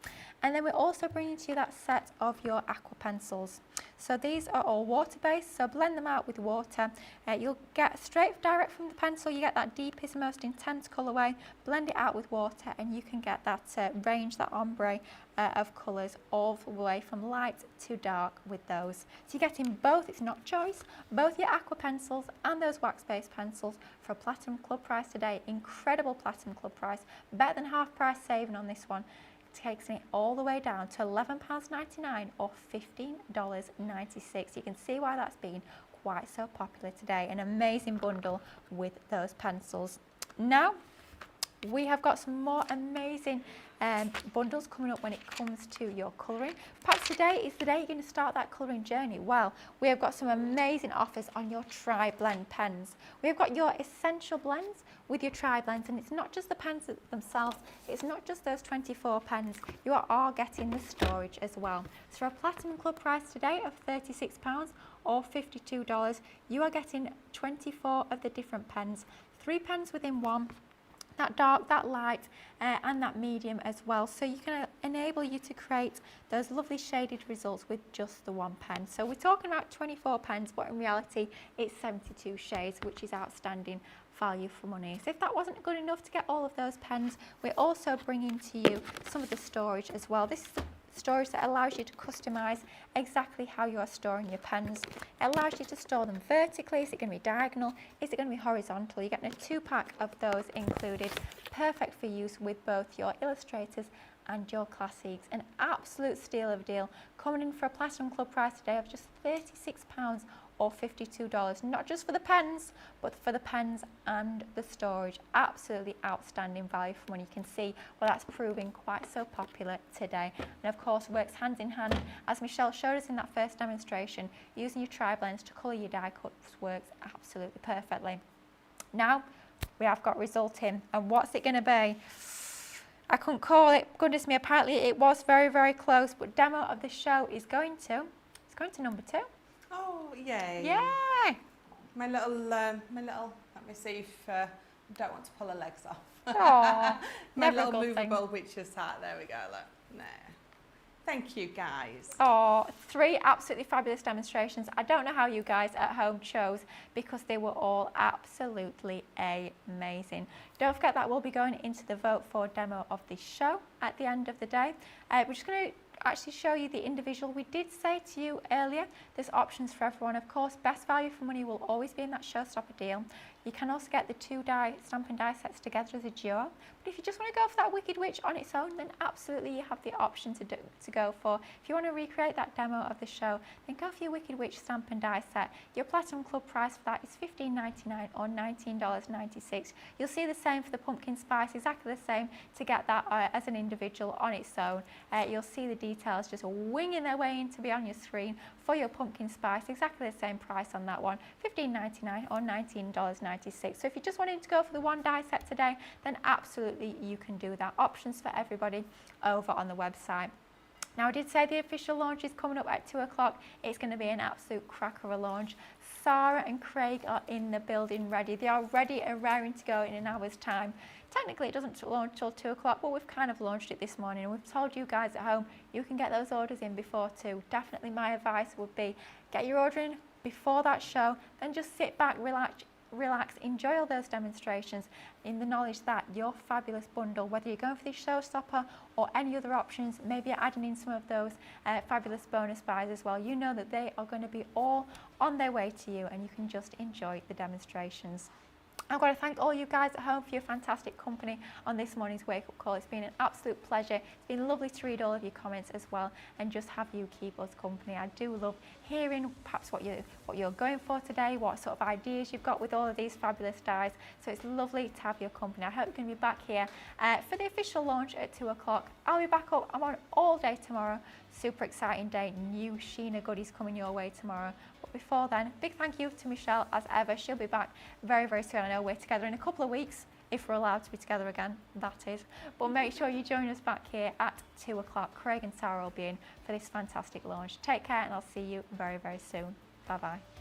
And then we're also bringing to you that set of your aqua pencils. So these are all water based, so blend them out with water. You'll get straight direct from the pencil, you get that deepest, most intense colourway, blend it out with water and you can get that range, that ombre of colours all the way from light to dark with those. So you're getting both, it's not choice, both your aqua pencils and those wax based pencils for a Platinum Club price today. Incredible Platinum Club price, better than half price saving on this one. Takes it all the way down to £11.99 or $15.96. You can see why that's been quite so popular today. An amazing bundle with those pencils. Now we have got some more amazing bundles coming up when it comes to your colouring. Perhaps today is the day you're going to start that colouring journey. Well, we have got some amazing offers on your tri-blend pens. We have got your essential blends with your tri-blends, and it's not just the pens themselves, it's not just those 24 pens, you are all getting the storage as well. So for a Platinum Club price today of £36 or $52, you are getting 24 of the different pens, 3 pens within one, that dark, that light and that medium as well, so you can enable you to create those lovely shaded results with just the one pen. So we're talking about 24 pens, but in reality it's 72 shades, which is outstanding value for money. So if that wasn't good enough to get all of those pens, we're also bringing to you some of the storage as well. This is the storage that allows you to customize exactly how you are storing your pens. It allows you to store them vertically. Is it going to be diagonal? Is it going to be horizontal? You're getting a 2-pack of those included, perfect for use with both your illustrators and your classics. An absolute steal of a deal, coming in for a Platinum Club price today of just £36 or $52, not just for the pens, but for the pens and the storage. Absolutely outstanding value for money. You can see well that's proving quite so popular today, and of course works hand in hand, as Michelle showed us in that first demonstration. Using your tri-blends to colour your die cuts works absolutely perfectly. Now we have got result in, and what's it going to be? I couldn't call it, goodness me, apparently it was very, very close, but demo of the show is going to number 2. Oh, yay. Yay! My little, let me see if I don't want to pull her legs off. Aww, My never a little good thing. movable witch's hat. There we go, look. There. Thank you, guys. Oh, 3 absolutely fabulous demonstrations. I don't know how you guys at home chose, because they were all absolutely amazing. Don't forget that we'll be going into the vote for demo of the show at the end of the day. We're just going to actually show you the individual. We did say to you earlier, there's options for everyone. Of course, best value for money will always be in that Showstopper deal. You can also get the 2 Stampin' Die sets together as a duo. But if you just want to go for that Wicked Witch on its own, then absolutely you have the option to go for. If you want to recreate that demo of the show, then go for your Wicked Witch Stampin' Die set. Your Platinum Club price for that is $15.99 or $19.96. You'll see the same for the Pumpkin Spice, exactly the same to get that as an individual on its own. You'll see the details just winging their way in to be on your screen for your Pumpkin Spice, exactly the same price on that one, $15.99 or $19.96. So if you're just wanting to go for the 1 die set today, then absolutely you can do that. Options for everybody over on the website. Now, I did say the official launch is coming up at 2 o'clock. It's going to be an absolute cracker of a launch. Sarah and Craig are in the building ready. They are ready and raring to go in an hour's time. Technically, it doesn't launch till 2 o'clock, but we've kind of launched it this morning, and we've told you guys at home you can get those orders in before 2. Definitely my advice would be get your order in before that show, then just sit back, relax, relax, enjoy all those demonstrations in the knowledge that your fabulous bundle, whether you're going for the Showstopper or any other options, maybe you're adding in some of those fabulous bonus buys as well, you know that they are going to be all on their way to you and you can just enjoy the demonstrations. I've got to thank all you guys at home for your fantastic company on this morning's wake-up call. It's been an absolute pleasure. It's been lovely to read all of your comments as well and just have you keep us company. I do love hearing perhaps what you're going for today, what sort of ideas you've got with all of these fabulous dies. So it's lovely to have your company. I hope you're going to be back here for the official launch at 2 o'clock. I'll be back up. I'm on all day tomorrow. Super exciting day. New Sheena goodies coming your way tomorrow. But before then, big thank you to Michelle as ever. She'll be back very, very soon. I know we're together in a couple of weeks, if we're allowed to be together again, that is. But make sure you join us back here at 2 o'clock. Craig and Sarah will be in for this fantastic launch. Take care and I'll see you very, very soon. Bye-bye.